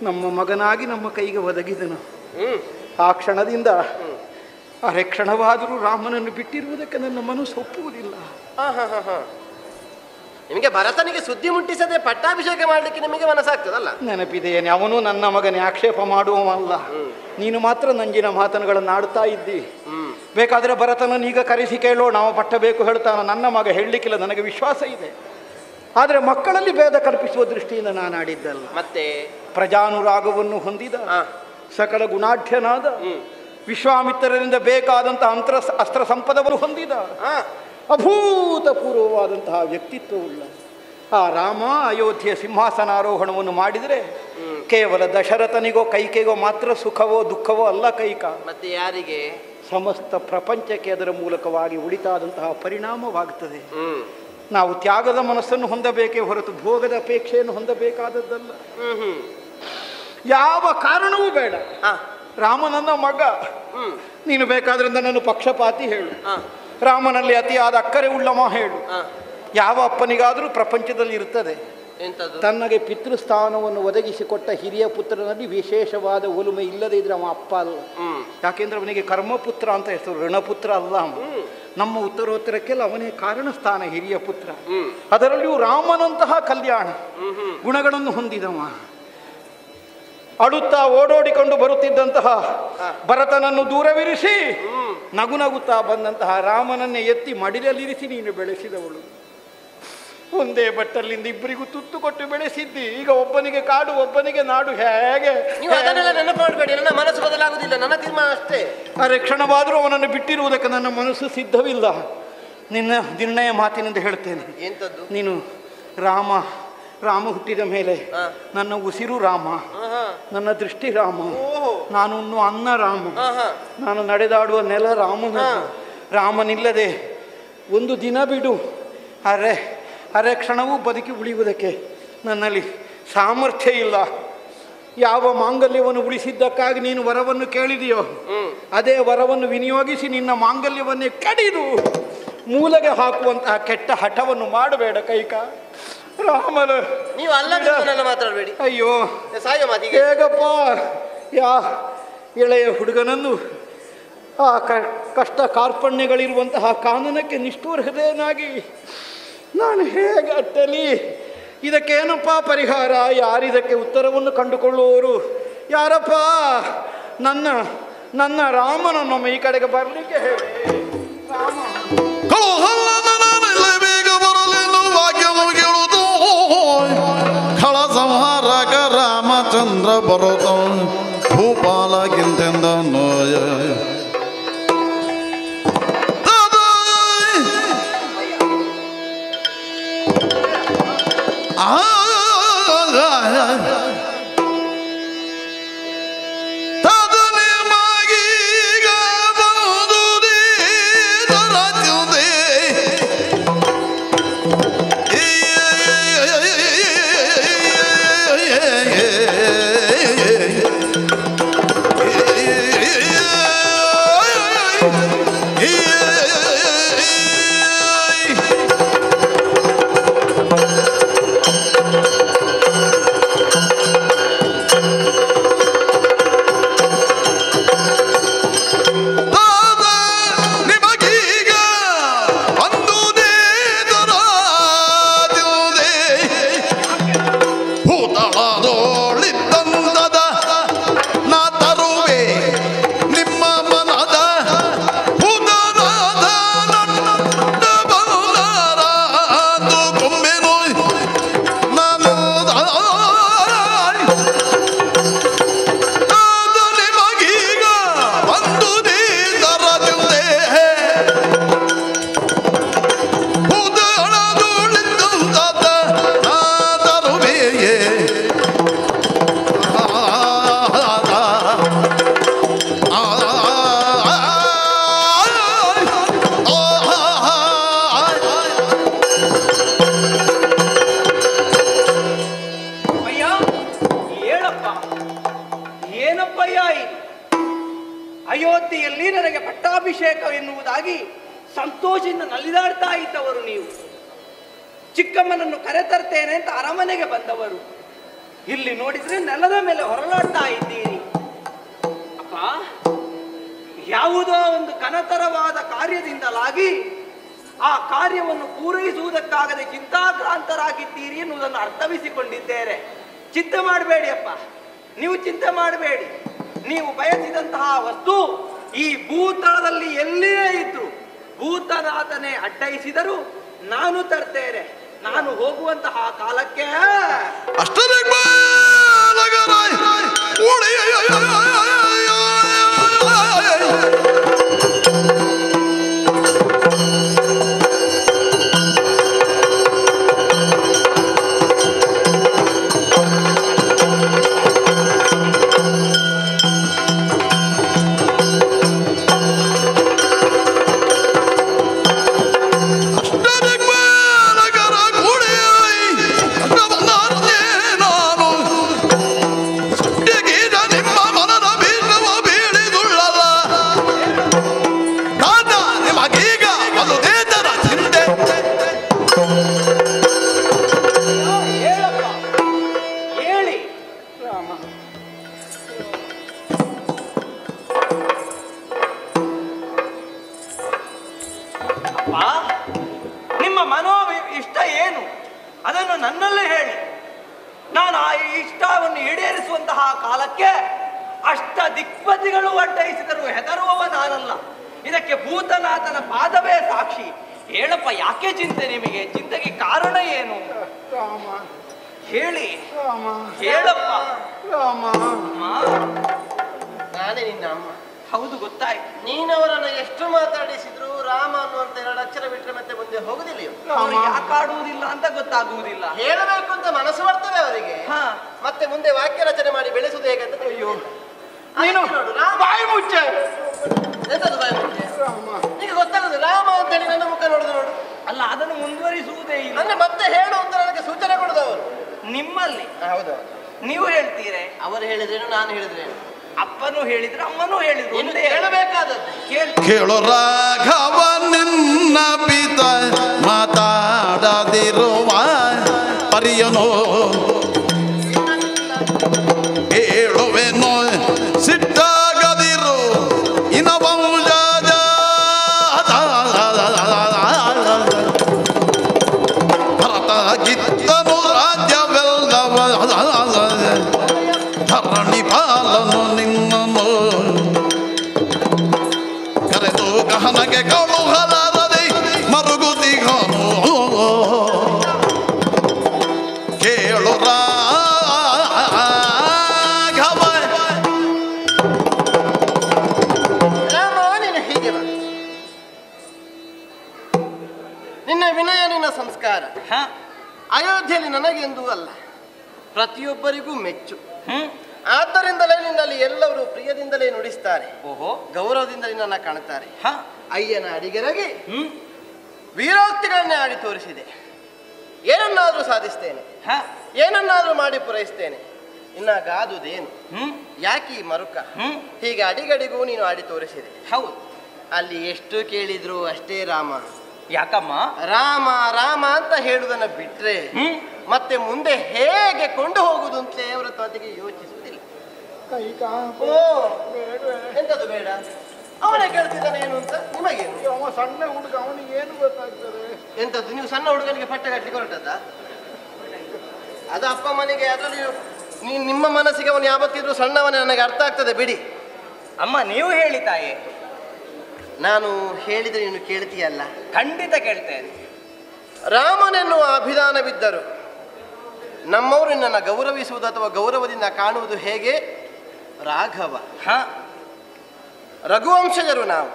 ನಮ್ಮ ಮಗನಾಗಿ ನಮ್ಮ ಕೈಗೆ ಒದಗಿದನು, ಆ ಕ್ಷಣದಿಂದ ಅರೆ ಕ್ಷಣವಾದರೂ ರಾಮನನ್ನು ಬಿಟ್ಟಿರುವುದಕ್ಕೆ ನನ್ನ ಮನಸ್ಸು ಒಪ್ಪುವುದಿಲ್ಲ. ನಿಮಗೆ ಭರತನಿಗೆ ಸುದ್ದಿ ಮುಟ್ಟಿಸದೆ ಪಟ್ಟಾಭಿಷೇಕ ಮಾಡಲಿಕ್ಕೆ ನಿಮಗೆ ಮನಸ್ಸಾಗ್ತದಲ್ಲ? ನೆನಪಿದೆಯೇನೆ, ಅವನು ನನ್ನ ಮಗನೇ, ಆಕ್ಷೇಪ ಮಾಡುವವಲ್ಲ. ನೀನು ಮಾತ್ರ ನಂಜಿನ ಮಾತನುಗಳನ್ನು ಆಡ್ತಾ ಇದ್ದಿ. ಬೇಕಾದರೆ ಭರತನನ್ನು ಈಗ ಕರೆಸಿ ಕೇಳೋ, ನಾವು ಪಟ್ಟ ಬೇಕು ಹೇಳ್ತಾನೆ. ನನ್ನ ಮಗ ಹೇಳಲಿಕ್ಕಿಲ್ಲ, ನನಗೆ ವಿಶ್ವಾಸ ಇದೆ. ಆದರೆ ಮಕ್ಕಳಲ್ಲಿ ಭೇದ ಕಲ್ಪಿಸುವ ದೃಷ್ಟಿಯಿಂದ ನಾನು ಆಡಿದ್ದಲ್ಲ. ಮತ್ತೆ ಪ್ರಜಾನುರಾಗವನ್ನು ಹೊಂದಿದ ಸಕಲ ಗುಣಾಢ್ಯನಾದ ವಿಶ್ವಾಮಿತ್ರರಿಂದ ಬೇಕಾದಂತಹ ಅಸ್ತ್ರ ಸಂಪದವನ್ನು ಹೊಂದಿದ ಅಭೂತಪೂರ್ವವಾದಂತಹ ವ್ಯಕ್ತಿತ್ವವುಳ್ಳ ಆ ರಾಮ ಅಯೋಧ್ಯೆಯ ಸಿಂಹಾಸನಾರೋಹಣವನ್ನು ಮಾಡಿದರೆ ಕೇವಲ ದಶರಥನಿಗೋ ಕೈಕೆಗೋ ಮಾತ್ರ ಸುಖವೋ ದುಃಖವೋ ಅಲ್ಲ ಕೈಕ, ಮತ್ತೆ ಯಾರಿಗೆ? ಸಮಸ್ತ ಪ್ರಪಂಚಕ್ಕೆ ಅದರ ಮೂಲಕವಾಗಿ ಉಳಿತಾದಂತಹ ಪರಿಣಾಮವಾಗುತ್ತದೆ. ನಾವು ತ್ಯಾಗದ ಮನಸ್ಸನ್ನು ಹೊಂದಬೇಕೇ ಹೊರತು ಭೋಗದ ಅಪೇಕ್ಷೆಯನ್ನು ಹೊಂದಬೇಕಾದದ್ದಲ್ಲ. ಯಾವ ಕಾರಣವೂ ಬೇಡ. ರಾಮ ನನ್ನ ಮಗ, ನೀನು ಬೇಕಾದ್ರೆ ನನ್ನನ್ನು ಪಕ್ಷಪಾತಿ ಹೇಳು, ರಾಮನಲ್ಲಿ ಅತಿಯಾದ ಅಕ್ಕರೆ ಉಳ್ಳಮ ಹೇಳು. ಯಾವ ಅಪ್ಪನಿಗಾದರೂ ಪ್ರಪಂಚದಲ್ಲಿ ಇರ್ತದೆ ತನ್ನಗೆ ಪಿತೃಸ್ಥಾನವನ್ನು ಒದಗಿಸಿಕೊಟ್ಟ ಹಿರಿಯ ಪುತ್ರನಲ್ಲಿ ವಿಶೇಷವಾದ ಒಲುಮೆ ಇಲ್ಲದೆ ಇದ್ರೆ ಅವ ಅಪ್ಪ ಅಲ್ಲ. ಯಾಕೆಂದ್ರೆ ಅವನಿಗೆ ಕರ್ಮಪುತ್ರ ಅಂತ ಹೆಸರು, ಋಣಪುತ್ರ ಅಲ್ಲ. ನಮ್ಮ ಉತ್ತರೋತ್ತರಕ್ಕೆಲ್ಲ ಅವನೇ ಕಾರಣ ಸ್ಥಾನ, ಹಿರಿಯ ಪುತ್ರ. ಅದರಲ್ಲಿಯೂ ರಾಮನಂತಹ ಕಲ್ಯಾಣ ಗುಣಗಳನ್ನು ಹೊಂದಿದವ. ಅಳುತ್ತಾ ಓಡೋಡಿಕೊಂಡು ಬರುತ್ತಿದ್ದಂತಹ ಭರತನನ್ನು ದೂರವಿರಿಸಿ ನಗುನಗುತ್ತಾ ಬಂದಂತಹ ರಾಮನನ್ನೇ ಎತ್ತಿ ಮಡಿಲಲ್ಲಿರಿಸಿ ನೀನು ಬೆಳೆಸಿದವಳು. ಒಂದೇ ಬಟ್ಟಲ್ಲಿಂದ ಇಬ್ಬರಿಗೂ ತುತ್ತು ಕೊಟ್ಟು ಬೆಳೆಸಿದ್ದಿ. ಈಗ ಒಬ್ಬನಿಗೆ ಕಾಡು ಒಬ್ಬನಿಗೆ ನಾಡು. ಹೇಗೆ ನೆನಪು ಮಾಡಬೇಡಿ, ನನ್ನ ಮನಸ್ಸು ಬದಲಾಗುವುದಿಲ್ಲ, ನನ್ನ ತೀರ್ಮಾನ ಅಷ್ಟೇ. ಅರೆ ಕ್ಷಣವಾದರೂ ಅವನನ್ನು ಬಿಟ್ಟಿರುವುದಕ್ಕೆ ನನ್ನ ಮನಸ್ಸು ಸಿದ್ಧವಿಲ್ಲ. ನಿನ್ನ ನಿರ್ಣಯ ಮಾತಿನಿಂದ ಹೇಳ್ತೇನೆ. ಎಂಥದ್ದು? ನೀನು ರಾಮ ಹುಟ್ಟಿದ ಮೇಲೆ ನನ್ನ ಉಸಿರು ರಾಮ, ನನ್ನ ದೃಷ್ಟಿ ರಾಮ, ನಾನು ಉಣ್ಣುವ ಅನ್ನ ರಾಮ, ನಾನು ನಡೆದಾಡುವ ನೆಲ ರಾಮನದ್ದು. ರಾಮನಿಲ್ಲದೆ ಒಂದು ದಿನ ಬಿಡು, ಅರೆ ಕ್ಷಣವೂ ಬದುಕಿ ಉಳಿಯುವುದಕ್ಕೆ ನನ್ನಲ್ಲಿ ಸಾಮರ್ಥ್ಯ ಇಲ್ಲ. ಯಾವ ಮಾಂಗಲ್ಯವನ್ನು ಉಳಿಸಿದ್ದಕ್ಕಾಗಿ ನೀನು ವರವನ್ನು ಕೇಳಿದೆಯೋ ಅದೇ ವರವನ್ನು ವಿನಿಯೋಗಿಸಿ ನಿನ್ನ ಮಾಂಗಲ್ಯವನ್ನೇ ಕಡಿದು ಮೂಲೆಗೆ ಹಾಕುವಂತಹ ಕೆಟ್ಟ ಹಠವನ್ನು ಮಾಡಬೇಡ ಕೈಕ. ರಾಮನ ನೀವು ಅಲ್ಲ ಮಾತಾಡಬೇಡಿ. ಅಯ್ಯೋ ಸಾಯೋ ಮಾತಿಗೆ ಹೇಗಪ್ಪ ಎಳೆಯ ಹುಡುಗನನ್ನು ಆ ಕಷ್ಟ ಕಾರ್ಪಣ್ಯಗಳಿರುವಂತಹ ಕಾನನಕ್ಕೆ ನಿಷ್ಠೂರ ಹೃದಯನಾಗಿ ನಾನು ಹೇಗೆ ಅಟ್ಟಲಿ? ಇದಕ್ಕೇನಪ್ಪ ಪರಿಹಾರ? ಯಾರಿದಕ್ಕೆ ಉತ್ತರವನ್ನು ಕಂಡುಕೊಳ್ಳುವವರು ಯಾರಪ್ಪ? ನನ್ನ ರಾಮನನ್ನು ಈ ಕಡೆಗೆ ಬರಲಿಕ್ಕೆ ಹೇಳಿ. ರಾಮ ಬೇಗ ಬರಲೆಂದು ವಾಕ್ಯವು ಕೇಳುವುದು ಖಳ ಸಂಹಾರಕ ರಾಮಚಂದ್ರ ಬರುತ್ತ ಭೂಪಾಲಗಿಂತೆಂದ ನೋಯ ಅಯೋಧ್ಯೆಯಲ್ಲಿ ನನಗೆ ಪಟ್ಟಾಭಿಷೇಕ ಎನ್ನುವುದಾಗಿ ಸಂತೋಷದಿಂದ ನಲಿದಾಡ್ತಾ ಇದ್ದವರು ನೀವು. ಚಿಕ್ಕಮ್ಮನನ್ನು ಕರೆತರ್ತೇನೆ ಅಂತ ಅರಮನೆಗೆ ಬಂದವರು. ಇಲ್ಲಿ ನೋಡಿದ್ರೆ ನೆಲದ ಮೇಲೆ ಹೊರಲಾಡ್ತಾ ಇದ್ದೀರಿ. ಅಪ್ಪ, ಯಾವುದೋ ಒಂದು ಕನತರವಾದ ಕಾರ್ಯದಿಂದಲಾಗಿ ಆ ಕಾರ್ಯವನ್ನು ಪೂರೈಸುವುದಕ್ಕಾಗದೆ ಚಿಂತಾಕ್ರಾಂತರಾಗಿದ್ದೀರಿ ಎನ್ನುವುದನ್ನು ಅರ್ಥವಿಸಿಕೊಂಡಿದ್ದೇನೆ. ಚಿಂತೆ ಮಾಡಬೇಡಿ ಅಪ್ಪ, ನೀವು ಚಿಂತೆ ಮಾಡಬೇಡಿ. ನೀವು ಬಯಸಿದಂತಹ ವಸ್ತು ಈ ಭೂತಳದಲ್ಲಿ ಎಲ್ಲಿಯೇ ಇದ್ರು ಭೂತನಾಥನೇ ಅಡ್ಡಯಿಸಿದರೂ ನಾನು ತರ್ತೇನೆ. ನಾನು ಹೋಗುವಂತಹ ಕಾಲಕ್ಕೆ ನಿಮ್ಮ ಮನೋ ಇಷ್ಟ ಏನು ಅದನ್ನು ನನ್ನಲ್ಲೇ ಹೇಳಿ. ನಾನು ಆ ಇಷ್ಟವನ್ನು ಈಡೇರಿಸುವಂತಹ ಕಾಲಕ್ಕೆ ಅಷ್ಟ ದಿಕ್ಪತಿಗಳು ಅಡ್ಡಯಿಸಿದರೂ ಹೆದರುವವ ನಾನಲ್ಲ. ಇದಕ್ಕೆ ಭೂತನಾಥನ ಪಾದವೇ ಸಾಕ್ಷಿ. ಹೇಳಪ್ಪ, ಯಾಕೆ ಚಿಂತೆ ನಿಮಗೆ? ಚಿಂತೆಗೆ ಕಾರಣ ಏನು ಹೇಳಿ. ಹೇಳಪ್ಪ. ನಾನೇ ನಿನ್ನ ಅಮ್ಮ. ಹೌದು, ಗೊತ್ತಾಯ್ತು. ನೀನವರನ್ನು ಎಷ್ಟು ಮಾತಾಡಿಸಿದ್ರು ರಾಮ ಅನ್ನುವಂತ ಎರಡು ಅಕ್ಷರ ಬಿಟ್ಟರೆ ಮತ್ತೆ ಮುಂದೆ ಹೋಗುದಿಲ್ಲ. ಅವರು ಯಾಕೆ ಆಡುವುದಿಲ್ಲ ಅಂತ ಗೊತ್ತಾಗುವುದಿಲ್ಲ. ಹೇಳಬೇಕು ಅಂತ ಮನಸ್ಸು ಬರ್ತದೆ ಅವರಿಗೆ, ಮತ್ತೆ ಮುಂದೆ ವಾಕ್ಯ ರಚನೆ ಮಾಡಿ ಬೆಳೆಸುವುದು ಹೇಗಂತ. ಅಯ್ಯೋ, ಬಾಯಿ ಮುಚ್ಚೆ. ಎಂತದ್ದು ಬಾಯಿ ಮುಚ್ಚೆ? ಈಗ ಗೊತ್ತಾಗುದು ರಾಮ ಅಂತ ಹೇಳಿ ನನ್ನ ಮುಖ ನೋಡುದು ನೋಡು. ಅಲ್ಲ, ಅದನ್ನು ಮುಂದುವರಿಸುವುದೇ ಇಲ್ಲ. ಅಂದ್ರೆ ಮತ್ತೆ ಹೇಳು ಅಂತ ನನಗೆ ಸೂಚನೆ ಕೊಡುದವರು ನಿಮ್ಮಲ್ಲಿ. ಹೌದು, ನೀವು ಹೇಳ್ತೀರೆ, ಅವರು ಹೇಳಿದ್ರೇನು ನಾನು ಹೇಳಿದ್ರೇನು? ಅಪ್ಪನೂ ಹೇಳಿದ್ರು ಅಮ್ಮನೂ ಹೇಳಿದ್ರು. ಇನ್ನು ಹೇಳಬೇಕಾದದ್ದು ಕೇಳು ರಾಘವ ನಿನ್ನ ಪಿತ ಮಾತಾಡದಿರುವ ಪರಿಯನು ಹೇಳುವೆನು ಸಿಟ್ಟಾಗದಿರು ಇನವಂಜ ಭರತ ಗಿತ್ತನು ರಾಜ್ಯವೆಲ್ಲವ ಧರಣಿ ಪಾಲನು ನಿನ್ನನು ಕರೆದು ಗಹನಗೆ ಕಳುಹಲಾರದೆ ಮರುಗುತಿಗನು ಕೇಳು ರಾಘವ. ರಾಮ, ನೀನು ಹೀಗೆ ಬಾ. ನಿನ್ನ ವಿನಯ, ನಿನ್ನ ಸಂಸ್ಕಾರ ಅಯೋಧ್ಯೆಯಲ್ಲಿ ನನಗೆಂದೂ ಅಲ್ಲ, ಪ್ರತಿಯೊಬ್ಬರಿಗೂ ಮೆಚ್ಚು. ಆದ್ದರಿಂದಲೇ ನಿನ್ನಲ್ಲಿ ಎಲ್ಲರೂ ಪ್ರಿಯದಿಂದಲೇ ನುಡಿಸ್ತಾರೆ, ಗೌರವದಿಂದ ನಿನ್ನನ್ನು ಕಾಣುತ್ತಾರೆ. ಅಯ್ಯನ ಅಡಿಗೆರಗಿ ವೀರೋಕ್ತಿಗಳನ್ನೇ ಆಡಿ ತೋರಿಸಿದೆ. ಏನನ್ನಾದ್ರೂ ಸಾಧಿಸ್ತೇನೆ, ಏನನ್ನಾದ್ರೂ ಮಾಡಿ ಪೂರೈಸ್ತೇನೆ. ಇನ್ನಾಗಾದುದೇನು? ಯಾಕೆ ಈ ಮರುಕ? ಹೀಗೆ ಅಡಿಗಡಿಗೂ ನೀನು ಆಡಿ ತೋರಿಸಿದೆ. ಹೌದು, ಅಲ್ಲಿ ಎಷ್ಟು ಕೇಳಿದ್ರು ಅಷ್ಟೇ ರಾಮ. ಯಾಕಮ್ಮ? ರಾಮ ರಾಮ ಅಂತ ಹೇಳುವುದನ್ನು ಬಿಟ್ರೆ ಮತ್ತೆ ಮುಂದೆ ಹೇಗೆ ಕೊಂಡು ಹೋಗುದು ಅಂತಲೇ ಅವರ ತಾತಿಗೆ ಯೋಚಿಸುವುದಿಲ್ಲ. ಓ, ಎಂತದು ಬೇಡ, ಅವನೇ ಕೇಳ್ತಿದ್ದಾನೆ ಏನು ಅಂತ ನಿಮಗೇನು? ಅವ ಸಣ್ಣ ಹುಡುಗ, ಅವನಿಗೆ ಏನು ಗೊತ್ತಾಗ್ತದೆ? ಎಂತದ್ದು ನೀವು ಸಣ್ಣ ಹುಡುಗನಿಗೆ ಪಟ್ಟ ಕಟ್ಟಲಿಕ್ಕೆ ಹೊರಟದ್ದ? ಅದು ಅಪ್ಪ ಮನೆಗೆ, ಅದರಲ್ಲಿ ನಿಮ್ಮ ಮನಸ್ಸಿಗೆ ಅವನು ಯಾವತ್ತಿದ್ರು ಸಣ್ಣವನೇ, ನನಗೆ ಅರ್ಥ ಆಗ್ತದೆ ಬಿಡಿ. ಅಮ್ಮ ನೀವು ಹೇಳಿ ತಾಯಿ. ನಾನು ಹೇಳಿದ್ರೆ ನೀನು ಕೇಳ್ತೀಯಲ್ಲ? ಖಂಡಿತ ಕೇಳ್ತೇನೆ. ರಾಮನೆನ್ನುವ ಅಭಿಧಾನವಿದ್ದರು ನಮ್ಮವರು ನಿನ್ನನ್ನು ಗೌರವಿಸುವುದು ಅಥವಾ ಗೌರವದಿಂದ ಕಾಣುವುದು ಹೇಗೆ? ರಾಘವ, ರಘುವಂಶಜರು ನಾವು.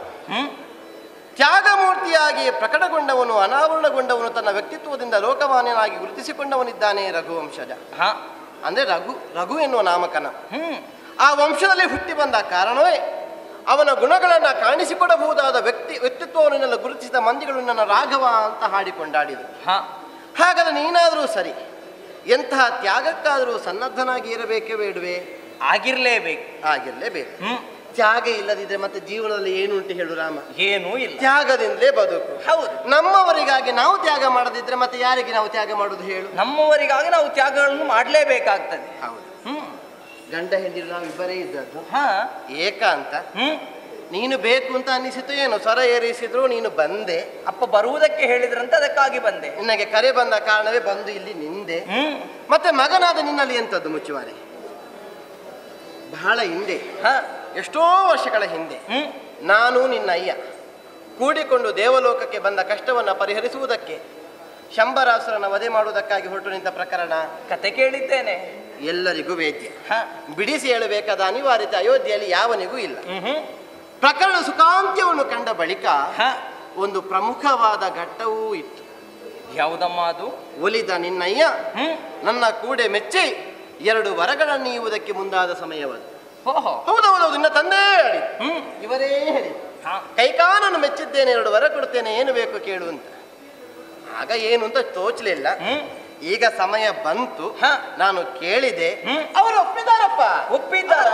ತ್ಯಾಗಮೂರ್ತಿಯಾಗಿ ಪ್ರಕಟಗೊಂಡವನು, ಅನಾವರಣಗೊಂಡವನು, ತನ್ನ ವ್ಯಕ್ತಿತ್ವದಿಂದ ಲೋಕಮಾನ್ಯನಾಗಿ ಗುರುತಿಸಿಕೊಂಡವನಿದ್ದಾನೆ ರಘುವಂಶಜ. ಅಂದ್ರೆ ರಘು ಎನ್ನುವ ನಾಮಕನ. ಆ ವಂಶದಲ್ಲಿ ಹುಟ್ಟಿ ಬಂದ ಕಾರಣವೇ ಅವನ ಗುಣಗಳನ್ನು ಕಾಣಿಸಿಕೊಡಬಹುದಾದ ವ್ಯಕ್ತಿತ್ವವನ್ನೆಲ್ಲ ಗುರುತಿಸಿದ ಮಂದಿಗಳು ನನ್ನ ರಾಘವ ಅಂತ ಹಾಡಿಕೊಂಡಾಡಿದರು. ಹಾಗಾದ್ರೆ ನೀನಾದರೂ ಸರಿ, ಎಂತಹ ತ್ಯಾಗಕ್ಕಾದರೂ ಸನ್ನದ್ಧನಾಗಿ ಇರಬೇಕೇ ಬೇಡವೇ? ಆಗಿರ್ಲೇಬೇಕು. ತ್ಯಾಗ ಇಲ್ಲದಿದ್ರೆ ಮತ್ತೆ ಜೀವನದಲ್ಲಿ ಏನು ಉಂಟು ಹೇಳು ರಾಮ? ಏನೂ ಇಲ್ಲ. ತ್ಯಾಗದಿಂದಲೇ ಬದುಕು. ಹೌದು. ನಮ್ಮವರಿಗಾಗಿ ನಾವು ತ್ಯಾಗ ಮಾಡದಿದ್ರೆ ಮತ್ತೆ ಯಾರಿಗೆ ನಾವು ತ್ಯಾಗ ಮಾಡುದು ಹೇಳು? ನಮ್ಮವರಿಗಾಗಿ ನಾವು ತ್ಯಾಗಗಳನ್ನು ಮಾಡಲೇಬೇಕಾಗ್ತದೆ. ಹೌದು. ಗಂಡ ಹೆಂಡಿರು ನಾವು ಇಬ್ಬರೇ ಇದ್ದದ್ದು, ಏಕ ಅಂತ. ನೀನು ಬೇಕು ಅಂತ ಅನ್ನಿಸಿತು ಏನೋ, ಸ್ವರ ಏರಿಸಿದ್ರು ನೀನು ಬಂದೆ. ಅಪ್ಪ ಬರುವುದಕ್ಕೆ ಹೇಳಿದ್ರಂತ ಅದಕ್ಕಾಗಿ ಬಂದೆ. ನಿನಗೆ ಕರೆ ಬಂದ ಕಾರಣವೇ ಬಂದು ಇಲ್ಲಿ ನಿಂದೆ. ಮತ್ತೆ ಮಗನಾದ ನಿನ್ನಲ್ಲಿ ಎಂತದ್ದು ಮುಚ್ಚುವಾರೆ? ಬಹಳ ಹಿಂದೆ, ಎಷ್ಟೋ ವರ್ಷಗಳ ಹಿಂದೆ ನಾನು ನಿನ್ನ ಅಯ್ಯ ಕೂಡಿಕೊಂಡು ದೇವಲೋಕಕ್ಕೆ ಬಂದ ಕಷ್ಟವನ್ನು ಪರಿಹರಿಸುವುದಕ್ಕೆ ಶಂಬರಾಸುರನ ವಧೆ ಮಾಡುವುದಕ್ಕಾಗಿ ಹೊರಟು ನಿಂತ ಪ್ರಕರಣ ಕತೆ ಕೇಳಿದ್ದೇನೆ. ಎಲ್ಲರಿಗೂ ವೇದ್ಯ, ಬಿಡಿಸಿ ಹೇಳಬೇಕಾದ ಅನಿವಾರ್ಯತೆ ಅಯೋಧ್ಯೆಯಲ್ಲಿ ಯಾವನಿಗೂ ಇಲ್ಲ. ಪ್ರಕರಣ ಸುಖಾಂತ್ಯವನ್ನು ಕಂಡ ಬಳಿಕ ಒಂದು ಪ್ರಮುಖವಾದ ಘಟ್ಟವೂ ಇತ್ತು. ಯಾವುದಮ್ಮ ಅದು? ಒಲಿದ ನಿನ್ನಯ್ಯ ನನ್ನ ಕೂಡೆ ಮೆಚ್ಚಿ 2 ವರಗಳನ್ನು ನೀವುವುದಕ್ಕೆ ಮುಂದಾದ ಸಮಯವದು. ಹೌದೌದು, ನಿನ್ನ ತಂದೆ ಹೇಳಿ, ಇವರೇ ಹೇಳಿ, ಕೈಕಾನನ್ನು ಮೆಚ್ಚಿದ್ದೇನೆ, 2 ವರ ಕೊಡ್ತೇನೆ, ಏನು ಬೇಕು ಕೇಳು ಅಂತ. ಆಗ ಏನು ಅಂತ ತೋಚಲಿಲ್ಲ. ಈಗ ಸಮಯ ಬಂತು, ನಾನು ಕೇಳಿದೆ, ಅವರು ಒಪ್ಪಿದಾರಪ್ಪ. ಒಪ್ಪಿದ್ದಾರೆ.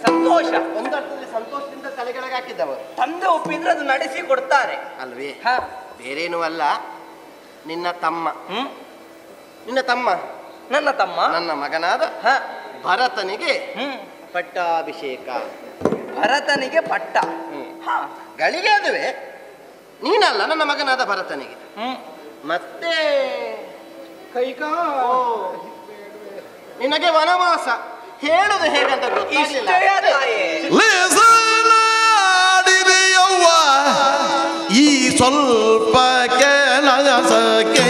ಸಂತೋಷ. ಒಂದರ್ಥದಲ್ಲಿ ಸಂತೋಷದಿಂದ ತಲೆಗೆಳಗೆ ಹಾಕಿದ್ದವರು. ತಂದೆ ಒಪ್ಪಿದ್ರೆ ಅದು ನಡೆಸಿ ಕೊಡ್ತಾರೆ ಅಲ್ವೇ? ಬೇರೇನೂ ಅಲ್ಲ, ನಿನ್ನ ತಮ್ಮ ನನ್ನ ತಮ್ಮ, ನನ್ನ ಮಗನಾದ ಭರತನಿಗೆ ಪಟ್ಟಾಭಿಷೇಕ. ಭರತನಿಗೆ ಪಟ್ಟ ಗಳಿಗೆ ಅದುವೆ, ನೀನಲ್ಲ, ನನ್ನ ಮಗನಾದ ಭರತನಿಗೆ. ಮತ್ತೆ ನಿನಗೆ ವನವಾಸ. ಹೇಳುದು ಹೇಗಂತ ಗೊತ್ತಿಲ್ಲ. ಈ ಸ್ವಲ್ಪ ಕೆಲಸಕ್ಕೆ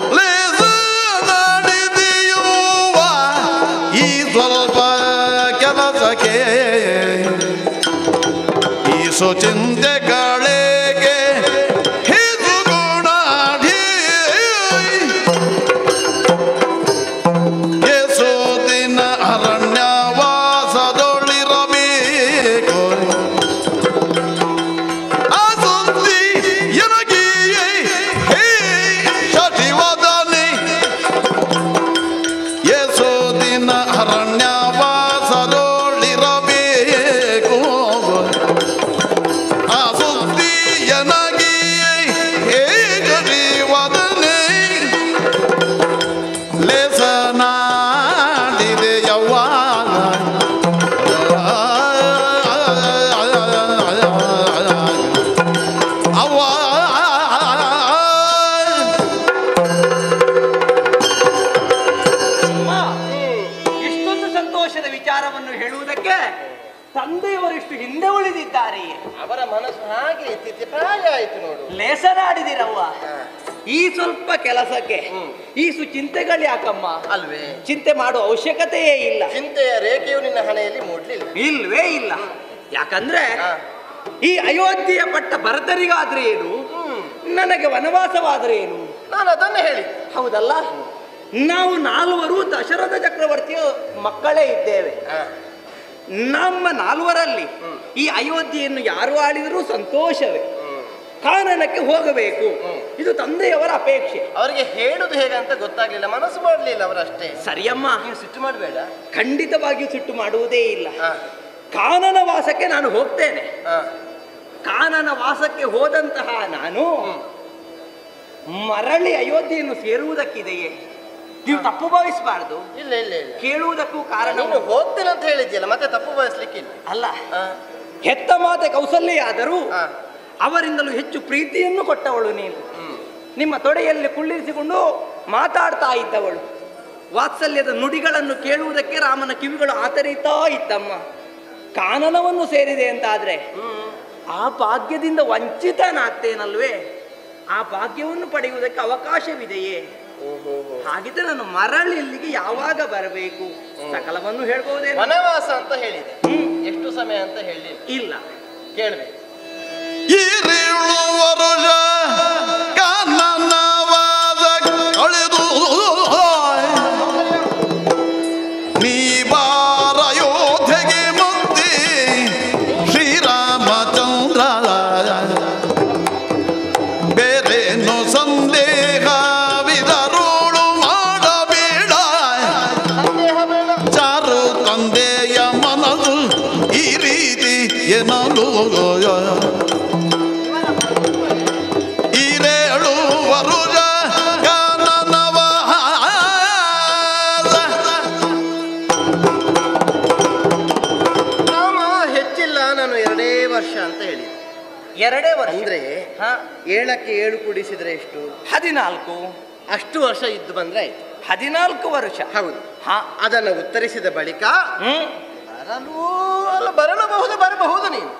Listen! ಈಸು ಚಿಂತೆಗಳಿಗೆ ಹಿದುಗುಣಾಢಿ ಏಸು ದಿನ ಅರಣ್ಯವಾಸದೊಳಿರಬೇಕು ಆ ಸುದ್ದಿ ಎನಗಿಯೇ ಹೇ ಶಚಿವದನೆ ಏಸು ದಿನ ಅರಣ್ಯವಾಸದೊಳಿರಬೇಕು ಆ ಸುದ್ದಿ ಎನಗಿಯೇ ಹೇ ಶಚಿವದನೆ ಲೇಸನಾಡಿದೆ ಯವ್ವಾನ ಅವ್ವ ಇಷ್ಟೊಂದು ಸಂತೋಷದ ವಿಚಾರವನ್ನು ಹೇಳುವುದಕ್ಕೆ ತಂದೆಯವರು ಇಷ್ಟು ಹಿಂದೆ ಉಳಿದಿದ್ದಾರೆ. ಅವರ ಮನಸ್ಸು ಹಾಗೆ ಪ್ರಾಯ ಆಯ್ತು ನೋಡು. ಲೇಸನಾಡಿದಿರವ್ವ. ಈ ಸ್ವಲ್ಪ ಕೆಲಸಕ್ಕೆ ಈಸು ಚಿಂತೆಗಳು ಯಾಕಮ್ಮ? ಅಲ್ವೇ? ಚಿಂತೆ ಮಾಡುವ ಅವಶ್ಯಕತೆಯೇ ಇಲ್ಲ. ಚಿಂತೆಯ ರೇಖೆಯು ನಿನ್ನ ಹಣೆಯಲ್ಲಿ ಮೂಡ್ಲಿಲ್ಲ. ಇಲ್ವೇ ಇಲ್ಲ. ಯಾಕಂದ್ರೆ ಈ ಅಯೋಧ್ಯೆಯ ಪಟ್ಟ ಭರತರಿಗಾದ್ರೆ ಏನು, ನನಗೆ ವನವಾಸವಾದ್ರೆ ಏನು? ನಾನು ಅದನ್ನೇ ಹೇಳಿ. ಹೌದಲ್ಲ, ನಾವು ನಾಲ್ವರು ದಶರಥ ಚಕ್ರವರ್ತಿಯ ಮಕ್ಕಳೇ ಇದ್ದೇವೆ. ನಮ್ಮ ನಾಲ್ವರಲ್ಲಿ ಈ ಅಯೋಧ್ಯೆಯನ್ನು ಯಾರು ಆಳಿದರೂ ಸಂತೋಷವೇ. ಕಾನನಕ್ಕೆ ಹೋಗಬೇಕು, ಇದು ತಂದೆಯವರ ಅಪೇಕ್ಷೆ. ಅವರಿಗೆ ಹೇಳುದು ಹೇಗಂತ ಗೊತ್ತಾಗ್ಲಿಲ್ಲ, ಮನಸ್ಸು ಮಾಡಲಿಲ್ಲ ಅವರಷ್ಟೇ. ಸರಿಯಮ್ಮ, ನೀವು ಸಿಟ್ಟು ಮಾಡಬೇಡ. ಖಂಡಿತವಾಗಿಯೂ ಸಿಟ್ಟು ಮಾಡುವುದೇ ಇಲ್ಲ. ಕಾನನ ವಾಸಕ್ಕೆ ನಾನು ಹೋಗ್ತೇನೆ. ಕಾನನ ವಾಸಕ್ಕೆ ಹೋದಂತಹ ನಾನು ಮರಳಿ ಅಯೋಧ್ಯೆಯನ್ನು ಸೇರುವುದಕ್ಕಿದೆಯೇ? ನೀವು ತಪ್ಪು ಭಾವಿಸಬಾರದು. ಇಲ್ಲ ಇಲ್ಲ ಇಲ್ಲ, ಕೇಳುವುದಕ್ಕೂ ಕಾರಣ ನೀನು ಹೋಗ್ತೇನೆ ಅಂತ ಹೇಳಿದ್ಯಲ್ಲ, ಮತ್ತೆ ತಪ್ಪು ಭಾವಿಸ್ಲಿಕ್ಕಿಲ್ಲ. ಅಲ್ಲ, ಹೆತ್ತ ಮಾತೆ ಕೌಸಲ್ಯಾದರೂ ಅವರಿಂದಲೂ ಹೆಚ್ಚು ಪ್ರೀತಿಯನ್ನು ಕೊಟ್ಟವಳು ನೀನು. ನಿಮ್ಮ ತೊಡೆಯಲ್ಲಿ ಕುಳ್ಳಿರಿಸಿಕೊಂಡು ಮಾತಾಡ್ತಾ ಇದ್ದವಳು. ವಾತ್ಸಲ್ಯದ ನುಡಿಗಳನ್ನು ಕೇಳುವುದಕ್ಕೆ ರಾಮನ ಕಿವಿಗಳು ಆತರಿತಾ ಇತ್ತಮ್ಮ. ಕಾನನವನ್ನು ಸೇರಿದೆ ಅಂತಾದ್ರೆ ಆ ಭಾಗ್ಯದಿಂದ ವಂಚಿತನಾಗ್ತೇನಲ್ವೇ? ಆ ಭಾಗ್ಯವನ್ನು ಪಡೆಯುವುದಕ್ಕೆ ಅವಕಾಶವಿದೆಯೇ? ಹಾಗಿದ್ರೆ ನಾನು ಮರಳಿ ಇಲ್ಲಿಗೆ ಯಾವಾಗ ಬರಬೇಕು? ಸಕಲವನ್ನು ಹೇಳ್ಬಹುದೇ? ವನವಾಸ ಅಂತ ಹೇಳಿದೆ, ಎಷ್ಟು ಸಮಯ ಅಂತ ಹೇಳಿಲ್ಲ. ಇಲ್ಲ, ಕೇಳ್ಬೇಕು. ಈರೇಳು ವರುಷ ಕಾನನವಾದ ಕಳೆದು ನೀ ಬಾರ ಯೋಧೆಗೆ ಮುಂದೆ ಶ್ರೀರಾಮಚಂದ್ರ ಬೇರೇನು ಸಂದೇಹವಿದರುಳು ಮಾಡಬೇಡ. ಚಾರು ತಂದೆಯ ಮನಸ್ಸು ಈ ರೀತಿ ಏನಲು ಈರೇಳು ವರುಷ ರಾಮ ಹೆಚ್ಚಿಲ್ಲ, ನಾನು 2 ವರ್ಷ ಅಂತ ಹೇಳಿದೆ. 2 ವರ್ಷ ಅಂದ್ರೆ 7ಕ್ಕೆ 7 ಕೂಡಿಸಿದ್ರೆ ಎಷ್ಟು? 14. ಅಷ್ಟು ವರ್ಷ ಇದ್ದು ಬಂದ್ರೆ ಆಯ್ತು. 14 ವರ್ಷ. ಹೌದು. ಅದನ್ನು ಉತ್ತರಿಸಿದ ಬಳಿಕ ಬರಬಹುದು ನೀನು.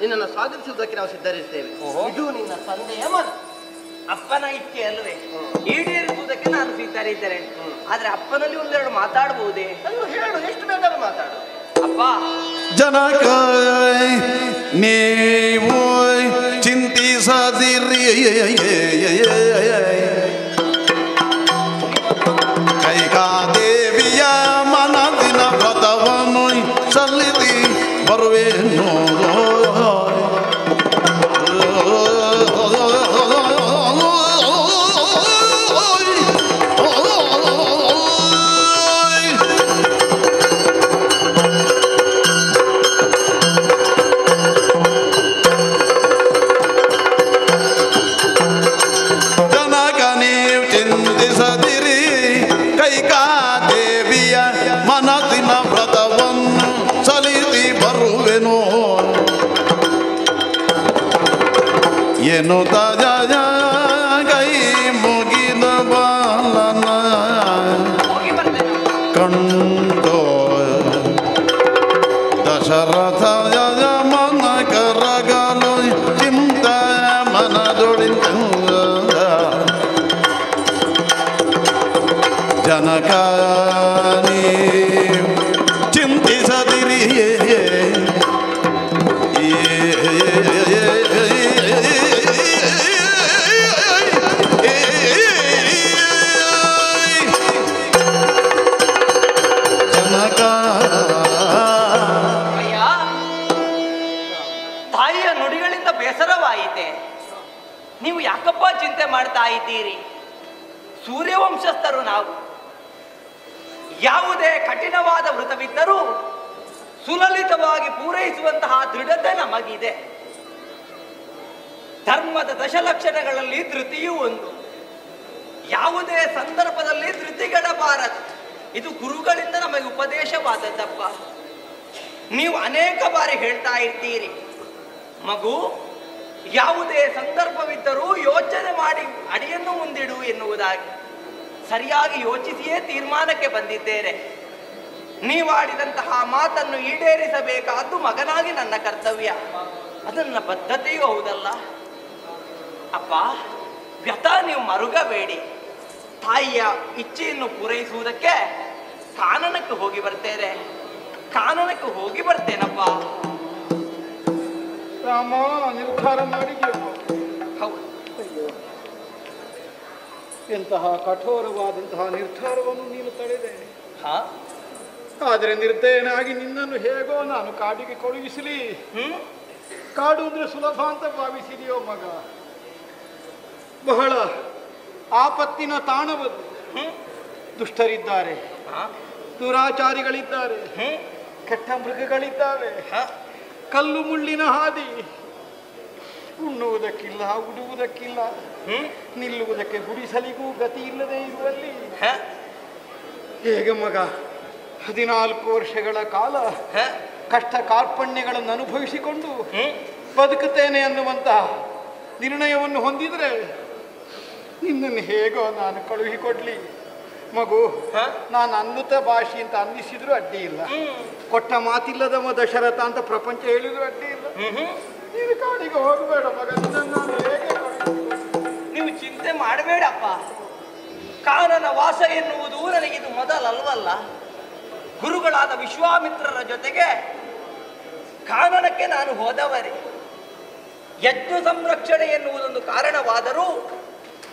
ನಿನ್ನನ್ನು ಸ್ವಾಗತಿಸುವುದಕ್ಕೆ ನಾವು ಸಿದ್ಧರಿರ್ತೇವೆ. ಇದು ನಿನ್ನ ತಂದೆಯ ಮನ. ಅಪ್ಪನ ಇಚ್ಛೆ ಅಲ್ವೇ? ಈಡೇರಿಸುವುದಕ್ಕೆ ನಾನು ಸಿದ್ಧರಿದ್ದೇನೆ. ಆದ್ರೆ ಅಪ್ಪನಲ್ಲಿ ಒಂದೆರಡು ಮಾತಾಡಬಹುದೇ? ಅಯ್ಯೋ, ಹೇಳು, ಎಷ್ಟು ಬೇಕಾದ್ರೂ ಮಾತಾಡು. ಅಪ್ಪ, ಜನಕ ನೀವು ಚಿಂತಿಸದಿರಿ, ಕೈಕಾದೇವಿಯ ಮನದಿನ ವ್ರತವನ್ನು ಸಲ್ಲಿಸಿ ಬರುವೇನು. ಕೈಕಾದೇವಿಯ ಮನದಿನ ವ್ರತವನ್ನು ಸಲ್ಲಿಸಿ ಬರುವೆನು. ಏನು ತಾಜ ಕೈ ಮುಗಿದ ಬಾಲನ ಕಂಡೋ ದಶರಥ ಮನ ಕರಗಲು ಚಿಂತ ಮನದೊಳಿಂದ ಜನಕ ಚಿಂತಿಸದಿರಿ. ಅಯ್ಯ, ತಾಯಿಯ ನುಡಿಗಳಿಂದ ಬೇಸರವಾಯಿತೆ. ನೀವು ಯಾಕಪ್ಪ ಚಿಂತೆ ಮಾಡ್ತಾ ಇದ್ದೀರಿ? ಸೂರ್ಯವಂಶಸ್ಥರು ನಾವು. ಯಾವುದೇ ಕಠಿಣವಾದ ವೃತವಿದ್ದರೂ ಸುಲಲಿತವಾಗಿ ಪೂರೈಸುವಂತಹ ದೃಢತೆ ನಮಗಿದೆ. ಧರ್ಮದ ದಶಲಕ್ಷಣಗಳಲ್ಲಿ ಧೃತಿಯೂ ಒಂದು. ಯಾವುದೇ ಸಂದರ್ಭದಲ್ಲಿ ಧೃತಿಗೆಡಬಾರದು. ಇದು ಗುರುಗಳಿಂದ ನಮಗೆ ಉಪದೇಶವಾದದ್ದಪ್ಪ. ನೀವು ಅನೇಕ ಬಾರಿ ಹೇಳ್ತಾ ಇರ್ತೀರಿ, ಮಗು, ಯಾವುದೇ ಸಂದರ್ಭವಿದ್ದರೂ ಯೋಚನೆ ಮಾಡಿ ಅಡಿಯನ್ನು ಮುಂದಿಡು ಎನ್ನುವುದಾಗಿ. ಸರಿಯಾಗಿ ಯೋಚಿಸಿಯೇ ತೀರ್ಮಾನಕ್ಕೆ ಬಂದಿದ್ದೇನೆ. ನೀವಾಡಿದಂತಹ ಮಾತನ್ನು ಈಡೇರಿಸಬೇಕಾದ್ದು ಮಗನಾಗಿ ನನ್ನ ಕರ್ತವ್ಯ. ಅದನ್ನ ಬದ್ಧತೆಯೂ ಹೌದಲ್ಲ ಅಪ್ಪ. ವ್ಯಥ ನೀವು ಮರುಗಬೇಡಿ. ತಾಯಿಯ ಇಚ್ಛೆಯನ್ನು ಪೂರೈಸುವುದಕ್ಕೆ ಕಾನನಕ್ಕೆ ಹೋಗಿ ಬರ್ತೇನೆ. ಕಾನನಕ್ಕೆ ಹೋಗಿ ಬರ್ತೇನಪ್ಪ. ರಾಮ, ನಿರ್ಧಾರ ಮಾಡಿದ್ಯಪ್ಪ. ಹೌದು. ಎಂತಹ ಕಠೋರವಾದಂತಹ ನಿರ್ಧಾರವನ್ನು ನೀನು ತಳೆದೆ. ಹಾ, ಆದರೆ ನಿರ್ದಯನಾಗಿ ನಿನ್ನನ್ನು ಹೇಗೋ ನಾನು ಕಾಡಿಗೆ ಕಳುಹಿಸಲಿ. ಕಾಡು ಅಂದ್ರೆ ಸುಲಭ ಅಂತ ಭಾವಿಸಿದೆಯೋ ಮಗ? ಬಹಳ ಆಪತ್ತಿನ ತಾಣವದು. ದುಷ್ಟರಿದ್ದಾರೆ, ದುರಾಚಾರಿಗಳಿದ್ದಾರೆ, ಕೆಟ್ಟ ಮೃಗಗಳಿದ್ದಾವೆ, ಕಲ್ಲು ಮುಳ್ಳಿನ ಹಾದಿ. ಉಣ್ಣುವುದಕ್ಕಿಲ್ಲ, ಉಡುವುದಕ್ಕಿಲ್ಲ, ನಿಲ್ಲುವುದಕ್ಕೆ ಗುಡಿಸಲಿಗೂ ಗತಿ ಇಲ್ಲದೆ ಇರುವಲ್ಲಿ ಹೇಗೆ ಮಗ 14 ವರ್ಷಗಳ ಕಾಲ ಕಷ್ಟ ಕಾರ್ಪಣ್ಯಗಳನ್ನು ಅನುಭವಿಸಿಕೊಂಡು ಬದುಕುತ್ತೇನೆ ಅನ್ನುವಂತಹ ನಿರ್ಣಯವನ್ನು ಹೊಂದಿದ್ರೆ ನಿನ್ನನ್ನು ಹೇಗೋ ನಾನು ಕಳುಹಿಕೊಡ್ಲಿ ಮಗು? ನಾನು ಅನ್ನುತ ಭಾಷೆ ಅಂತ ಅನ್ನಿಸಿದ್ರು ಅಡ್ಡಿ ಇಲ್ಲ. ಕೊಟ್ಟ ಮಾತಿಲ್ಲದವ ದಶರಥ ಅಂತ ಪ್ರಪಂಚ ಹೇಳಿದ್ರು ಅಡ್ಡಿ ಇಲ್ಲ. ನೀನು ಕಾಡಿಗೆ ಹೋಗಬೇಡ ಮಗ. ನಾನು ಹೇಗೆ ನೀವು ಚಿಂತೆ ಮಾಡಬೇಡಪ್ಪ. ಕಾನನ ವಾಸ ಎನ್ನುವುದು ನನಗಿದು ಮೊದಲಲ್ವಲ್ಲ. ಗುರುಗಳಾದ ವಿಶ್ವಾಮಿತ್ರರ ಜೊತೆಗೆ ಕಾನನಕ್ಕೆ ನಾನು ಹೋದವರೇ. ಯಜ್ಞ ಸಂರಕ್ಷಣೆ ಎನ್ನುವುದೊಂದು ಕಾರಣವಾದರೂ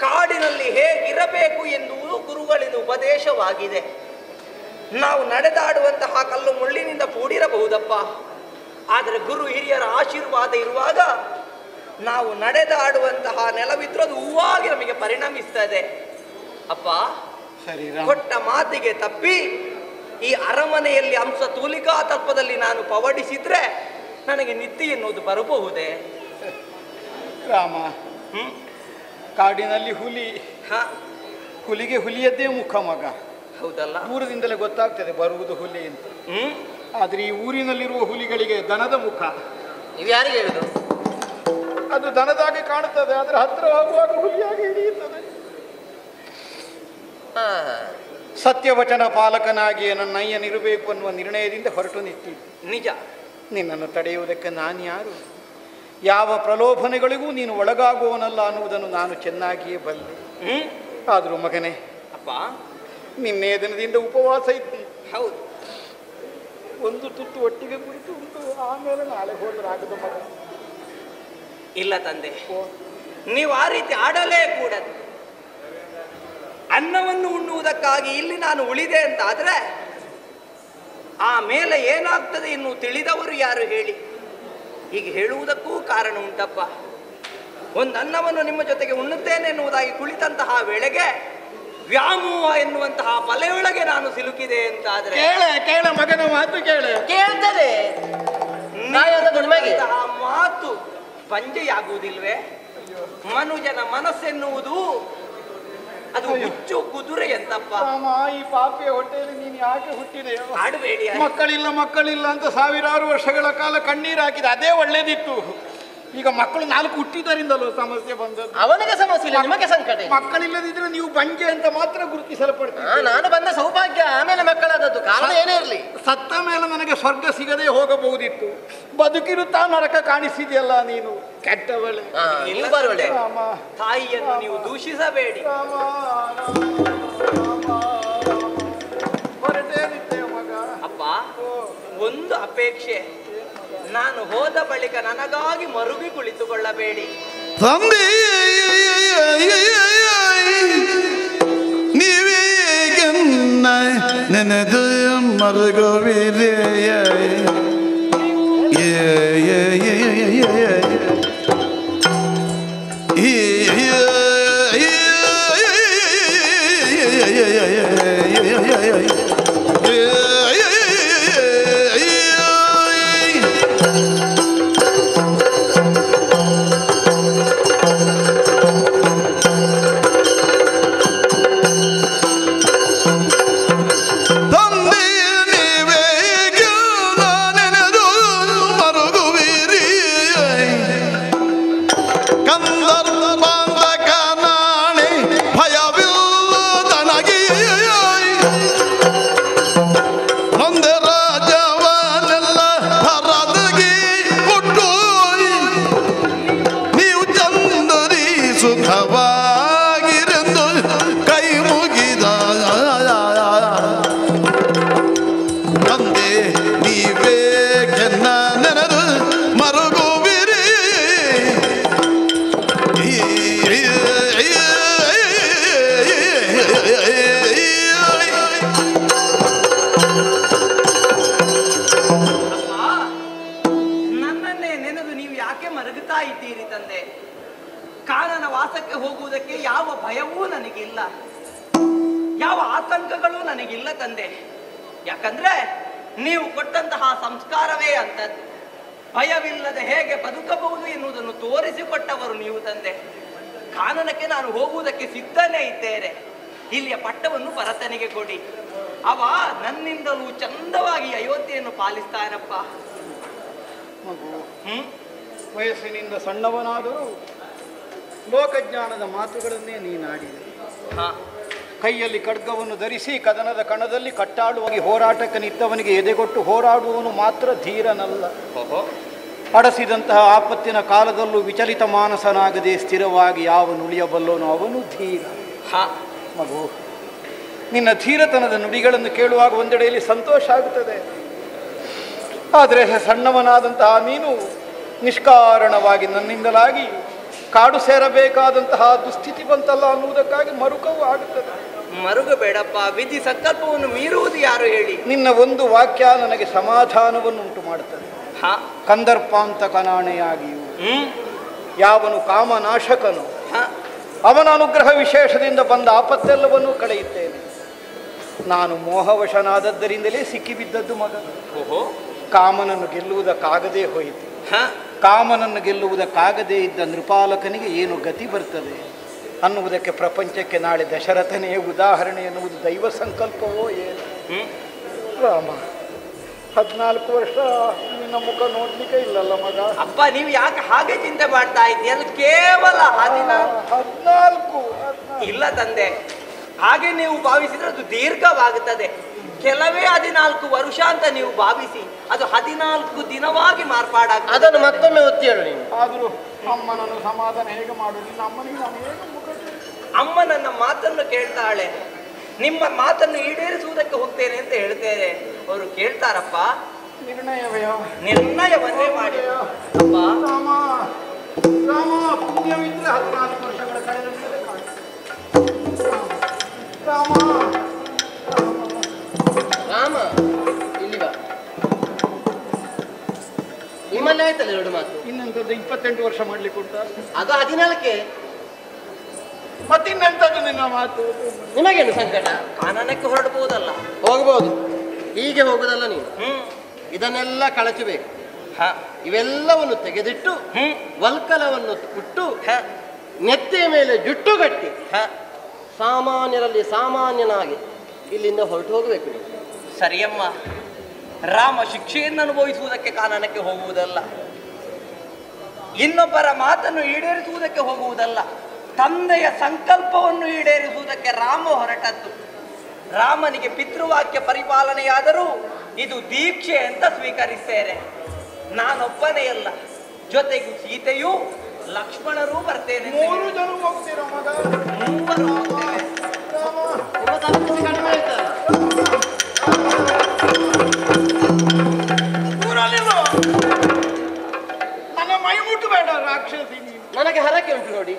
ಕಾಡಿನಲ್ಲಿ ಹೇಗಿರಬೇಕು ಎನ್ನುವುದು ಗುರುಗಳಿಂದ ಉಪದೇಶವಾಗಿದೆ. ನಾವು ನಡೆದಾಡುವಂತಹ ಕಲ್ಲು ಮುಳ್ಳಿನಿಂದ ಕೂಡಿರಬಹುದಪ್ಪ, ಆದರೆ ಗುರು ಹಿರಿಯರ ಆಶೀರ್ವಾದ ಇರುವಾಗ ನಾವು ನಡೆದಾಡುವಂತಹ ನೆಲವಿದ್ರೂ ಅದು ಹೂವಾಗಿ ನಮಗೆ ಪರಿಣಮಿಸ್ತದೆ ಅಪ್ಪ. ಕೊಟ್ಟ ಮಾತಿಗೆ ತಪ್ಪಿ ಈ ಅರಮನೆಯಲ್ಲಿ ಅಂಶ ತೂಲಿಕಾ ತತ್ವದಲ್ಲಿ ನಾನು ಪವಡಿಸಿದ್ರೆ ನನಗೆ ನಿದ್ದೆ ಎನ್ನುವುದು ಬರಬಹುದೇ? ರಾಮ, ಕಾಡಿನಲ್ಲಿ ಹುಲಿ, ಹುಲಿಗೆ ಹುಲಿಯದ್ದೇ ಮುಖ ಮಗ. ಹೌದಲ್ಲ? ದೂರದಿಂದಲೇ ಗೊತ್ತಾಗ್ತದೆ ಬರುವುದು ಹುಲಿ ಅಂತ. ಆದ್ರೆ ಈ ಊರಿನಲ್ಲಿರುವ ಹುಲಿಗಳಿಗೆ ದನದ ಮುಖ. ನೀವು ಯಾರಿಗೆ ಹೇಳುದು? ಅದು ದನದಾಗಿ ಕಾಣುತ್ತದೆ, ಆದ್ರೆ ಹತ್ರ ಹೋಗುವಾಗ ಹುಲಿಯಾಗಿ ಹಿಡಿಯುತ್ತದೆ. ಸತ್ಯವಚನ ಪಾಲಕನಾಗಿ ನನ್ನ ಅಯ್ಯನಿರಬೇಕು ಅನ್ನುವ ನಿರ್ಣಯದಿಂದ ಹೊರಟು ನಿಂತಿದ್ದೆ. ನಿಜ. ನಿನ್ನನ್ನು ತಡೆಯುವುದಕ್ಕೆ ನಾನು ಯಾರು? ಯಾವ ಪ್ರಲೋಭನೆಗಳಿಗೂ ನೀನು ಒಳಗಾಗುವವನಲ್ಲ ಅನ್ನುವುದನ್ನು ನಾನು ಚೆನ್ನಾಗಿಯೇ ಬಲ್ಲೆ. ಆದರೂ ಮಗನೇ ಅಪ್ಪ, ನಿನ್ನೆ ದಿನದಿಂದ ಉಪವಾಸ ಇದ್ದಿ. ಹೌದು. ಒಂದು ತುತ್ತು ಒಟ್ಟಿಗೆ ಕುರಿತು ಉಂಟು, ಆಮೇಲೆ ನಾಳೆ ಹೋದ್ರಾಗದು ಮಗ. ಇಲ್ಲ ತಂದೆ, ನೀವು ಆ ರೀತಿ ಆಡಲೇ ಕೂಡದು. ಅನ್ನವನ್ನು ಉಣ್ಣುವುದಕ್ಕಾಗಿ ಇಲ್ಲಿ ನಾನು ಉಳಿದೆ ಅಂತಾದ್ರೆ ಆಮೇಲೆ ಏನಾಗ್ತದೆ ಇನ್ನು ತಿಳಿದವರು ಯಾರು ಹೇಳಿ? ಈಗ ಹೇಳುವುದಕ್ಕೂ ಕಾರಣ ಉಂಟಪ್ಪ. ಒಂದು ಅನ್ನವನ್ನು ನಿಮ್ಮ ಜೊತೆಗೆ ಉಣ್ಣುತ್ತೇನೆ ಎನ್ನುವುದಾಗಿ ಕುಳಿತಂತಹ ವೇಳೆಗೆ ವ್ಯಾಮೋಹ ಎನ್ನುವಂತಹ ಬಲೆಯೊಳಗೆ ನಾನು ಸಿಲುಕಿದೆ ಅಂತಾದ್ರೆ ಕೇಳ ಮಗನ ಮಾತು ಕೇಳೆ. ಕೇಳ್ತದೆ ಮಾತು ಬಂಜೆಯಾಗುವುದಿಲ್ವೇ? ಮನುಜನ ಮನಸ್ಸೆನ್ನುವುದು ಅದು ಹುಚ್ಚು ಕುದುರೆ ಎಂತಪ್ಪ. ಈ ಪಾಪಿಯ ಹೊಟ್ಟೆಯಲ್ಲಿ ನೀನು ಯಾಕೆ ಹುಟ್ಟಿದೆಯೋ? ಆಡಬೇಡಿ. ಮಕ್ಕಳಿಲ್ಲ ಅಂತ ಸಾವಿರಾರು ವರ್ಷಗಳ ಕಾಲ ಕಣ್ಣೀರು ಹಾಕಿದೆ, ಅದೇ ಒಳ್ಳೇದಿತ್ತು. ಈಗ ಮಕ್ಕಳು 4 ಹುಟ್ಟಿದರಿಂದಲೂ ಸಮಸ್ಯೆ ಬಂದದ್ದು. ಅವನಿಗೆ ಸಮಸ್ಯೆ ಇಲ್ಲ, ನಿಮಗೆ ಸಂಕಟ. ಮಕ್ಕಳಿಲ್ಲದಿದ್ರೆ ನೀವು ಬಂಜೆ ಅಂತ ಮಾತ್ರ ಗುರುತಿಸಲ್ಪಡ್ತೀವಿ. ನಾನು ಬಂದ ಸೌಭಾಗ್ಯ, ಆಮೇಲೆ ಮಕ್ಕಳಾದದ್ದು. ಕಾರಣ ಏನೇ ಇರಲಿ, ಸತ್ತ ಮೇಲೆ ನನಗೆ ಸ್ವರ್ಗ ಸಿಗದೆ ಹೋಗಬಹುದಿತ್ತು. ಬದುಕಿರುತ್ತಾ ನರಕ ಕಾಣಿಸಿದೆಯಲ್ಲ ನೀನು, ಕೆಟ್ಟವಳೆ. ತಾಯಿಯನ್ನು ನೀವು ದೂಷಿಸಬೇಡಿ. ಹೊರಟೇನಿದ್ದೆ ಮಗ. ಅಪ್ಪ, ಒಂದು ಅಪೇಕ್ಷೆ. ನಾನು ಹೋದ ಬಳಿಕ ನನಗಾಗಿ ಮರುಗಿ ಕುಳಿತುಕೊಳ್ಳಬೇಡಿ. ತಂದೆ ನೀವೇ ನೆನೆದು ಮರುಗುವಿರೇ ಹೋಗುವುದಕ್ಕೆ ಯಾವ ಭಯವೂ ನನಗಿಲ್ಲ, ಯಾವ ಆತಂಕಗಳು ನನಗಿಲ್ಲ ತಂದೆ. ಯಾಕಂದ್ರೆ ನೀವು ಕೊಟ್ಟಂತಹ ಸಂಸ್ಕಾರವೇ ಅಂತದ್ದು. ಭಯವಿಲ್ಲದೆ ಹೇಗೆ ಬದುಕಬಹುದು ಎನ್ನುವುದನ್ನು ತೋರಿಸಿಕೊಟ್ಟವರು ನೀವು ತಂದೆ. ಕಾನನಕ್ಕೆ ನಾನು ಹೋಗುವುದಕ್ಕೆ ಸಿದ್ಧನೇ ಇದ್ದೇನೆ. ಇಲ್ಲಿಯ ಪಟ್ಟವನ್ನು ಭರತನಿಗೆ ಕೊಡಿ, ಅವ ನನ್ನಿಂದಲೂ ಚಂದವಾಗಿ ಅಯೋಧ್ಯೆಯನ್ನು ಪಾಲಿಸ್ತಾನಪ್ಪ. ವಯಸ್ಸಿನಿಂದ ಸಣ್ಣವನಾದರೂ ಲೋಕಜ್ಞಾನದ ಮಾತುಗಳನ್ನೇ ನೀನಾಡಿದೆ. ಕೈಯಲ್ಲಿ ಖಡ್ಗವನ್ನು ಧರಿಸಿ ಕದನದ ಕಣದಲ್ಲಿ ಕಟ್ಟಾಡುವಾಗಿ ಹೋರಾಟಕ್ಕೆ ನಿಂತವನಿಗೆ ಎದೆಗೊಟ್ಟು ಹೋರಾಡುವವನು ಮಾತ್ರ ಧೀರನಲ್ಲ. ಅಡಸಿದಂತಹ ಆಪತ್ತಿನ ಕಾಲದಲ್ಲೂ ವಿಚಲಿತ ಮಾನಸನಾಗದೆ ಸ್ಥಿರವಾಗಿ ಯಾವನುಳಿಯಬಲ್ಲವನು ಅವನು ಧೀರ. ಮಗು, ನಿನ್ನ ಧೀರತನದ ನುಡಿಗಳನ್ನು ಕೇಳುವಾಗ ಒಂದೆಡೆಯಲ್ಲಿ ಸಂತೋಷ ಆಗುತ್ತದೆ. ಆದರೆ ಸಣ್ಣವನಾದಂತಹ ನೀನು ನಿಷ್ಕಾರಣವಾಗಿ ನನ್ನಿಂದಲಾಗಿ ಕಾಡು ಸೇರಬೇಕಾದಂತಹ ದುಸ್ಥಿತಿ ಬಂತಲ್ಲ ಅನ್ನುವುದಕ್ಕಾಗಿ ಮರುಕವೂ ಆಗುತ್ತದೆ. ಮರುಗ ಬೇಡಪ್ಪ, ವಿಧಿ ಸಂಕಲ್ಪವನ್ನು ಮೀರುವುದು ಯಾರು ಹೇಳಿ? ನಿನ್ನ ಒಂದು ವಾಕ್ಯ ನನಗೆ ಸಮಾಧಾನವನ್ನು ಉಂಟು ಮಾಡುತ್ತದೆ. ಕಂದರ್ಪಾಂತ ಕನಾಣೆಯಾಗಿಯೂ ಯಾವನು ಕಾಮನಾಶಕನು ಅವನ ಅನುಗ್ರಹ ವಿಶೇಷದಿಂದ ಬಂದ ಆಪತ್ತೆಲ್ಲವನ್ನೂ ಕಳೆಯುತ್ತೇನೆ. ನಾನು ಮೋಹವಶನಾದದ್ದರಿಂದಲೇ ಸಿಕ್ಕಿಬಿದ್ದದ್ದು ಮಗ. ಕಾಮನನ್ನು ಗೆಲ್ಲುವುದಕ್ಕಾಗದೇ ಹೋಯಿತು. ಕಾಮನನ್ನು ಗೆಲ್ಲುವುದಕ್ಕಾಗದೇ ಇದ್ದ ನೃಪಾಲಕನಿಗೆ ಏನು ಗತಿ ಬರ್ತದೆ ಅನ್ನುವುದಕ್ಕೆ ಪ್ರಪಂಚಕ್ಕೆ ನಾಳೆ ದಶರಥನೇ ಉದಾಹರಣೆ ಎನ್ನುವುದು ದೈವ ಸಂಕಲ್ಪವೋ ಏನು? ರಾಮ, 14 ವರ್ಷ ನಿನ್ನ ಮುಖ ನೋಡ್ಲಿಕ್ಕೆ ಇಲ್ಲಲ್ಲ ಮಗ. ಅಪ್ಪ, ನೀವು ಯಾಕೆ ಹಾಗೆ ಚಿಂತೆ ಮಾಡ್ತಾ ಇದ್ದೀಯ? ಅದು ಕೇವಲ 14 ಇಲ್ಲ ತಂದೆ, ಹಾಗೆ ನೀವು ಭಾವಿಸಿದ್ರೆ ಅದು ದೀರ್ಘವಾಗುತ್ತದೆ. ಕೆಲವೇ 14 ವರ್ಷ ಅಂತ ನೀವು ಭಾವಿಸಿ ಅದು 14 ದಿನವಾಗಿ ಮಾರ್ಪಾಡಾಗ್ತದೆ. ಅದನ್ನು ಮತ್ತೊಮ್ಮೆ ಒತ್ತಿ ಹೇಳು ನೀನು. ಆದರೂ ಅಮ್ಮನನ್ನು ಸಮಾಧಾನ ಹೇಗೆ ಮಾಡುವುದಿಲ್ಲ? ಅಮ್ಮನಿಗೆ ನಾನು ಹೇಗೆ ಮುಖ? ಅಮ್ಮ ನನ್ನ ಮಾತನ್ನು ಕೇಳ್ತಾಳೆ. ನಿಮ್ಮ ಮಾತನ್ನು ಈಡೇರಿಸುವುದಕ್ಕೆ ಹೋಗ್ತೇನೆ ಅಂತ ಹೇಳ್ತೇನೆ. ಅವರು ಕೇಳ್ತಾರಪ್ಪ. ನಿರ್ಣಯವನ್ನೇ ಮಾಡಿ ಅಪ್ಪ. ರಾಮ ಪುಣ್ಯವಿದ್ರೆ 14 ವರ್ಷಗಳ ಕಳೆದ ಮೇಲೆ ರಾಮ ರಾಮ ಇಲ್ಲಿ ಬಾ. ನಿಮ್ಮಲ್ಲಿ ಆಯ್ತಲ್ಲ 2 ಮಾತು. ಇನ್ನೆಂಥದ್ದು 28 ವರ್ಷ ಮಾಡ್ಲಿಕ್ಕೆ ಉಂಟ? ಅದು 14ಕ್ಕೆ. ಮತ್ತಿನ್ನೆಂಥದ್ದು ನಿನ್ನ ಮಾತು? ನಿಮಗೇನು ಸಂಕಟ? ಕಾನನಕ್ಕೆ ಹೊರಡಬಹುದಲ್ಲ? ಹೋಗಬಹುದು. ಹೀಗೆ ಹೋಗುದಲ್ಲ ನೀನು. ಇದನ್ನೆಲ್ಲ ಕಳಚಬೇಕು. ಇವೆಲ್ಲವನ್ನು ತೆಗೆದಿಟ್ಟು ವಲ್ಕಲವನ್ನು ಕುಟ್ಟು ನೆತ್ತಿಯ ಮೇಲೆ ಜುಟ್ಟು ಗಟ್ಟಿ ಸಾಮಾನ್ಯರಲ್ಲಿ ಸಾಮಾನ್ಯನಾಗಿ ಇಲ್ಲಿಂದ ಹೊರಟು ಹೋಗಬೇಕು ನೀವು. ಸರಿಯಮ್ಮ, ರಾಮ ಶಿಕ್ಷೆಯನ್ನು ಅನುಭವಿಸುವುದಕ್ಕೆ ಕಾನನಕ್ಕೆ ಹೋಗುವುದಲ್ಲ, ಇನ್ನೊಬ್ಬರ ಮಾತನ್ನು ಈಡೇರಿಸುವುದಕ್ಕೆ ಹೋಗುವುದಲ್ಲ, ತಂದೆಯ ಸಂಕಲ್ಪವನ್ನು ಈಡೇರಿಸುವುದಕ್ಕೆ ರಾಮ ಹೊರಟದ್ದು. ರಾಮನಿಗೆ ಪಿತೃವಾಕ್ಯ ಪರಿಪಾಲನೆಯಾದರೂ ಇದು ದೀಕ್ಷೆ ಅಂತ ಸ್ವೀಕರಿಸ್ತೇನೆ. ನಾನೊಬ್ಬನೇ ಅಲ್ಲ, ಜೊತೆಗೂ ಸೀತೆಯೂ ಲಕ್ಷ್ಮಣರೂ ಬರ್ತೇನೆ. 3 ಜನ ಹೋಗ್ತೀರ ಮಗ? 3 ಹೋಗ್ತೇವೆ. ಕಡಿಮೆ ಆಯ್ತಲ್ಲ. ಊರಲ್ಲಿರೋ ನನಗೆ ಹರಕೆ ಉಂಟು ನೋಡಿ.